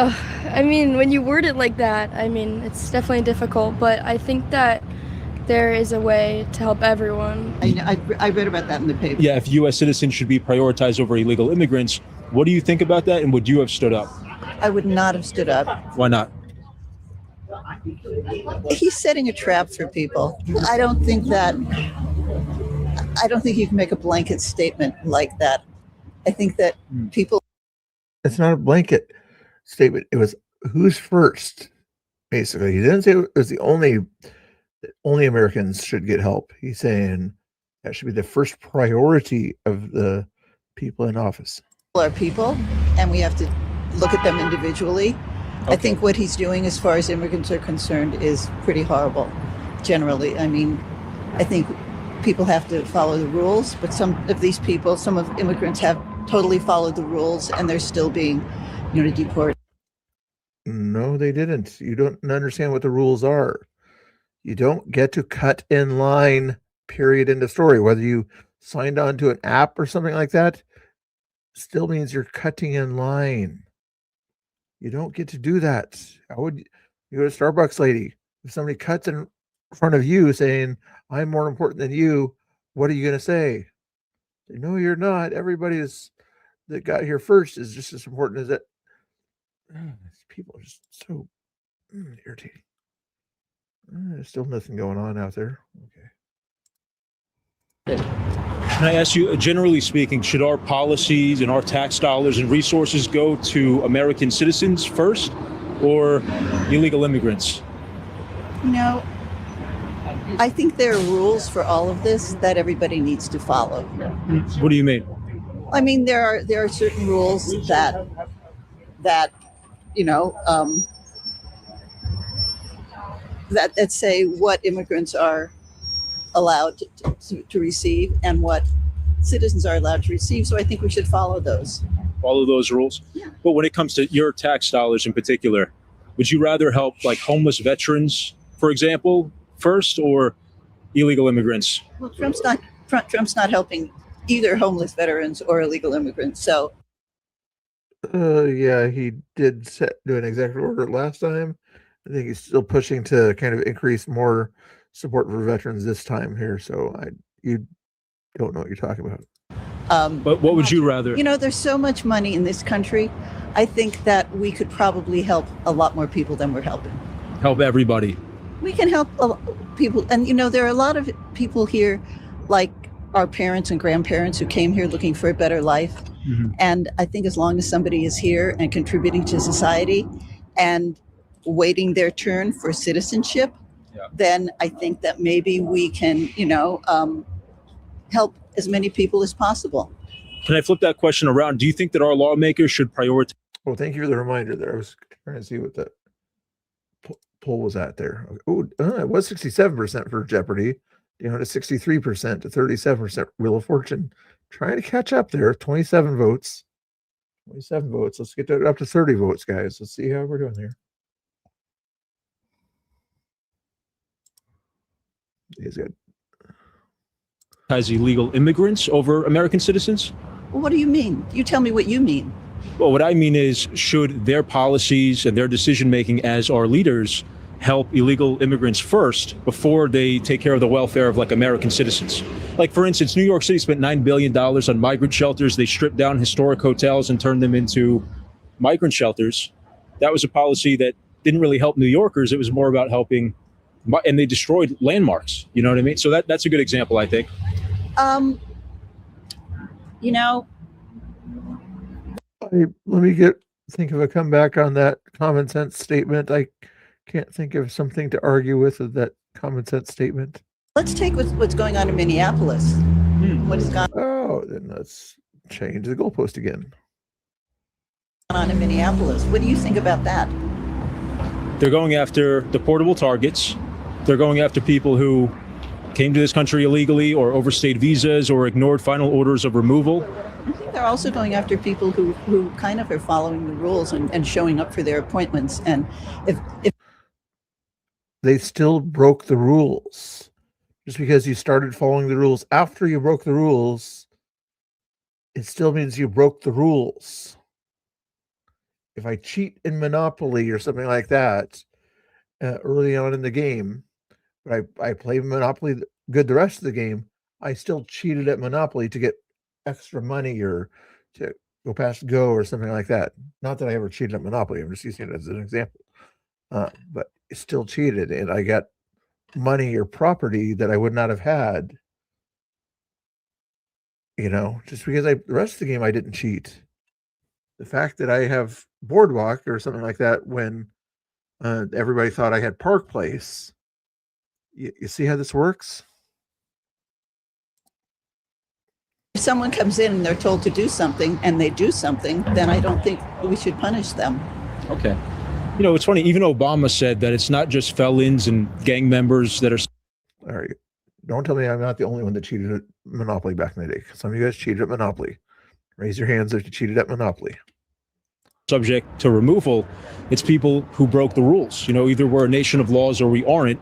I mean, when you word it like that, I mean, it's definitely difficult, but I think that there is a way to help everyone. I read about that in the paper. Yeah, if U.S. citizens should be prioritized over illegal immigrants, what do you think about that, and would you have stood up? I would not have stood up. Why not? He's setting a trap for people. I don't think you can make a blanket statement like that. I think that people. It's not a blanket statement. It was who's first, basically. He didn't say it was only Americans should get help. He's saying that should be the first priority of the people in office. People are people, and we have to look at them individually. Okay. I think what he's doing as far as immigrants are concerned is pretty horrible, generally. I mean, I think people have to follow the rules, but some of immigrants have totally followed the rules, and they're still being, deported. No, they didn't. You don't understand what the rules are. You don't get to cut in line, period, end of story. Whether you signed on to an app or something like that, still means you're cutting in line. You don't get to do that. How would you go to Starbucks, lady? If somebody cuts in front of you saying, I'm more important than you, what are you going to say? No, you're not. Everybody that got here first is just as important as that. People are just so irritating. There's still nothing going on out there. Okay. Can I ask you, generally speaking, should our policies and our tax dollars and resources go to American citizens first or illegal immigrants? You know, I think there are rules for all of this that everybody needs to follow. What do you mean? I mean, there are certain rules that you know that say what immigrants are allowed to receive and what citizens are allowed to receive. So I think we should follow those. Follow those rules. Yeah. But when it comes to your tax dollars in particular, would you rather help like homeless veterans, for example, first, or illegal immigrants? Well, Trump's not helping either homeless veterans or illegal immigrants. So Yeah, he did do an executive order last time. I think he's still pushing to kind of increase more support for veterans this time here. So you don't know what you're talking about. But what would you rather? You know, there's so much money in this country. I think that we could probably help a lot more people than we're helping. Help everybody. We can help people. And, you know, there are a lot of people here, like our parents and grandparents who came here looking for a better life. Mm-hmm. And I think as long as somebody is here and contributing to society and waiting their turn for citizenship, then I think that maybe we can, you know, help as many people as possible. Can I flip that question around? Do you think that our lawmakers should prioritize? Well, thank you for the reminder there. I was trying to see what that poll was at there. Oh, it was 67% for Jeopardy, to 63% to 37% Wheel of Fortune. Trying to catch up there. 27 votes. 27 votes. Let's get that up to 30 votes, guys. Let's see how we're doing here. He's good. As illegal immigrants over American citizens? Well, what do you mean? You tell me what you mean. Well, what I mean is, should their policies and their decision making as our leaders help illegal immigrants first before they take care of the welfare of like American citizens? Like, for instance, New York City spent $9 billion on migrant shelters. They stripped down historic hotels and turned them into migrant shelters. That was a policy that didn't really help New Yorkers. It was more about helping, and they destroyed landmarks. You know what I mean? So that's a good example, I think. You know, Let me think of a comeback on that common sense statement. I can't think of something to argue with that common sense statement. let's take what's going on in Minneapolis. What has gone Oh, then let's change the goalpost again. on in Minneapolis? What do you think about that? They're going after deportable targets. They're going after people who came to this country illegally or overstayed visas or ignored final orders of removal. I think they're also going after people who kind of are following the rules and showing up for their appointments. And if They still broke the rules. Just because you started following the rules after you broke the rules, it still means you broke the rules. If I cheat in Monopoly or something like that early on in the game, but I play Monopoly good the rest of the game, I still cheated at Monopoly to get extra money or to go past Go or something like that. Not that I ever cheated at Monopoly. I'm just using it as an example. But I still cheated, and I got money or property that I would not have had. Just because the rest of the game I didn't cheat. The fact that I have Boardwalk or something like that when everybody thought I had Park Place. You see how this works? If someone comes in and they're told to do something and they do something, then I don't think we should punish them. Okay. It's funny, even Obama said that it's not just felons and gang members that are... All right. Don't tell me I'm not the only one that cheated at Monopoly back in the day. Some of you guys cheated at Monopoly. Raise your hands if you cheated at Monopoly. subject to removal. It's people who broke the rules. Either we're a nation of laws or we aren't.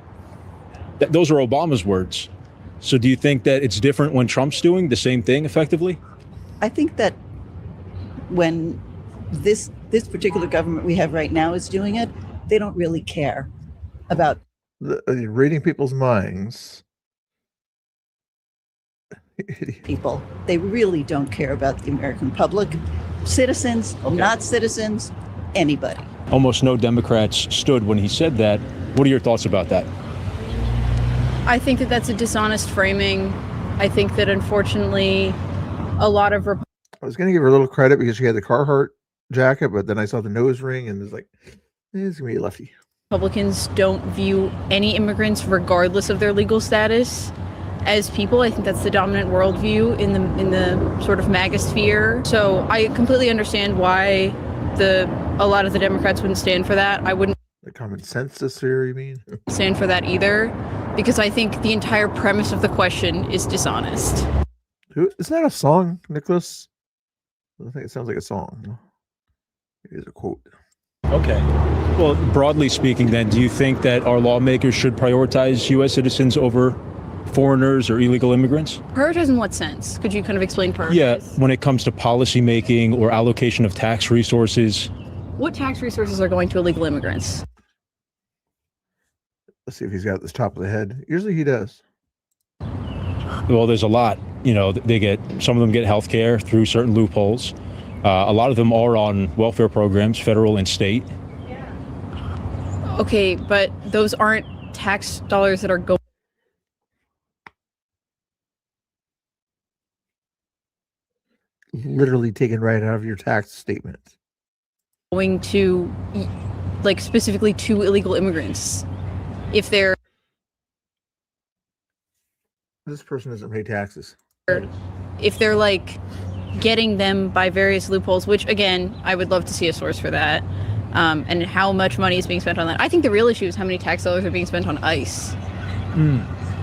Those are Obama's words. So do you think that it's different when Trump's doing the same thing effectively? I think that when this particular government we have right now is doing it, they don't really care about reading people's minds. People. They really don't care about the American public. Citizens, not citizens, anybody. Almost no Democrats stood when he said that. What are your thoughts about that? I think that that's a dishonest framing I think that unfortunately, a lot of I was going to give her a little credit because she had the Carhartt jacket, but then I saw the nose ring and it's like, it's going to be a lefty. Republicans don't view any immigrants, regardless of their legal status, as people. I think that's the dominant worldview in the sort of MAGA sphere. So I completely understand why a lot of the Democrats wouldn't stand for that. I wouldn't The common census theory, you mean? stand for that either, because I think the entire premise of the question is dishonest. Isn't that a song, Nicholas? I think it sounds like a song. It is a quote. Okay. Well, broadly speaking, then, do you think that our lawmakers should prioritize U.S. citizens over foreigners or illegal immigrants? Prioritize in what sense? Could you kind of explain prioritize? Yeah, when it comes to policy making or allocation of tax resources. What tax resources are going to illegal immigrants? Let's see if he's got this top of the head. Usually he does. Well, there's a lot. You know, some of them get health care through certain loopholes. A lot of them are on welfare programs, federal and state. Okay, but those aren't tax dollars that are going. Literally taken right out of your tax statement. Going to, like, specifically to illegal immigrants. If they're. This person doesn't pay taxes. If they're, like, getting them by various loopholes, which, again, I would love to see a source for that, and how much money is being spent on that. I think the real issue is how many tax dollars are being spent on ICE.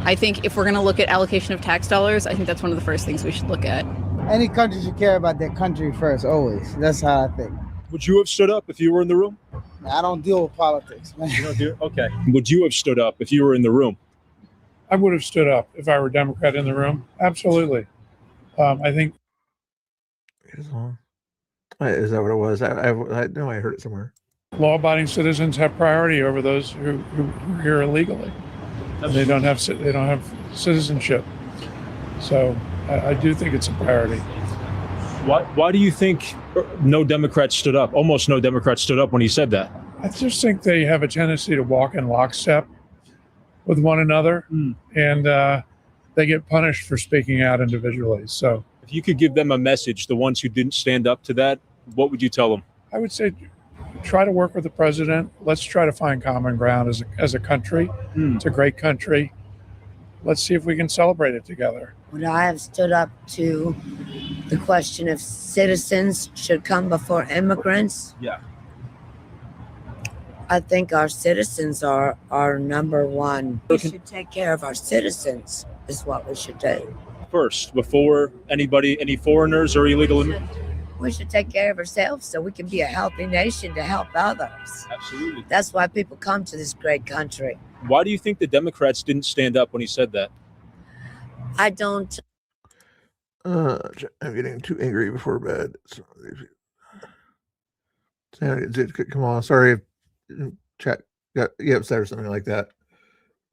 I think if we're going to look at allocation of tax dollars, I think that's one of the first things we should look at. Any country should care about their country first, always. That's how I think. Would you have stood up if you were in the room? I don't deal with politics, man. You don't do? Okay. Would you have stood up if you were in the room? I would have stood up if I were a Democrat in the room. Absolutely. I think. Is that what it was? I know I heard it somewhere. Law-abiding citizens have priority over those who are here illegally. They don't have citizenship. So I do think it's a priority. Why do you think no Democrats stood up? Almost no Democrats stood up when he said that. I just think they have a tendency to walk in lockstep with one another, and they get punished for speaking out individually. So if you could give them a message, the ones who didn't stand up to that, what would you tell them? I would say try to work with the president. Let's try to find common ground as a country. It's a great country. Let's see if we can celebrate it together. Would I have stood up to the question if citizens should come before immigrants? Yeah. I think our citizens are our number one. We should take care of our citizens is what we should do. First, before any foreigners or illegal immigrants? We should take care of ourselves so we can be a healthy nation to help others. Absolutely. That's why people come to this great country. Why do you think the Democrats didn't stand up when he said that? I don't. I'm getting too angry before bed. Come on, sorry if chat got you upset or something like that.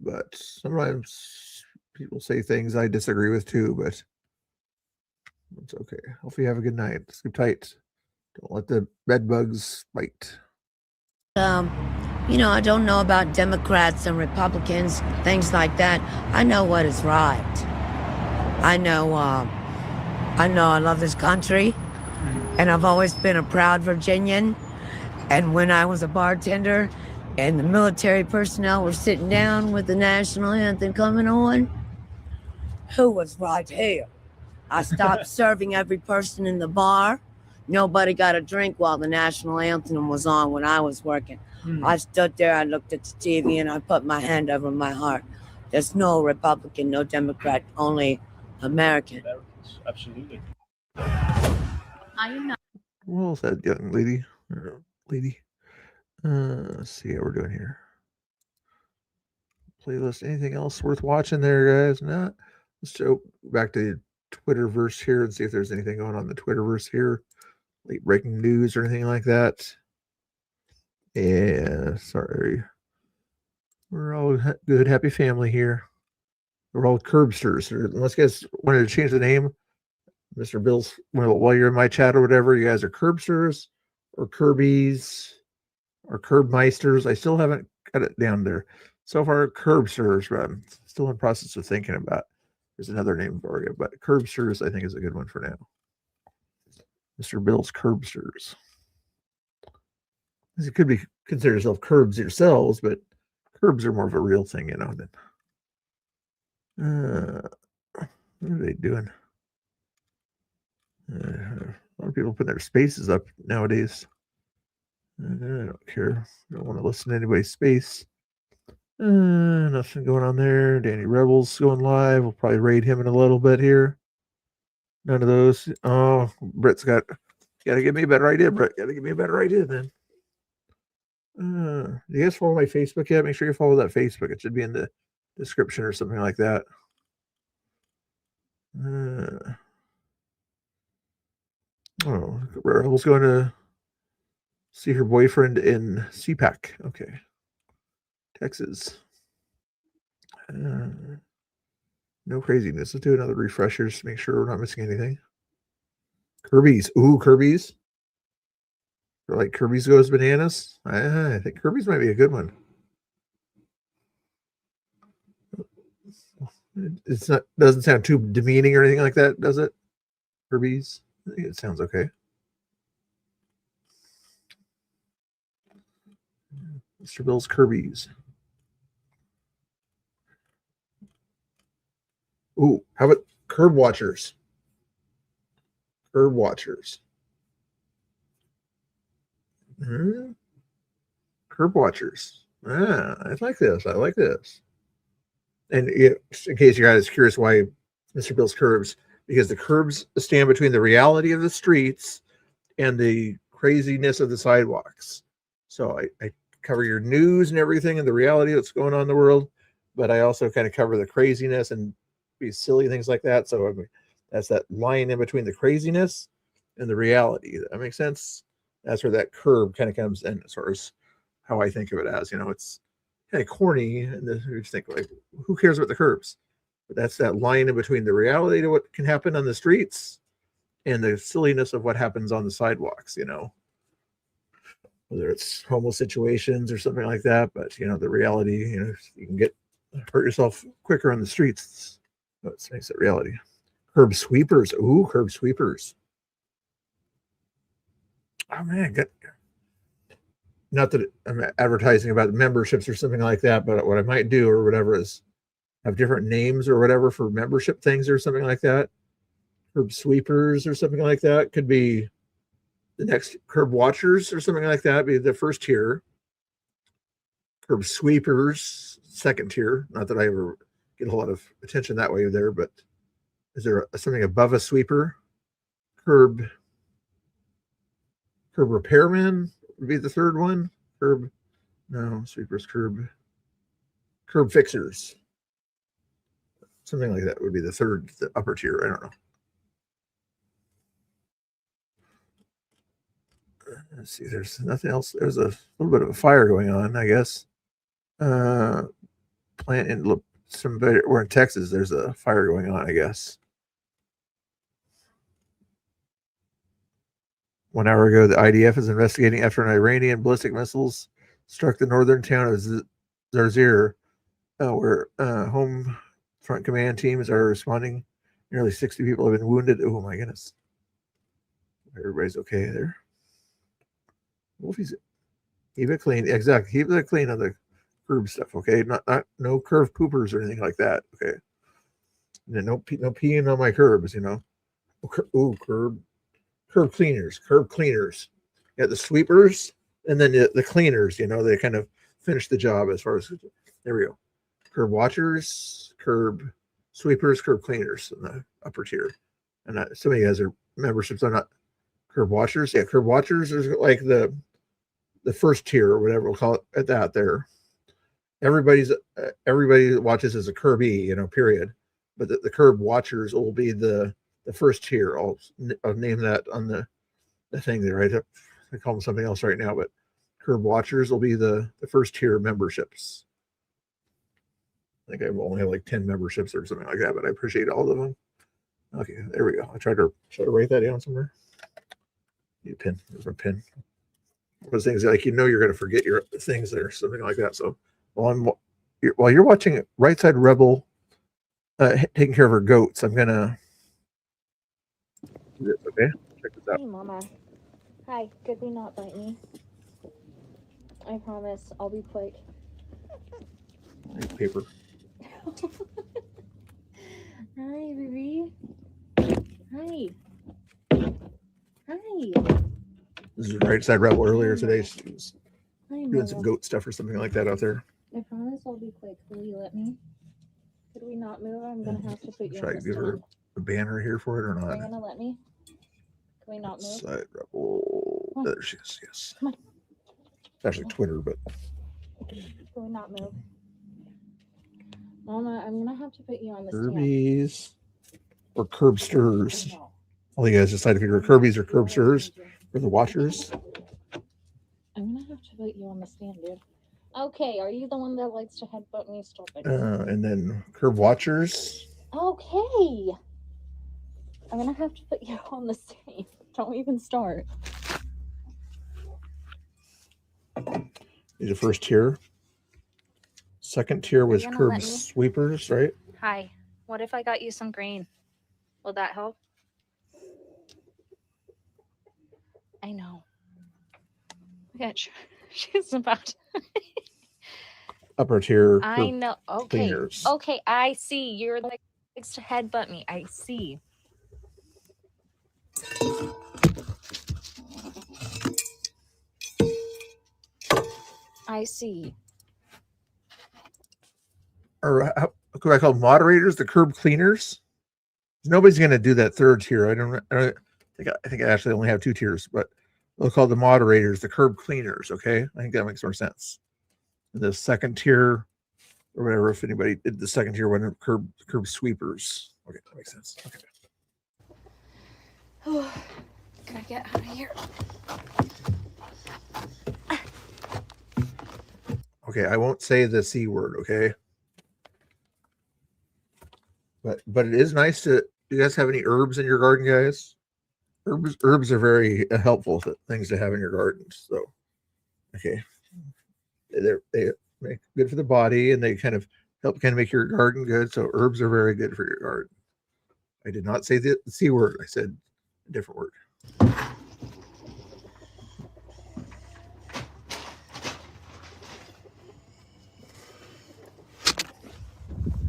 But sometimes people say things I disagree with too, but it's okay. Hope you have a good night. Sleep tight. Don't let the bed bugs bite. I don't know about Democrats and Republicans, things like that. I know what is right. I know I love this country, and I've always been a proud Virginian. And when I was a bartender and the military personnel were sitting down with the national anthem coming on, who was right here? I stopped serving every person in the bar. Nobody got a drink while the national anthem was on when I was working. I stood there, I looked at the TV, and I put my hand over my heart. There's no Republican, no Democrat, only American. Absolutely. I'm not. Well said, young lady. Let's see how we're doing here. Playlist. Anything else worth watching there, guys? Not. Let's go back to Twitterverse here and see if there's anything going on in the Twitterverse here. Late breaking news or anything like that. Yeah, sorry. We're all good, happy family here. We're all Curbsters. Unless you guys wanted to change the name, Mr. Bills, while you're in my chat or whatever, you guys are Curbsters or Kirby's or Curbmeisters. I still haven't got it down there. So far, Curbsters, but I'm still in the process of thinking about. There's another name for it, but Curbsters I think is a good one for now. Mr. Bill's Curbsters. You could be consider yourself curbs yourselves, but curbs are more of a real thing, you know. Than what are they doing? A lot of people put their spaces up nowadays. I don't care. I don't want to listen to anybody's space. Nothing going on there. Danny Rebels going live. We'll probably raid him in a little bit here. None of those. Oh, Brett's got to give me a better idea, Brett. Got to give me a better idea then. Do you guys follow my Facebook yet? Make sure you follow that Facebook. It should be in the description or something like that. Rebel's going to see her boyfriend in CPAC. Okay. Texas. No craziness. Let's do another refresher just to make sure we're not missing anything. Kirby's. Ooh, Kirby's. Like Kirby's Goes Bananas. I think Kirby's might be a good one. It's not doesn't sound too demeaning or anything like that, does it? Kirby's. I think it sounds okay. Mr. Bill's Kirby's. Ooh, how about Curb Watchers? Curb Watchers. Curb Watchers. I like this. I like this. And in case you guys are curious why Mr. Bill's Curbs, because the curbs stand between the reality of the streets and the craziness of the sidewalks. So I cover your news and everything and the reality that's going on in the world, but I also kind of cover the craziness and be silly things like that. So I mean, that's that line in between the craziness and the reality. That makes sense. That's where that curb kind of comes in as far as how I think of it as, you know, it's kind of corny. And you just think like, who cares about the curbs? But that's that line in between the reality to what can happen on the streets and the silliness of what happens on the sidewalks, you know, whether it's homeless situations or something like that. But, you know, the reality, you know, you can hurt yourself quicker on the streets. That makes it reality. Curb sweepers. Ooh, curb sweepers. Oh man, not that I'm advertising about memberships or something like that, but what I might do or whatever is have different names or whatever for membership things or something like that. Curb sweepers or something like that. Could be the next curb watchers or something like that. Be the first tier. Curb sweepers, second tier. Not that I ever get a lot of attention that way there, but is there something above a sweeper? Curb repairman would be the third one. Sweepers, curb fixers. Something like that would be the third, the upper tier. I don't know. Let's see, there's nothing else. There's a little bit of a fire going on, I guess. Plant in we're in Texas. There's a fire going on, I guess. 1 hour ago, the IDF is investigating after an Iranian ballistic missiles struck the northern town of Zarzir, where home front command teams are responding. Nearly 60 people have been wounded. Oh my goodness. Everybody's okay there. Wolfie's keep it clean. Exactly. Keep it clean on the curb stuff. Okay. Not no curve poopers or anything like that. Okay. And no peeing on my curbs, you know. Ooh, curb cleaners. Yeah, the sweepers and then the cleaners, you know, they kind of finish the job as far as there we go. Curb watchers, curb sweepers, curb cleaners in the upper tier. And some of you guys are memberships are not curb watchers. Yeah, curb watchers is like the first tier or whatever we'll call it at that there. Everybody watches as a curbie, you know, period. But the curb watchers will be the first tier. I'll name that on the thing there, right? I call them something else right now, but curb watchers will be the first tier memberships. I think I only have like 10 memberships or something like that, but I appreciate all of them. Okay, there we go. I tried to write that down somewhere. Need a pin. There's my pin. Those things like you're going to forget your things there, something like that. So while you're watching Right Side Rebel taking care of her goats. I'm gonna do this, okay? Check this out. Hey, Mama. Hi. Could we not bite me? I promise. I'll be quick. Here's paper. Hi, baby. Hi. Hi. This is Right Side Rebel earlier today. She was Hi, doing some Mama. goat stuff or something like that out there. I promise I'll be quick. Will you let me? Could we not move? I'm gonna have to put you Try on to the give her stand. a banner here for it or Are you not. gonna let me? Can we not move? Side Rebel. Come on. There she is. Yes. Come on. It's actually Twitter, but Can we not move? Mama, I'm gonna have to put you on the stand. Kirby's or Curbsters. All you guys decide if you're Kirby's or Curbsters for the watchers. I'm gonna have to put you on the stand, dude. Okay, are you the one that likes to headbutt me? Stop it. And then Curb Watchers. Okay. I'm gonna have to put you on the stand. Don't even start. These are first tier. Second tier was gonna Curb let me? Sweepers, right? Hi. What if I got you some grain? Will that help? I know. Look at she's about. Upper tier I Curb know. Okay. Cleaners. Okay, I see. You're like likes to headbutt me. I see. I see. Or how could I call them moderators? The Curb Cleaners. Nobody's going to do that third tier. I think I actually only have two tiers, but we'll call the moderators the Curb Cleaners. Okay, I think that makes more sense. And the second tier, or whatever, if anybody did the second tier one, Curb Sweepers. Okay, that makes sense. Okay. Can I get out of here? Okay, I won't say the C word, okay? But it is nice to. Do you guys have any herbs in your garden, guys? Herbs are very helpful things to have in your gardens. So, okay, they make good for the body, and they kind of help make your garden good. So herbs are very good for your garden. I did not say the C word. I said a different word.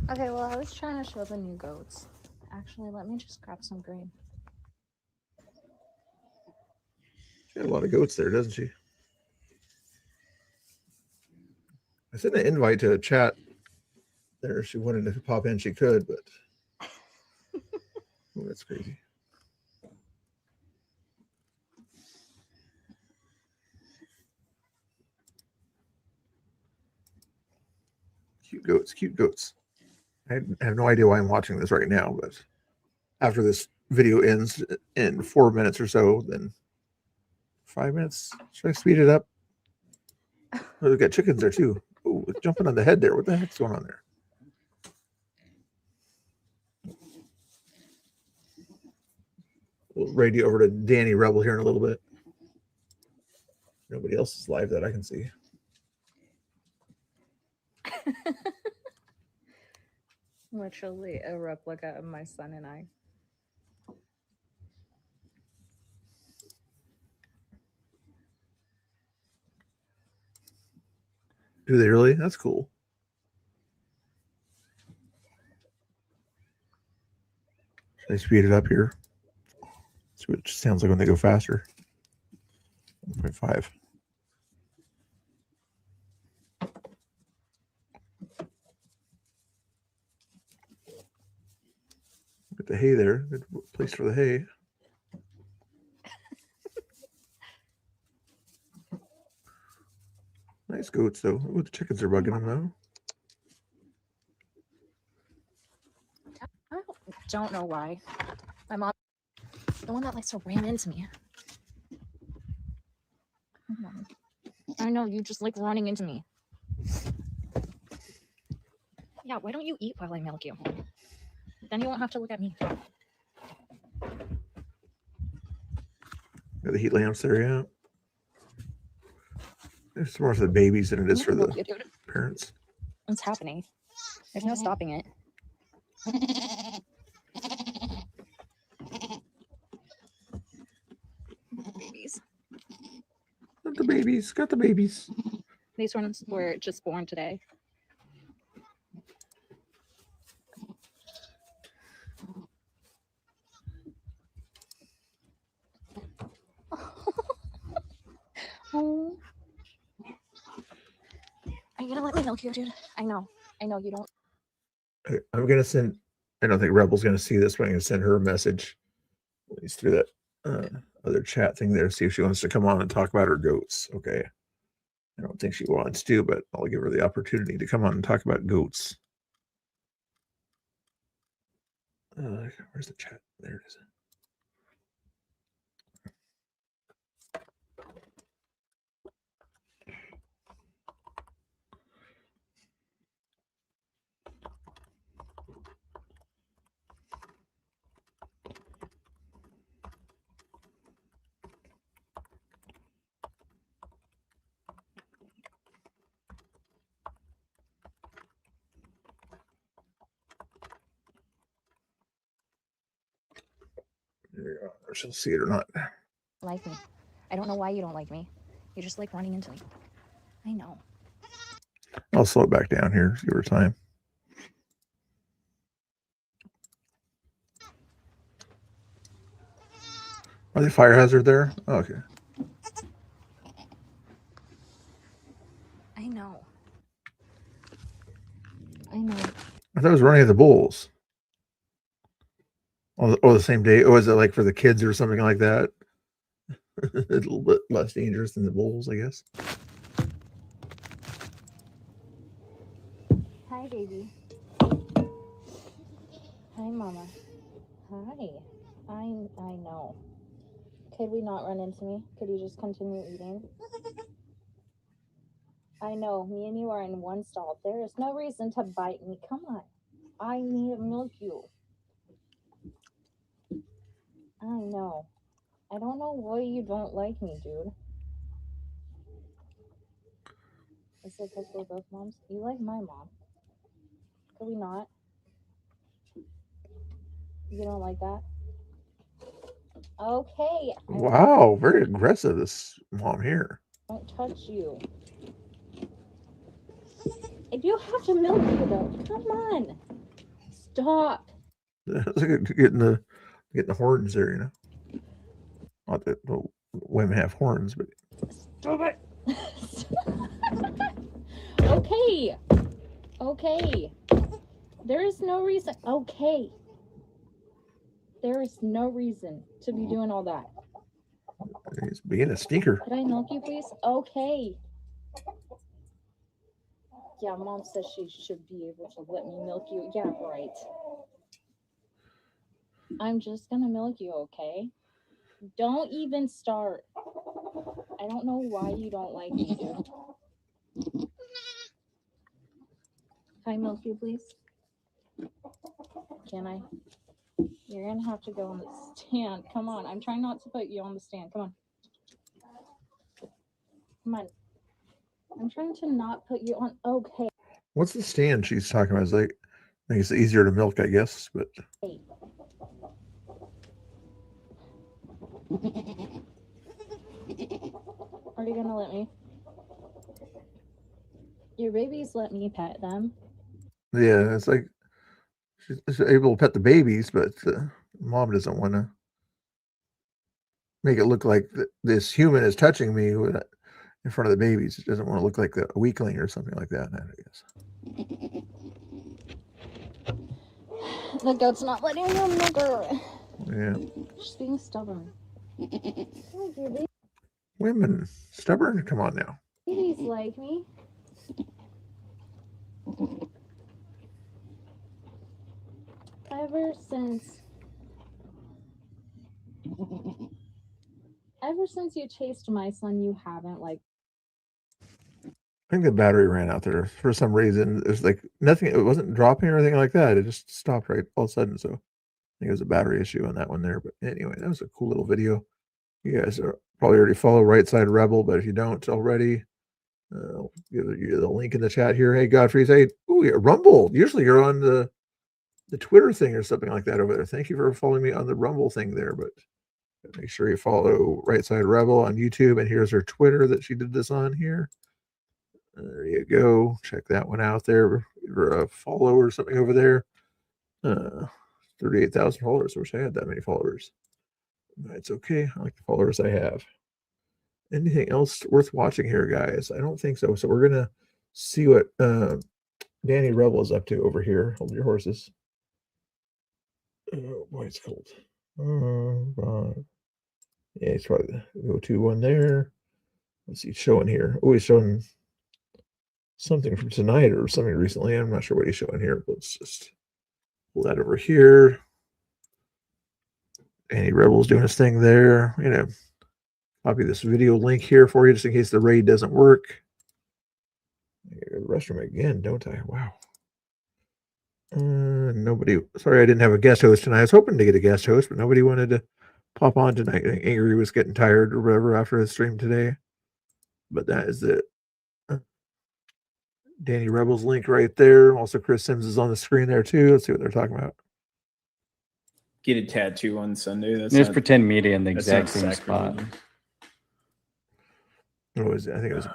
Okay, well, I was trying to show the new goats. Actually, let me just grab some grain. She had a lot of goats there, doesn't she? I sent an invite to a chat there. If she wanted to pop in, she could, but oh, that's crazy. Cute goats, cute goats. I have no idea why I'm watching this right now, but after this video ends in 4 minutes or so, then 5 minutes. Should I speed it up? Oh, we've got chickens there too. Oh, jumping on the head there. What the heck's going on there? We'll radio over to Danny Rebel here in a little bit. Nobody else is live that I can see. Literally a replica of my son and I. Do they really? That's cool. Should I speed it up here? See what it sounds like when they go faster. 1.5. Got the hay there. Good place for the hay. Nice goats though. Oh, the chickens are bugging them though. I don't know why. My mom, the one that likes to ram into me. I know you just like running into me. Yeah, why don't you eat while I milk you? Then you won't have to look at me. Got the heat lamps there, yeah. It's more for the babies than it is for the parents. What's happening? There's no stopping it. Babies. Got the babies. Got the babies. These ones were just born today. Oh. Are you gonna let me milk you, dude? I know you don't. I'm gonna send. I don't think Rebel's gonna see this, but I'm gonna send her a message. At least through that other chat thing there. See if she wants to come on and talk about her goats. Okay. I don't think she wants to, but I'll give her the opportunity to come on and talk about goats. Where's the chat? There it is. There you go. Or she'll see it or not. Like me. I don't know why you don't like me. You just like running into me. I know. I'll slow it back down here. Give her time. Are they fire hazard there? Oh, okay. I know. I know. I thought it was running at the bulls. Oh, the same day. Or was it like for the kids or something like that? A little bit less dangerous than the bulls, I guess. Hi, baby. Hi, mama. Hi. I know. Could we not run into me? Could you just continue eating? I know. Me and you are in one stall. There is no reason to bite me. Come on. I need to milk you. I know. I don't know why you don't like me, dude. Is it because we're both moms? You like my mom. Could we not? You don't like that? Okay. Wow, very aggressive, this mom here. Don't touch you. I do have to milk you though. Come on. Stop. It's like getting the horns there, you know. Not that women have horns, but Stop it. Okay. Okay. There is no reason. Okay. There is no reason to be doing all that. he's being a stinker. Could I milk you, please? Okay. Yeah, mom says she should be able to let me milk you. Yeah, right. I'm just gonna milk you, okay? Don't even start. I don't know why you don't like me, dude. Can I milk you, please? Can I? You're gonna have to go on the stand. Come on. I'm trying not to put you on the stand. Come on. Come on. I'm trying to not put you on. Okay. What's the stand she's talking about? It's like, I think it's easier to milk, I guess, but Hey. Are you gonna let me? Your babies let me pet them. yeah, it's like she's able to pet the babies, but mom doesn't want to make it look like this human is touching me in front of the babies. It doesn't want to look like a weakling or something like that, I guess. The goat's not letting me milk her. Yeah. She's being stubborn. Look, your Women, stubborn? Come on now. babies like me. Ever since you chased my son, you haven't like. I think the battery ran out there for some reason. There's like nothing, it wasn't dropping or anything like that. It just stopped right all of a sudden. So I think it was a battery issue on that one there. But anyway, that was a cool little video. You guys are probably already follow Right Side Rebel, but if you don't already, I'll give you the link in the chat here. Hey, Godfrey, say, oh, yeah, Rumble. Usually you're on the the Twitter thing or something like that over there. Thank you for following me on the Rumble thing there, but make sure you follow Right Side Rebel on YouTube. And here's her Twitter that she did this on here. There you go. Check that one out there. You're a follow or something over there. 38,000 followers. I wish I had that many followers. It's okay. I like the followers I have. Anything else worth watching here, guys? I don't think so. So we're going to see what Danny Rebel is up to over here. Hold your horses. Oh, boy, it's cold. Yeah, it's probably the go-to one there. Let's see, showing here. Oh, he's showing something from tonight or something recently. I'm not sure what he's showing here, but let's just pull that over here. Danny Rebel's doing his thing there. You know, copy this video link here for you just in case the raid doesn't work. I gotta go to the restroom again, don't I? Wow. Nobody. Sorry, I didn't have a guest host tonight. I was hoping to get a guest host, but nobody wanted to pop on tonight. I think Angry was getting tired or whatever after his stream today. But that is it. Danny Rebel's link right there. Also, Chris Sims is on the screen there too. Let's see what they're talking about. Get a tattoo on Sunday. There's pretend media in the exact same spot. What was it? I think it was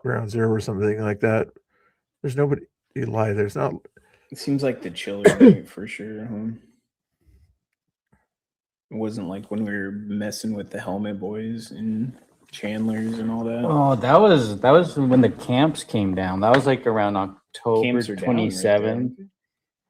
Ground Zero or something like that. There's nobody. You lie. There's not. It seems like the chiller night for sure. It wasn't like when we were messing with the Helmet Boys and Chandlers and all that. Oh, that was when the camps came down. That was like around October Camps are down, 27th.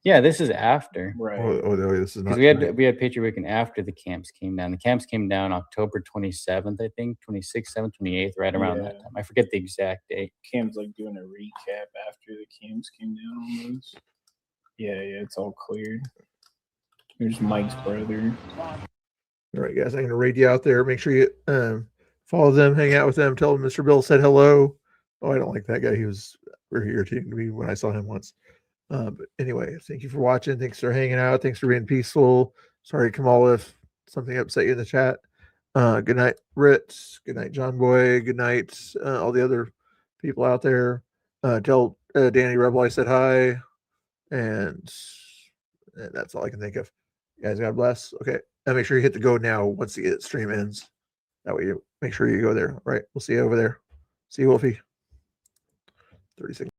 Yeah, this is after. Right. Oh, this is not. We had Patriot Weekend after the camps came down. The camps came down October 27th, I think, 26th, 7th, 28th, right around that time. I forget the exact date. Cam's like doing a recap after the camps came down almost. Yeah, it's all cleared. There's Mike's brother. All right, guys, I'm going to raid you out there. Make sure you follow them, hang out with them, tell them Mr. Bill said hello. Oh, I don't like that guy. He was very irritating to me when I saw him once. But anyway, thank you for watching. Thanks for hanging out. Thanks for being peaceful. Sorry, Kamal, if something upset you in the chat. Good night, Ritz. Good night, John Boy. Good night, all the other people out there. Tell Danny Rebel I said hi. And that's all I can think of. Guys, God bless. Okay. And make sure you hit the go now once the stream ends. That way you make sure you go there. All right. We'll see you over there. See you, Wolfie. 30 seconds.